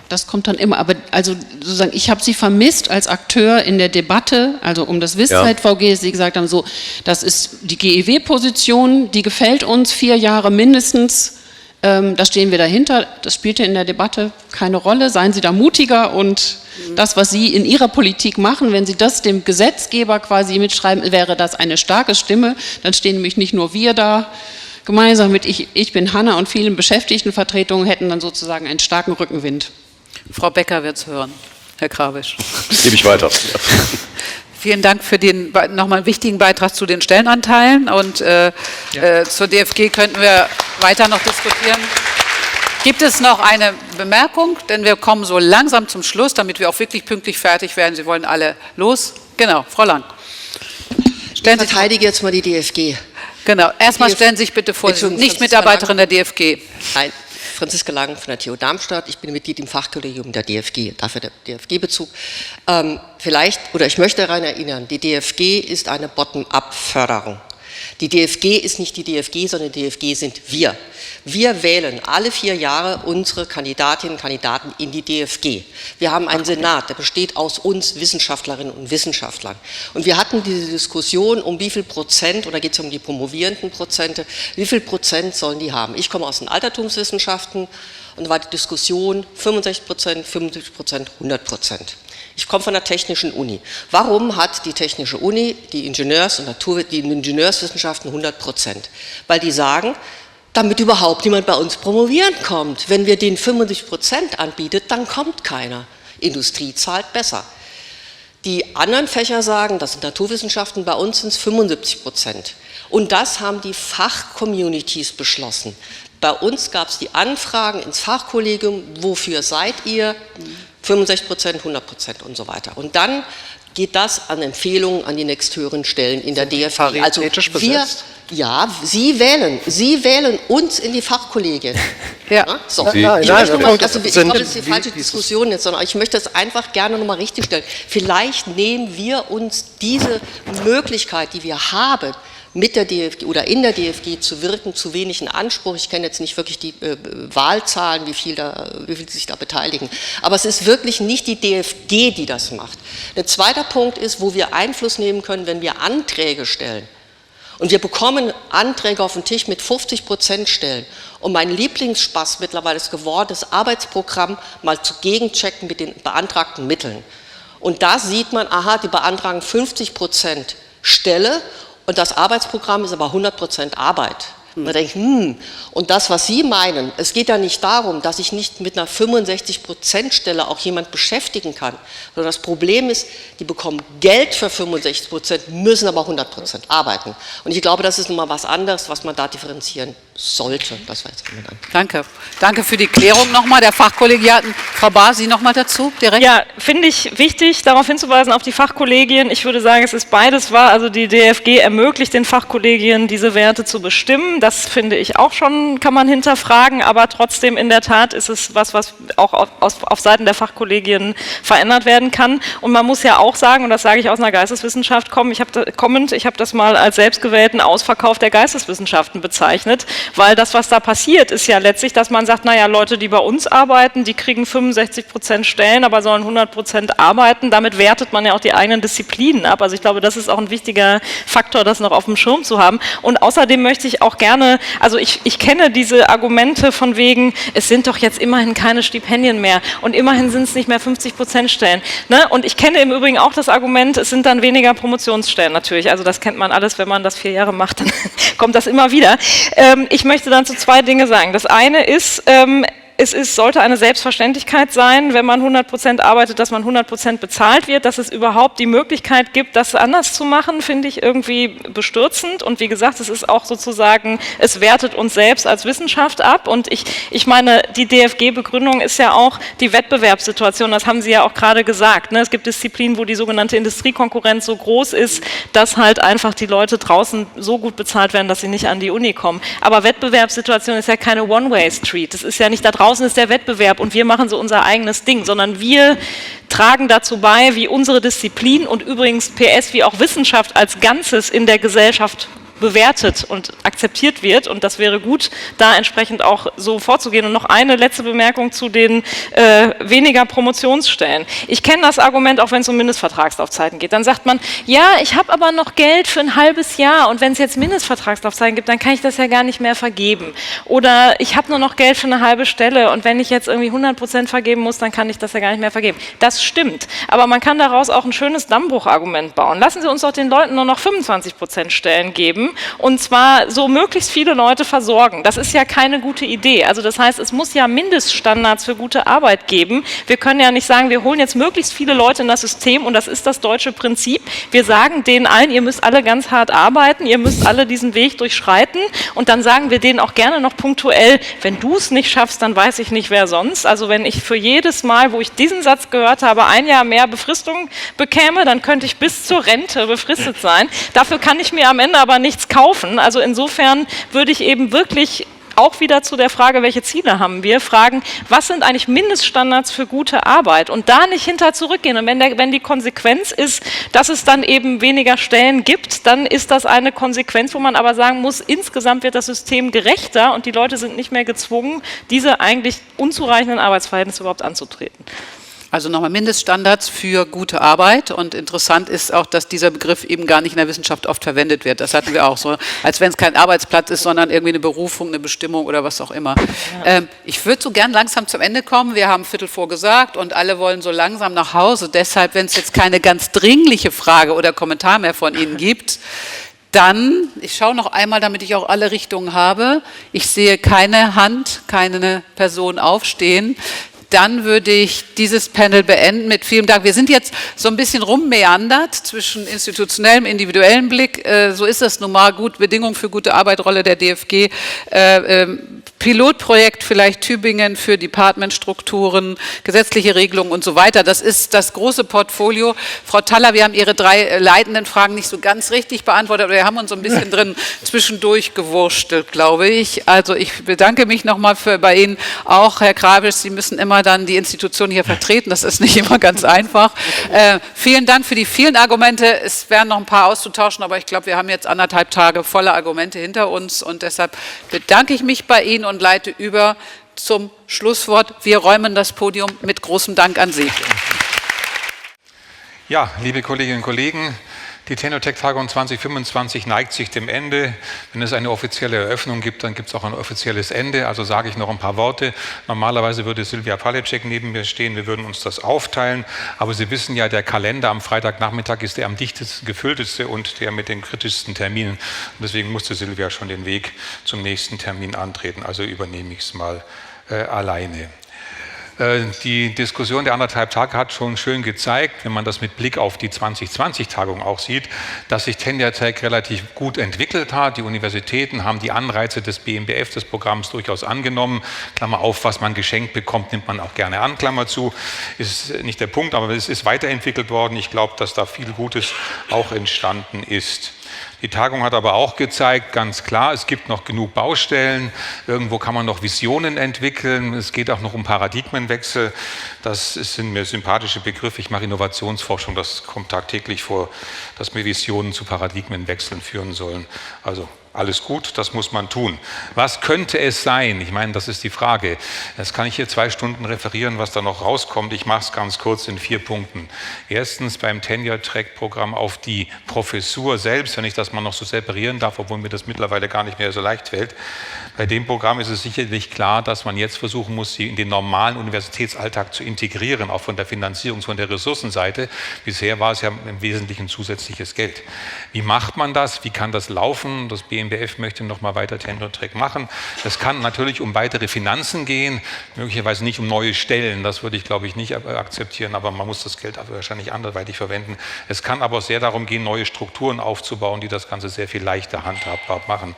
Das kommt dann immer, aber also sozusagen, ich habe Sie vermisst als Akteur in der Debatte, also um das Wisszeit-VG, Sie gesagt haben, so, das ist die GEW-Position, die gefällt uns, 4 Jahre mindestens, da stehen wir dahinter, das spielte in der Debatte keine Rolle, seien Sie da mutiger und das, was Sie in Ihrer Politik machen, wenn Sie das dem Gesetzgeber quasi mitschreiben, wäre das eine starke Stimme, dann stehen nämlich nicht nur wir da, gemeinsam mit Ich bin Hanna und vielen Beschäftigtenvertretungen hätten dann sozusagen einen starken Rückenwind. Frau Becker wird es hören, Herr Krawisch. Gebe ich weiter. Vielen Dank für den nochmal wichtigen Beitrag zu den Stellenanteilen und zur DFG könnten wir weiter noch diskutieren. Gibt es noch eine Bemerkung? Denn wir kommen so langsam zum Schluss, damit wir auch wirklich pünktlich fertig werden. Sie wollen alle los. Genau, Frau Lang. Ich verteidige jetzt mal die DFG. Genau, erstmal stellen Sie sich bitte vor, Sie sind nicht Mitarbeiterin der DFG. Nein, Franziska Lang von der TU Darmstadt. Ich bin Mitglied im Fachkollegium der DFG, dafür der DFG-Bezug. Ich möchte daran erinnern, die DFG ist eine Bottom-up-Förderung. Die DFG ist nicht die DFG, sondern die DFG sind wir. Wir wählen alle 4 Jahre unsere Kandidatinnen und Kandidaten in die DFG. Wir haben einen Senat, der besteht aus uns Wissenschaftlerinnen und Wissenschaftlern. Und wir hatten diese Diskussion, um wie viel Prozent, oder geht es um die promovierenden Prozente, wie viel Prozent sollen die haben? Ich komme aus den Altertumswissenschaften und da war die Diskussion 65%, 75%, 100%. Ich komme von der Technischen Uni. Warum hat die Technische Uni die Ingenieurswissenschaften 100%? Weil die sagen, damit überhaupt niemand bei uns promovieren kommt. Wenn wir den 75% anbietet, dann kommt keiner. Industrie zahlt besser. Die anderen Fächer sagen, das sind Naturwissenschaften, bei uns sind es 75%. Und das haben die Fachcommunities beschlossen. Bei uns gab es die Anfragen ins Fachkollegium, wofür seid ihr? 65%, 100% und so weiter. Und dann geht das an Empfehlungen an die nächsthöheren Stellen in der DFG. Also Sie wählen uns in die Fachkollegien. Ja. So. Ich glaube, das ist die falsche Diskussion jetzt, sondern ich möchte das einfach gerne nochmal richtig stellen. Vielleicht nehmen wir uns diese Möglichkeit, die wir haben, mit der DFG oder in der DFG zu wirken, zu wenig in Anspruch. Ich kenne jetzt nicht wirklich die Wahlzahlen, wie viel sich da beteiligen. Aber es ist wirklich nicht die DFG, die das macht. Ein zweiter Punkt ist, wo wir Einfluss nehmen können, wenn wir Anträge stellen. Und wir bekommen Anträge auf den Tisch mit 50% Stellen. Und mein Lieblingsspaß mittlerweile ist geworden, das Arbeitsprogramm mal zu gegenchecken mit den beantragten Mitteln. Und da sieht man, aha, die beantragen 50% Stelle. Und das Arbeitsprogramm ist aber 100% Arbeit. Man denkt, und das, was Sie meinen, es geht ja nicht darum, dass ich nicht mit einer 65% Stelle auch jemand beschäftigen kann, sondern das Problem ist, die bekommen Geld für 65%, müssen aber 100% arbeiten. Und ich glaube, das ist nun mal was anderes, was man da differenzieren sollte. Das war jetzt Danke. Danke für die Klärung nochmal der Fachkollegiaten. Frau Bahr, Sie nochmal dazu direkt? Ja, finde ich wichtig, darauf hinzuweisen, auf die Fachkollegien. Ich würde sagen, es ist beides wahr. Also die DFG ermöglicht den Fachkollegien, diese Werte zu bestimmen. Das finde ich auch schon, kann man hinterfragen, aber trotzdem in der Tat ist es was auch auf Seiten der Fachkollegien verändert werden kann. Und man muss ja auch sagen, und das sage ich aus einer Geisteswissenschaft kommend, ich habe das mal als selbstgewählten Ausverkauf der Geisteswissenschaften bezeichnet, weil das, was da passiert, ist ja letztlich, dass man sagt, naja, Leute, die bei uns arbeiten, die kriegen 65% Stellen, aber sollen 100% arbeiten. Damit wertet man ja auch die eigenen Disziplinen ab. Also ich glaube, das ist auch ein wichtiger Faktor, das noch auf dem Schirm zu haben. Und außerdem möchte ich auch gerne, also ich kenne diese Argumente von wegen, es sind doch jetzt immerhin keine Stipendien mehr und immerhin sind es nicht mehr 50% Stellen. Ne? Und ich kenne im Übrigen auch das Argument, es sind dann weniger Promotionsstellen natürlich. Also das kennt man alles, wenn man das 4 Jahre macht, dann kommt das immer wieder. Ich möchte dann zu 2 Dinge sagen. Das eine ist, sollte eine Selbstverständlichkeit sein, wenn man 100% arbeitet, dass man 100% bezahlt wird. Dass es überhaupt die Möglichkeit gibt, das anders zu machen, finde ich irgendwie bestürzend. Und wie gesagt, es ist auch sozusagen, es wertet uns selbst als Wissenschaft ab. Und ich meine, die DFG-Begründung ist ja auch die Wettbewerbssituation. Das haben Sie ja auch gerade gesagt. Ne? Es gibt Disziplinen, wo die sogenannte Industriekonkurrenz so groß ist, dass halt einfach die Leute draußen so gut bezahlt werden, dass sie nicht an die Uni kommen. Aber Wettbewerbssituation ist ja keine One-Way-Street. Das ist ja nicht da draußen ist der Wettbewerb und wir machen so unser eigenes Ding, sondern wir tragen dazu bei, wie unsere Disziplin und übrigens PS, wie auch Wissenschaft als Ganzes in der Gesellschaft bewertet und akzeptiert wird und das wäre gut, da entsprechend auch so vorzugehen. Und noch eine letzte Bemerkung zu den weniger Promotionsstellen. Ich kenne das Argument, auch wenn es um Mindestvertragslaufzeiten geht. Dann sagt man, ja, ich habe aber noch Geld für ein halbes Jahr und wenn es jetzt Mindestvertragslaufzeiten gibt, dann kann ich das ja gar nicht mehr vergeben. Oder ich habe nur noch Geld für eine halbe Stelle und wenn ich jetzt irgendwie 100% vergeben muss, dann kann ich das ja gar nicht mehr vergeben. Das stimmt, aber man kann daraus auch ein schönes Dammbruchargument bauen. Lassen Sie uns doch den Leuten nur noch 25% Stellen geben und zwar so möglichst viele Leute versorgen. Das ist ja keine gute Idee. Also das heißt, es muss ja Mindeststandards für gute Arbeit geben. Wir können ja nicht sagen, wir holen jetzt möglichst viele Leute in das System und das ist das deutsche Prinzip. Wir sagen denen allen, ihr müsst alle ganz hart arbeiten, ihr müsst alle diesen Weg durchschreiten und dann sagen wir denen auch gerne noch punktuell, wenn du es nicht schaffst, dann weiß ich nicht, wer sonst. Also wenn ich für jedes Mal, wo ich diesen Satz gehört habe, 1 Jahr mehr Befristung bekäme, dann könnte ich bis zur Rente befristet sein. Dafür kann ich mir am Ende aber nichts kaufen. Also insofern würde ich eben wirklich auch wieder zu der Frage, welche Ziele haben wir, fragen, was sind eigentlich Mindeststandards für gute Arbeit und da nicht hinter zurückgehen. Und wenn die Konsequenz ist, dass es dann eben weniger Stellen gibt, dann ist das eine Konsequenz, wo man aber sagen muss, insgesamt wird das System gerechter und die Leute sind nicht mehr gezwungen, diese eigentlich unzureichenden Arbeitsverhältnisse überhaupt anzutreten. Also nochmal Mindeststandards für gute Arbeit und interessant ist auch, dass dieser Begriff eben gar nicht in der Wissenschaft oft verwendet wird. Das hatten wir auch so, als wenn es kein Arbeitsplatz ist, sondern irgendwie eine Berufung, eine Bestimmung oder was auch immer. Ja. Ich würde so gern langsam zum Ende kommen. Wir haben 3:15 gesagt und alle wollen so langsam nach Hause. Deshalb, wenn es jetzt keine ganz dringliche Frage oder Kommentar mehr von Ihnen gibt, dann, ich schaue noch einmal, damit ich auch alle Richtungen habe. Ich sehe keine Hand, keine Person aufstehen. Dann würde ich dieses Panel beenden mit vielen Dank. Wir sind jetzt so ein bisschen rummeandert zwischen institutionellem, individuellem Blick. So ist das nun mal. Gut, Bedingungen für gute Arbeit, Rolle der DFG. Pilotprojekt vielleicht Tübingen für Departmentstrukturen, gesetzliche Regelungen und so weiter. Das ist das große Portfolio. Frau Thaller, wir haben Ihre 3 leitenden Fragen nicht so ganz richtig beantwortet, aber wir haben uns so ein bisschen drin zwischendurch gewurstelt, glaube ich. Also ich bedanke mich nochmal bei Ihnen auch, Herr Krabisch. Sie müssen immer dann die Institution hier vertreten. Das ist nicht immer ganz einfach. Vielen Dank für die vielen Argumente. Es wären noch ein paar auszutauschen, aber ich glaube, wir haben jetzt 1,5 Tage voller Argumente hinter uns und deshalb bedanke ich mich bei Ihnen und leite über zum Schlusswort. Wir räumen das Podium mit großem Dank an Sie. Ja, liebe Kolleginnen und Kollegen, die Tenure-Tech-Tagung 2025 neigt sich dem Ende. Wenn es eine offizielle Eröffnung gibt, dann gibt es auch ein offizielles Ende. Also sage ich noch ein paar Worte. Normalerweise würde Silvia Palecek neben mir stehen. Wir würden uns das aufteilen. Aber Sie wissen ja, der Kalender am Freitagnachmittag ist der am dichtesten gefüllteste und der mit den kritischsten Terminen. Und deswegen musste Silvia schon den Weg zum nächsten Termin antreten. Also übernehme ich es mal alleine. Die Diskussion der 1,5 Tage hat schon schön gezeigt, wenn man das mit Blick auf die 2020-Tagung auch sieht, dass sich Tenure Track relativ gut entwickelt hat. Die Universitäten haben die Anreize des BMBF, des Programms, durchaus angenommen. Klammer auf, was man geschenkt bekommt, nimmt man auch gerne an, Klammer zu. Ist nicht der Punkt, aber es ist weiterentwickelt worden. Ich glaube, dass da viel Gutes auch entstanden ist. Die Tagung hat aber auch gezeigt, ganz klar, es gibt noch genug Baustellen, irgendwo kann man noch Visionen entwickeln, es geht auch noch um Paradigmenwechsel, das sind mir sympathische Begriffe, ich mache Innovationsforschung, das kommt tagtäglich vor, dass mir Visionen zu Paradigmenwechseln führen sollen. Also alles gut, das muss man tun. Was könnte es sein? Ich meine, das ist die Frage. Das kann ich hier 2 Stunden referieren, was da noch rauskommt. Ich mache es ganz kurz in 4 Punkten. Erstens beim Tenure-Track-Programm auf die Professur selbst, wenn ich das mal noch so separieren darf, obwohl mir das mittlerweile gar nicht mehr so leicht fällt. Bei dem Programm ist es sicherlich klar, dass man jetzt versuchen muss, sie in den normalen Universitätsalltag zu integrieren, auch von der Finanzierungs-, von der Ressourcenseite. Bisher war es ja im Wesentlichen zusätzliches Geld. Wie macht man das? Wie kann das laufen? Das BMBF möchte noch mal weiter Tenure Track machen. Das kann natürlich um weitere Finanzen gehen, möglicherweise nicht um neue Stellen. Das würde ich, glaube ich, nicht akzeptieren, aber man muss das Geld wahrscheinlich anderweitig verwenden. Es kann aber sehr darum gehen, neue Strukturen aufzubauen, die das Ganze sehr viel leichter handhabbar machen.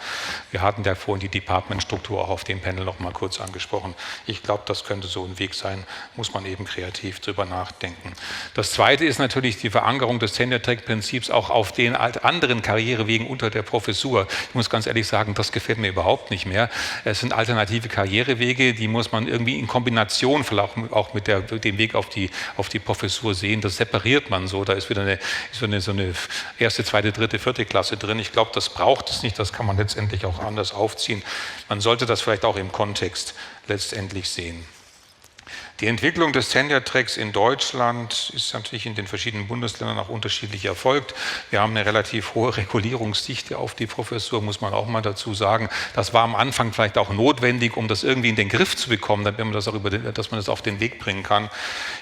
Wir hatten ja vorhin die Departmentstruktur auch auf dem Panel noch mal kurz angesprochen. Ich glaube, das könnte so ein Weg sein, muss man eben kreativ drüber nachdenken. Das Zweite ist natürlich die Verankerung des Tenure-Track-Prinzips auch auf den anderen Karrierewegen unter der Professur. Ich muss ganz ehrlich sagen, das gefällt mir überhaupt nicht mehr. Es sind alternative Karrierewege, die muss man irgendwie in Kombination vielleicht auch mit dem Weg auf die Professur sehen. Das separiert man so. Da ist wieder so eine 1., 2., 3., 4. Klasse drin. Ich glaube, das braucht es nicht. Das kann man letztendlich auch anders aufziehen. Man sollte das vielleicht auch im Kontext letztendlich sehen. Die Entwicklung des Tenure-Tracks in Deutschland ist natürlich in den verschiedenen Bundesländern auch unterschiedlich erfolgt. Wir haben eine relativ hohe Regulierungsdichte auf die Professur, muss man auch mal dazu sagen. Das war am Anfang vielleicht auch notwendig, um das irgendwie in den Griff zu bekommen, damit man das auch dass man das auf den Weg bringen kann.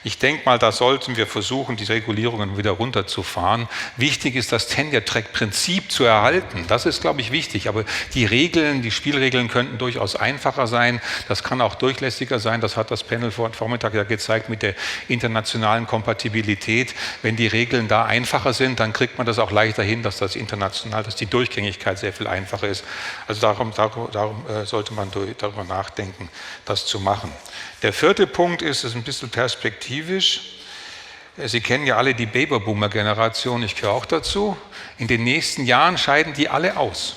Ich denke mal, da sollten wir versuchen, die Regulierungen wieder runterzufahren. Wichtig ist, das Tenure-Track-Prinzip zu erhalten. Das ist, glaube ich, wichtig. Aber die Spielregeln könnten durchaus einfacher sein. Das kann auch durchlässiger sein. Das hat das Panel Vormittag ja gezeigt mit der internationalen Kompatibilität. Wenn die Regeln da einfacher sind, dann kriegt man das auch leichter hin, dass die Durchgängigkeit sehr viel einfacher ist. Also darum sollte man darüber nachdenken, das zu machen. Der 4. Punkt ist ein bisschen perspektivisch. Sie kennen ja alle die Babyboomer-Generation, ich gehöre auch dazu. In den nächsten Jahren scheiden die alle aus.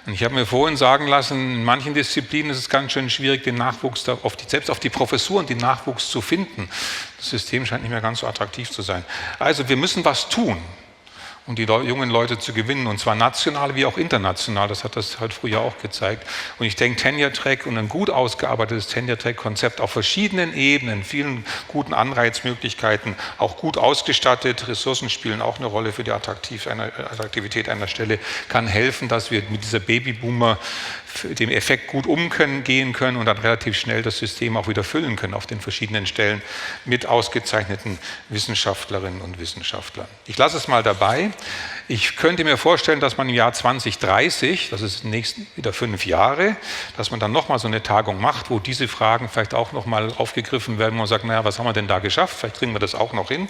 Und ich habe mir vorhin sagen lassen, in manchen Disziplinen ist es ganz schön schwierig, den Nachwuchs, selbst auf die Professuren, den Nachwuchs zu finden. Das System scheint nicht mehr ganz so attraktiv zu sein. Also wir müssen was tun, um die jungen Leute zu gewinnen, und zwar national wie auch international. Das hat das halt früher auch gezeigt. Und ich denke, Tenure-Track und ein gut ausgearbeitetes Tenure-Track-Konzept auf verschiedenen Ebenen, vielen guten Anreizmöglichkeiten, auch gut ausgestattet, Ressourcen spielen auch eine Rolle für die Attraktivität einer Stelle, kann helfen, dass wir mit dieser Babyboomer dem Effekt gut umgehen können und dann relativ schnell das System auch wieder füllen können auf den verschiedenen Stellen mit ausgezeichneten Wissenschaftlerinnen und Wissenschaftlern. Ich lasse es mal dabei. Ich könnte mir vorstellen, dass man im Jahr 2030, das ist nächsten wieder 5 Jahre, dass man dann nochmal so eine Tagung macht, wo diese Fragen vielleicht auch nochmal aufgegriffen werden, wo man sagt, naja, was haben wir denn da geschafft? Vielleicht kriegen wir das auch noch hin.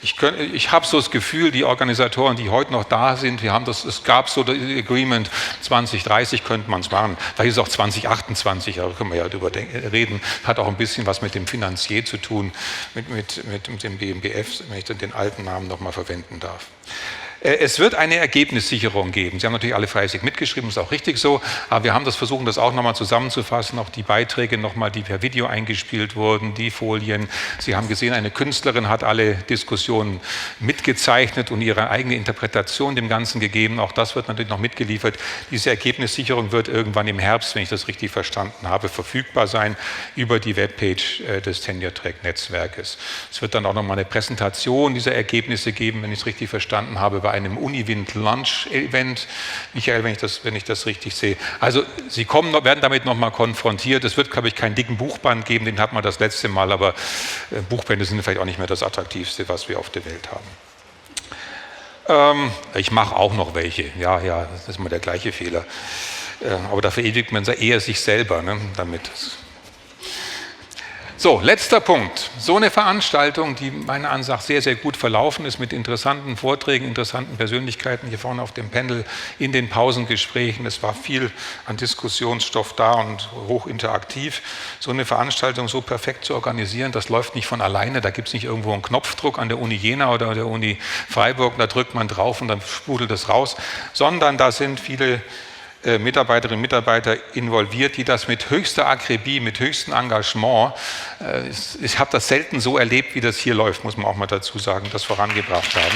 Ich habe so das Gefühl, die Organisatoren, die heute noch da sind, es gab so das Agreement, 2030 könnte man es machen, vielleicht ist es auch 2028, da können wir ja drüber reden, hat auch ein bisschen was mit dem Finanzier zu tun, mit dem BMBF, wenn ich den alten Namen nochmal verwenden darf. Es wird eine Ergebnissicherung geben. Sie haben natürlich alle fleißig mitgeschrieben, ist auch richtig so, aber wir haben versucht, das auch nochmal zusammenzufassen, auch die Beiträge nochmal, die per Video eingespielt wurden, die Folien. Sie haben gesehen, eine Künstlerin hat alle Diskussionen mitgezeichnet und ihre eigene Interpretation dem Ganzen gegeben. Auch das wird natürlich noch mitgeliefert. Diese Ergebnissicherung wird irgendwann im Herbst, wenn ich das richtig verstanden habe, verfügbar sein über die Webpage des Tenure-Track-Netzwerkes. Es wird dann auch nochmal eine Präsentation dieser Ergebnisse geben, wenn ich es richtig verstanden habe, bei einem Uniwind Lunch Event. Michael, wenn ich das richtig sehe. Also Sie werden damit nochmal konfrontiert. Es wird, glaube ich, keinen dicken Buchband geben, den hat man das letzte Mal, aber Buchbände sind vielleicht auch nicht mehr das Attraktivste, was wir auf der Welt haben. Ich mache auch noch welche. Ja, das ist immer der gleiche Fehler. Aber da verewigt man eher sich selber, ne, damit. So, letzter Punkt. So eine Veranstaltung, die meiner Ansicht nach sehr, sehr gut verlaufen ist, mit interessanten Vorträgen, interessanten Persönlichkeiten hier vorne auf dem Panel, in den Pausengesprächen. Es war viel an Diskussionsstoff da und hoch interaktiv. So eine Veranstaltung so perfekt zu organisieren, das läuft nicht von alleine. Da gibt es nicht irgendwo einen Knopfdruck an der Uni Jena oder der Uni Freiburg, da drückt man drauf und dann sprudelt es raus, sondern da sind viele Mitarbeiterinnen und Mitarbeiter involviert, die das mit höchster Akribie, mit höchstem Engagement, ich habe das selten so erlebt, wie das hier läuft, muss man auch mal dazu sagen, das vorangebracht haben.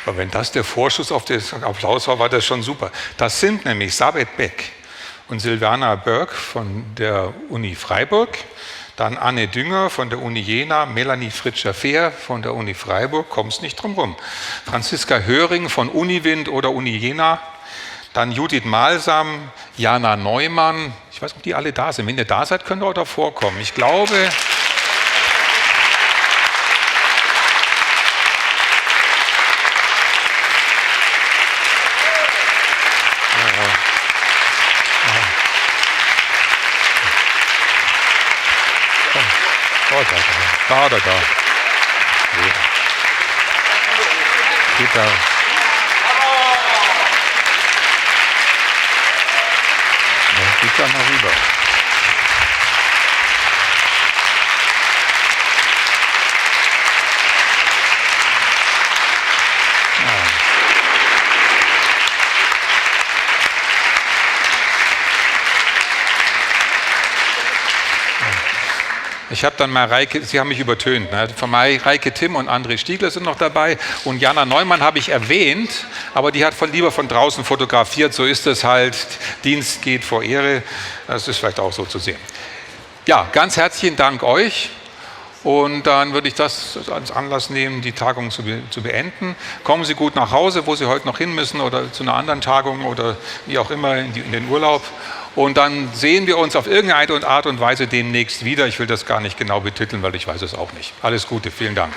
Aber wenn das der Vorschuss auf den Applaus war, war das schon super. Das sind nämlich Sabet Beck und Silvana Berg von der Uni Freiburg, dann Anne Dünger von der Uni Jena, Melanie Fritscher-Fehr von der Uni Freiburg, kommst nicht drum rum, Franziska Höring von Uniwind oder Uni Jena, dann Judith Malsam, Jana Neumann, ich weiß nicht, ob die alle da sind. Wenn ihr da seid, könnt ihr auch davor kommen. Ich glaube... Da. Geht da. Geht da mal rüber. Ich habe dann mal Reike, Sie haben mich übertönt, ne? Von Reike Timm und André Stiegler sind noch dabei und Jana Neumann habe ich erwähnt, aber die hat lieber von draußen fotografiert, so ist es halt, Dienst geht vor Ehre, das ist vielleicht auch so zu sehen. Ja, ganz herzlichen Dank euch und dann würde ich das als Anlass nehmen, die Tagung zu beenden. Kommen Sie gut nach Hause, wo Sie heute noch hin müssen oder zu einer anderen Tagung oder wie auch immer in den Urlaub. Und dann sehen wir uns auf irgendeine Art und Weise demnächst wieder. Ich will das gar nicht genau betiteln, weil ich weiß es auch nicht. Alles Gute, vielen Dank.